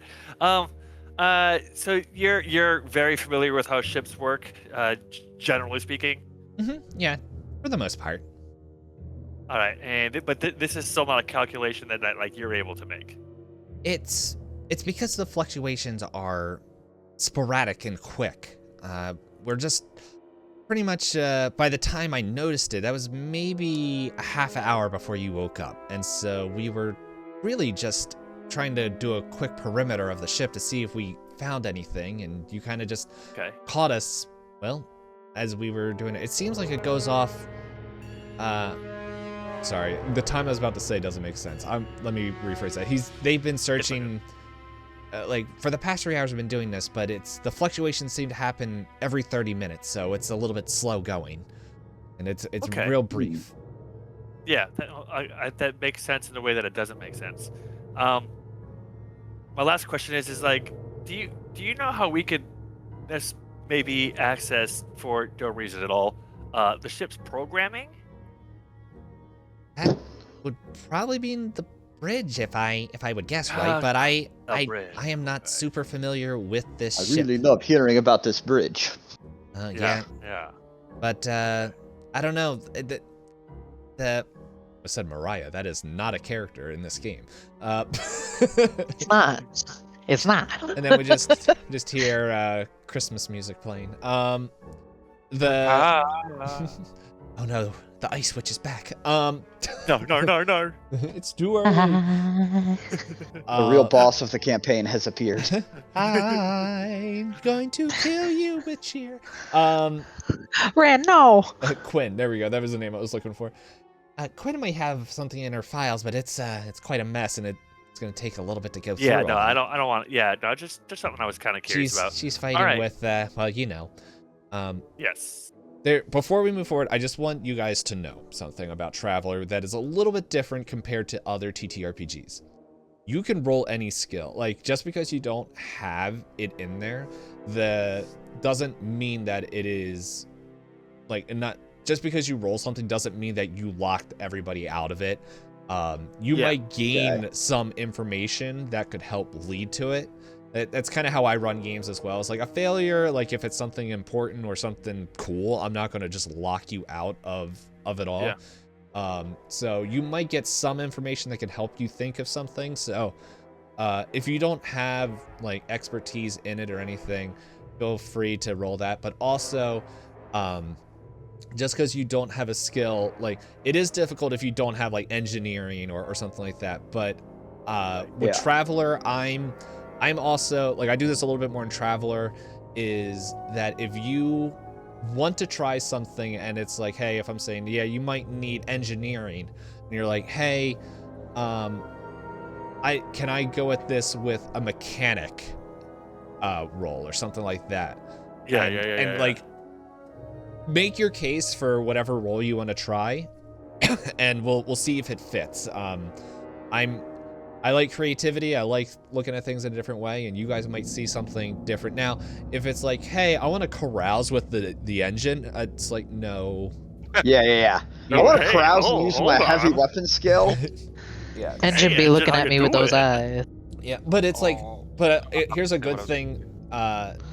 So you're very familiar with how ships work, generally speaking. Yeah, for the most part. All right, but this is still not a calculation that like you're able to make. It's because the fluctuations are sporadic and quick. We're just pretty much by the time I noticed it, that was maybe a half an hour before you woke up, and so we were really just trying to do a quick perimeter of the ship to see if we found anything, and you kind of just caught us, well, as we were doing it. It seems like it goes off, sorry, the time I was about to say doesn't make sense. Let me rephrase that. They've been searching, like, for the past 3 hours we've been doing this, but the fluctuations seem to happen every 30 minutes, so it's a little bit slow going, and it's real brief. Yeah, that makes sense in a way that it doesn't make sense. My last question is like, do you know how we could maybe access, for no reason at all, the ship's programming? That would probably be in the bridge if I would guess right, but I am not super familiar with this ship. I really love hearing about this bridge. Yeah. But I don't know. I said Mariah. That is not a character in this game. It's not. It's not. And then we just hear Christmas music playing. Oh no, the ice witch is back. No. It's too early. The real boss of the campaign has appeared. I'm going to kill you with cheer. Ran, no. Quinn, there we go. That was the name I was looking for. Quinn might have something in her files, but it's quite a mess, and it's going to take a little bit to go through. Yeah, no, I don't want. Yeah, no, just something I was kind of curious about. She's fighting with, well, you know. Yes. Before we move forward, I just want you guys to know something about Traveler that is a little bit different compared to other TTRPGs. You can roll any skill. Like, just because you don't have it in there, doesn't mean that it is, like, not. Just because you roll something doesn't mean that you locked everybody out of it. You might gain some information that could help lead to it. That's kind of how I run games as well. It's like a failure, like if it's something important or something cool, I'm not going to just lock you out of it all. Yeah. So you might get some information that can help you think of something. So if you don't have like expertise in it or anything, feel free to roll that. But also, just because you don't have a skill, like it is difficult if you don't have like engineering or something like that. But with Traveler, I'm also like, I do this a little bit more in Traveler, is that if you want to try something and it's like, hey, if I'm saying, yeah, you might need engineering, and you're like, hey, can I go at this with a mechanic role or something like that? And like, make your case for whatever role you want to try, and we'll see if it fits. I like creativity. I like looking at things in a different way, and you guys might see something different. Now, if it's like, hey, I want to carouse with the engine, it's like, no. Yeah. I want to carouse and use my heavy weapon skill. Yeah. Engine be looking at me with those eyes. Yeah, but it's like, here's a good thing.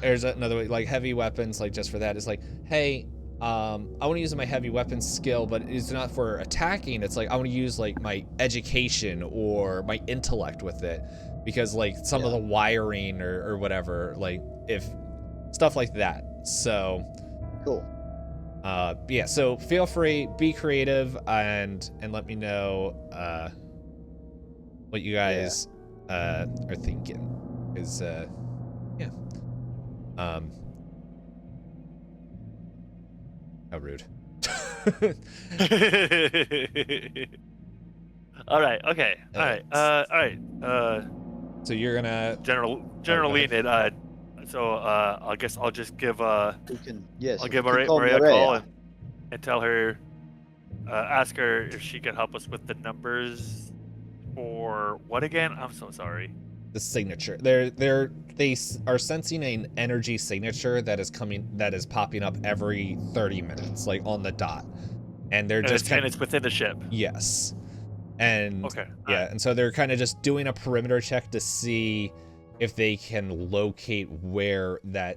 There's another way, like heavy weapons, like just for that, is like, hey, I want to use my heavy weapons skill, but it's not for attacking. It's like, I want to use like my education or my intellect with it, because like some of the wiring or whatever, like if stuff like that. So cool. Yeah, so feel free, be creative, and let me know what you guys are thinking, because how rude. All right. Okay. All right. All right. So you're gonna General Lean. I guess I'll just give I'll give Maria a call and tell her, ask her if she can help us with the numbers for what again? I'm so sorry. The signature. They are sensing an energy signature that is popping up every 30 minutes, like on the dot, and it's within the ship. Yes, and okay, and so they're kind of just doing a perimeter check to see if they can locate where that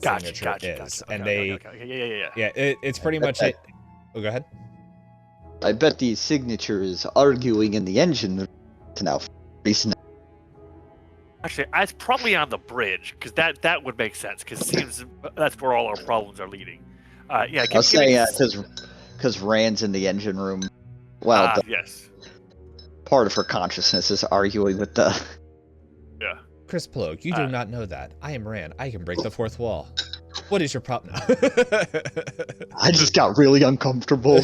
signature is, and it's pretty much it. Oh, go ahead. I bet the signature is arguing in the engine room now. Actually, it's probably on the bridge, because that would make sense, because it seems that's where all our problems are leading. I was saying because Rand's in the engine room. Well, yes. Part of her consciousness is arguing with the. Yeah. Chris Plogue, you do not know that. I am Rand. I can break the fourth wall. What is your problem? I just got really uncomfortable.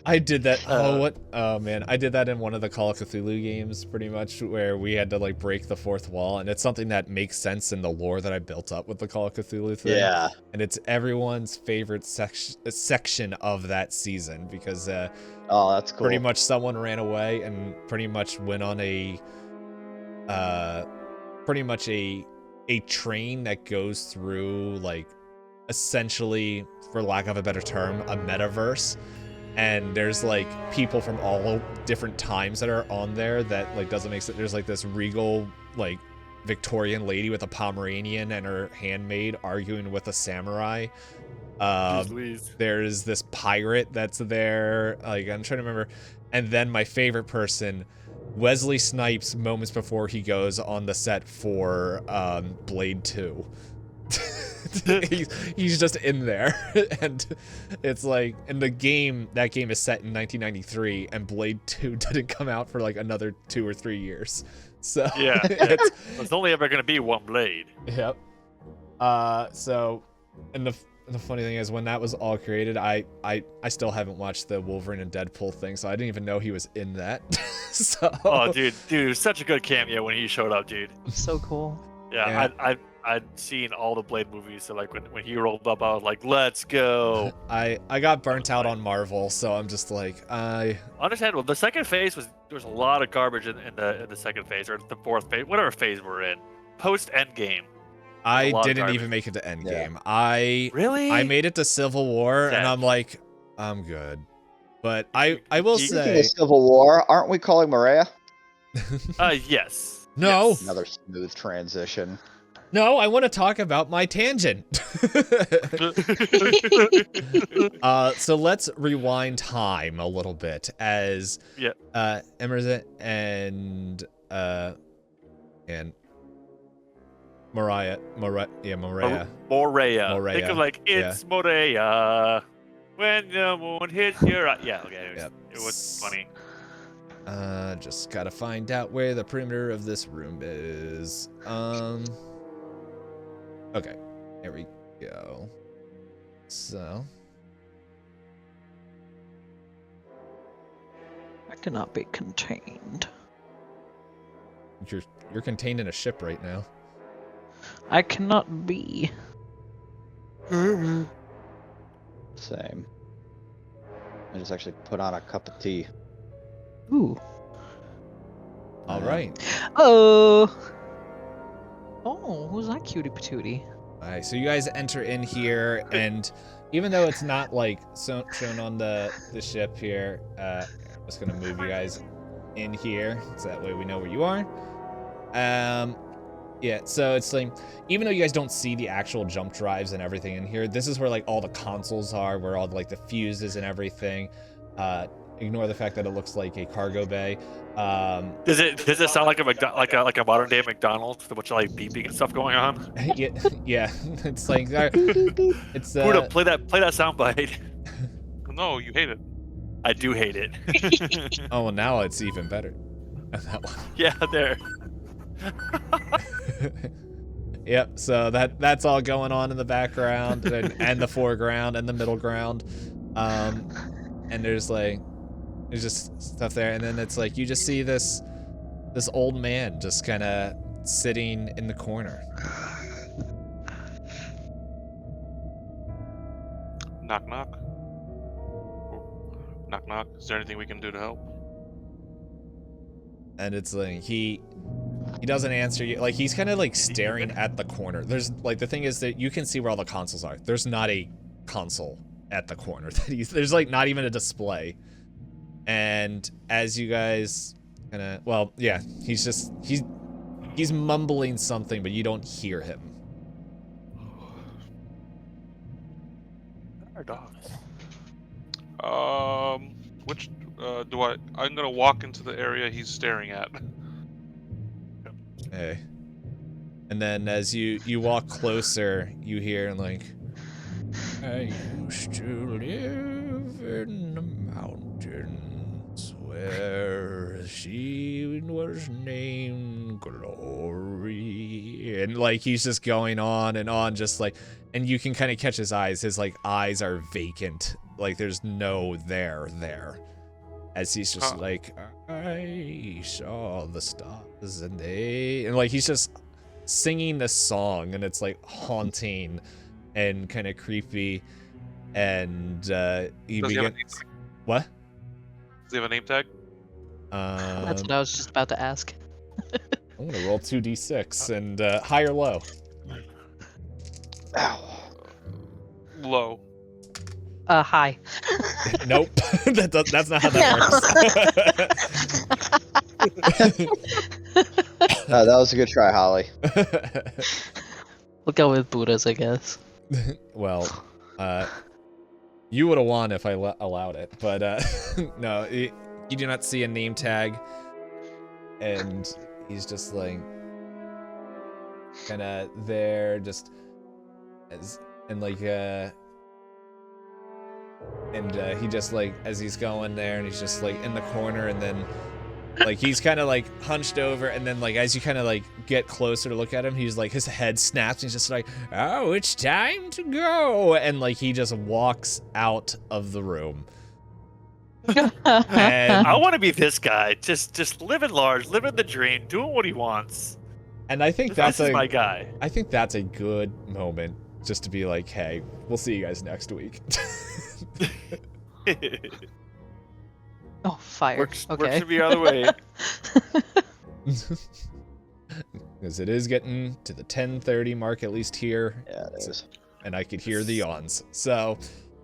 I did that. Oh man, I did that in one of the Call of Cthulhu games, pretty much, where we had to like break the fourth wall, and it's something that makes sense in the lore that I built up with the Call of Cthulhu thing. Yeah. And it's everyone's favorite section of that season, because oh, that's cool. Pretty much someone ran away and pretty much went on a train that goes through, like, essentially, for lack of a better term, a metaverse, and there's like people from all different times that are on there that like doesn't make sense. There's like this regal, like, Victorian lady with a Pomeranian and her handmaid arguing with a samurai. There's this pirate that's there, like, I'm trying to remember, and then my favorite person, Wesley Snipes, moments before he goes on the set for Blade 2. he's just in there, and it's like, in the game, that game is set in 1993, and Blade 2 didn't come out for like another 2 or 3 years. So yeah, it's only ever going to be one Blade. Yep. So, and the funny thing is, when that was all created, I still haven't watched the Wolverine and Deadpool thing, so I didn't even know he was in that. So. Oh, dude, it was such a good cameo when he showed up, dude. So cool. Yeah. I'd seen all the Blade movies, so like when he rolled up, I was like, let's go. I got burnt out on Marvel, so I'm just like, Understandable. The second phase there was a lot of garbage in the second phase, or the fourth phase, whatever phase we're in, post Endgame. I didn't even make it to Endgame. Yeah. I made it to Civil War, and I'm like, I'm good. But I will say, Civil War, aren't we calling Maria? Yes. No. Yes. Another smooth transition. No, I want to talk about my tangent. So let's rewind time a little bit as Emerson and Morea. Morea. Morea, Think of like it's Morea when the moon hits your eye. Yeah, okay. It was funny. Just gotta find out where the perimeter of this room is. Okay, here we go. So. I cannot be contained. You're contained in a ship right now. I cannot be. Same. I just actually put on a cup of tea. Ooh. All right. Oh, who's that cutie patootie? All right, so you guys enter in here, and even though it's not like shown on the ship here, I'm just gonna move you guys in here so that way we know where you are. Yeah, so it's like, even though you guys don't see the actual jump drives and everything in here, this is where like all the consoles are, where all like the fuses and everything. Ignore the fact that it looks like a cargo bay. Does it sound like a modern day McDonald's with a bunch of like beeping and stuff going on? Yeah, it's like it's Buddha, play that soundbite. No, you hate it. I do hate it. Oh, well, now it's even better. That one. Yeah, there. Yep, so that's all going on in the background and the foreground and the middle ground. And there's just stuff there, and then it's like you just see this old man just kind of sitting in the corner. Knock knock. Knock knock. Is there anything we can do to help? And it's like he doesn't answer you. Like he's kind of like staring at the corner. There's like the thing is that you can see where all the consoles are. There's not a console at the corner. There's like not even a display. And as you guys kind of, well, yeah, he's mumbling something, but you don't hear him. Our dogs. Which I'm gonna walk into the area he's staring at. Hey. And then as you walk closer, you hear like, I used to live in the mountains where she was named Glory. And like he's just going on and on, just like, and you can kind of catch his eyes. His like eyes are vacant. Like there's no there. As he's just like, I saw the stars and like he's just singing this song, and it's like haunting and kind of creepy. And he begins. What? Does he have a name tag? That's what I was just about to ask. I'm gonna roll 2d6 and high or low. Ow. Low. Hi. Nope. That's not how that works. That was a good try, Holly. We'll go with Buddhas, I guess. Well, you would have won if I allowed it, but no, you do not see a name tag, and he's just like kind of there, just and he just like as he's going there, and he's just like in the corner, and then like he's kind of like hunched over, and then like as you kind of like get closer to look at him, he's like his head snaps, and he's just like, oh, it's time to go, and like he just walks out of the room. And I want to be this guy, just living large, living the dream, doing what he wants. And I think this is my guy. I think that's a good moment just to be like, hey, we'll see you guys next week. Oh, fire. Works Okay. to be other way. Because it is getting to the 10:30 mark, at least here. Yeah, it is. And I could hear the yawns. So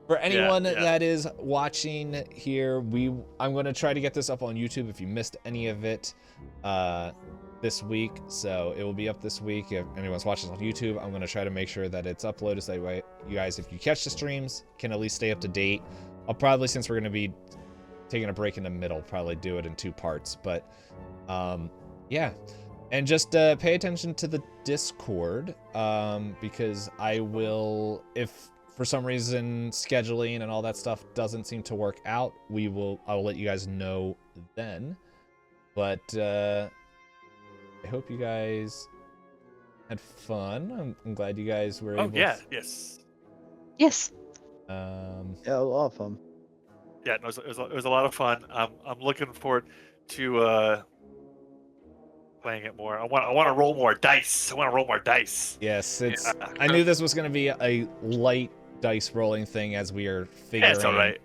for anyone that is watching here, I'm going to try to get this up on YouTube if you missed any of it this week. So it will be up this week. If anyone's watching on YouTube, I'm going to try to make sure that it's uploaded so that way you guys, if you catch the streams, can at least stay up to date. I'll probably, since we're going to be taking a break in the middle, probably do it in 2 parts. But yeah. And just pay attention to the Discord, because I will, if for some reason scheduling and all that stuff doesn't seem to work out, I'll let you guys know then. But I hope you guys had fun. I'm glad you guys were able. Oh yeah, yes. Yes. Yeah, a lot of fun. Yeah, no, it was a lot of fun. I'm looking forward to playing it more. I want to roll more dice. I want to roll more dice. Yes, it's. Yeah. I knew this was going to be a light dice rolling thing as we are figuring. it's all right.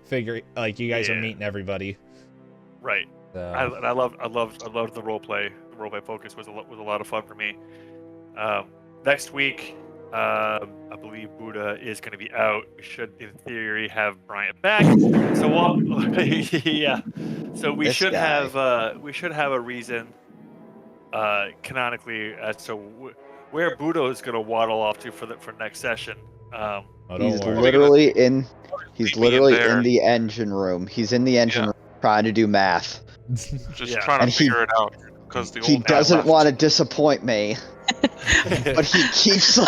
Like you guys are Yeah. meeting everybody. Right. I loved the role play. The role play focus was a lot of fun for me. Next week, I believe Buddha is going to be out. We should, in theory, have Bryant back. So yeah. So we This should guy. have a reason, canonically, as to where Buddha is going to waddle off to for next session. Oh, don't He's worry. literally in. He's Leave me in literally there. in the engine room. He's in the engine Yeah. room trying to do math. Just Yeah. trying to And he- figure it out because the He old guy doesn't left. want to disappoint me, but he keeps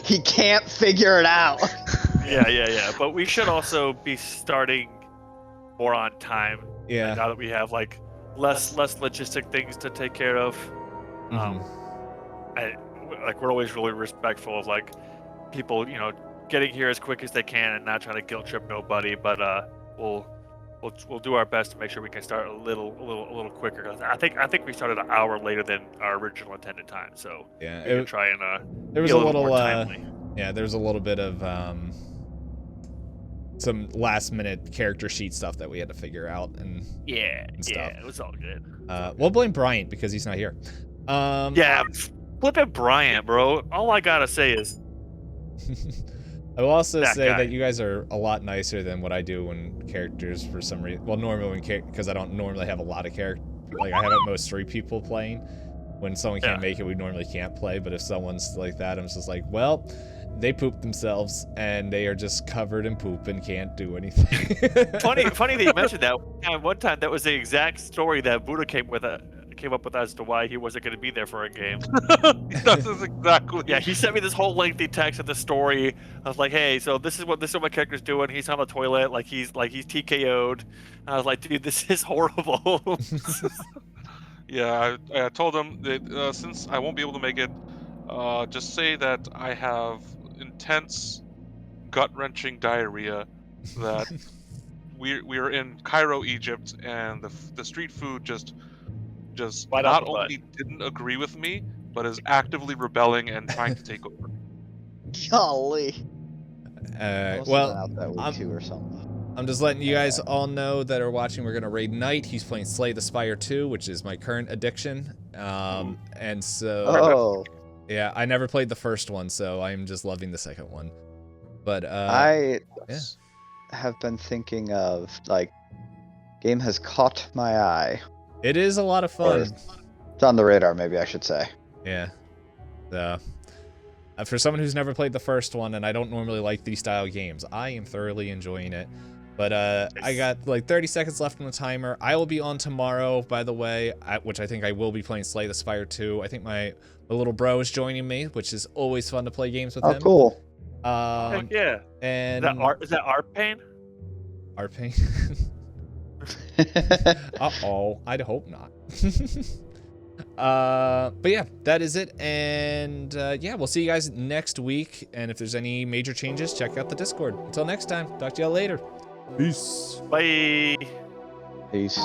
he can't figure it out. Yeah. But we should also be starting more on time. Yeah. Now that we have like less logistic things to take care of. Mhm. We're always really respectful of like people, getting here as quick as they can and not trying to guilt trip nobody. But we'll do our best to make sure we can start a little quicker. 'Cause I think we started an hour later than our original intended time. So Yeah. we can try and There was be a little little. more timely. Yeah, there's a little bit of some last minute character sheet stuff that we had to figure out, and Yeah, stuff. it was all good. we'll blame Bryant because he's not here. Yeah, flip it, Bryant, bro. All I gotta say is I will also That say guy. that you guys are a lot nicer than what I do when characters, for some reason. Well, normally because I don't normally have a lot of characters. Like I have at most 3 people playing. When someone can't Yeah. make it, we normally can't play. But if someone's like that, I'm just like, well, they pooped themselves and they are just covered in poop and can't do anything. funny that you mentioned that. One time that was the exact story that Buddha came up with as to why he wasn't going to be there for a game. That's exactly. Yeah, he sent me this whole lengthy text of the story. I was like, "Hey, so this is what my character's doing. He's on the toilet, like he's TKO'd." I was like, "Dude, this is horrible." Yeah, I told him that since I won't be able to make it, just say that I have intense, gut-wrenching diarrhea. That we're in Cairo, Egypt, and the street food just Right not up the butt. only didn't agree with me, but is actively rebelling and trying to take over. Golly. I must have well, been out that week I'm- too or something. I'm just letting you guys all know that are watching. We're gonna raid Knight. He's playing Slay the Spire 2, which is my current addiction. And so Oh, yeah, I never played the first one, so I'm just loving the second one. But I yeah. have been thinking of game has caught my eye. It is a lot of Or fun. it's on the radar, maybe I should say. Yeah. So, for someone who's never played the first one, and I don't normally like these style games, I am thoroughly enjoying it. But I got like 30 seconds left on the timer. I will be on tomorrow, by the way, which I think I will be playing Slay the Spire 2. I think my little bro is joining me, which is always fun to play games with Oh, him. cool. Heck yeah. And Is that art pain? RP. Uh-oh, I'd hope not. But yeah, that is it. And yeah, we'll see you guys next week. And if there's any major changes, check out the Discord. Until next time, talk to y'all later. Peace. Bye. Peace.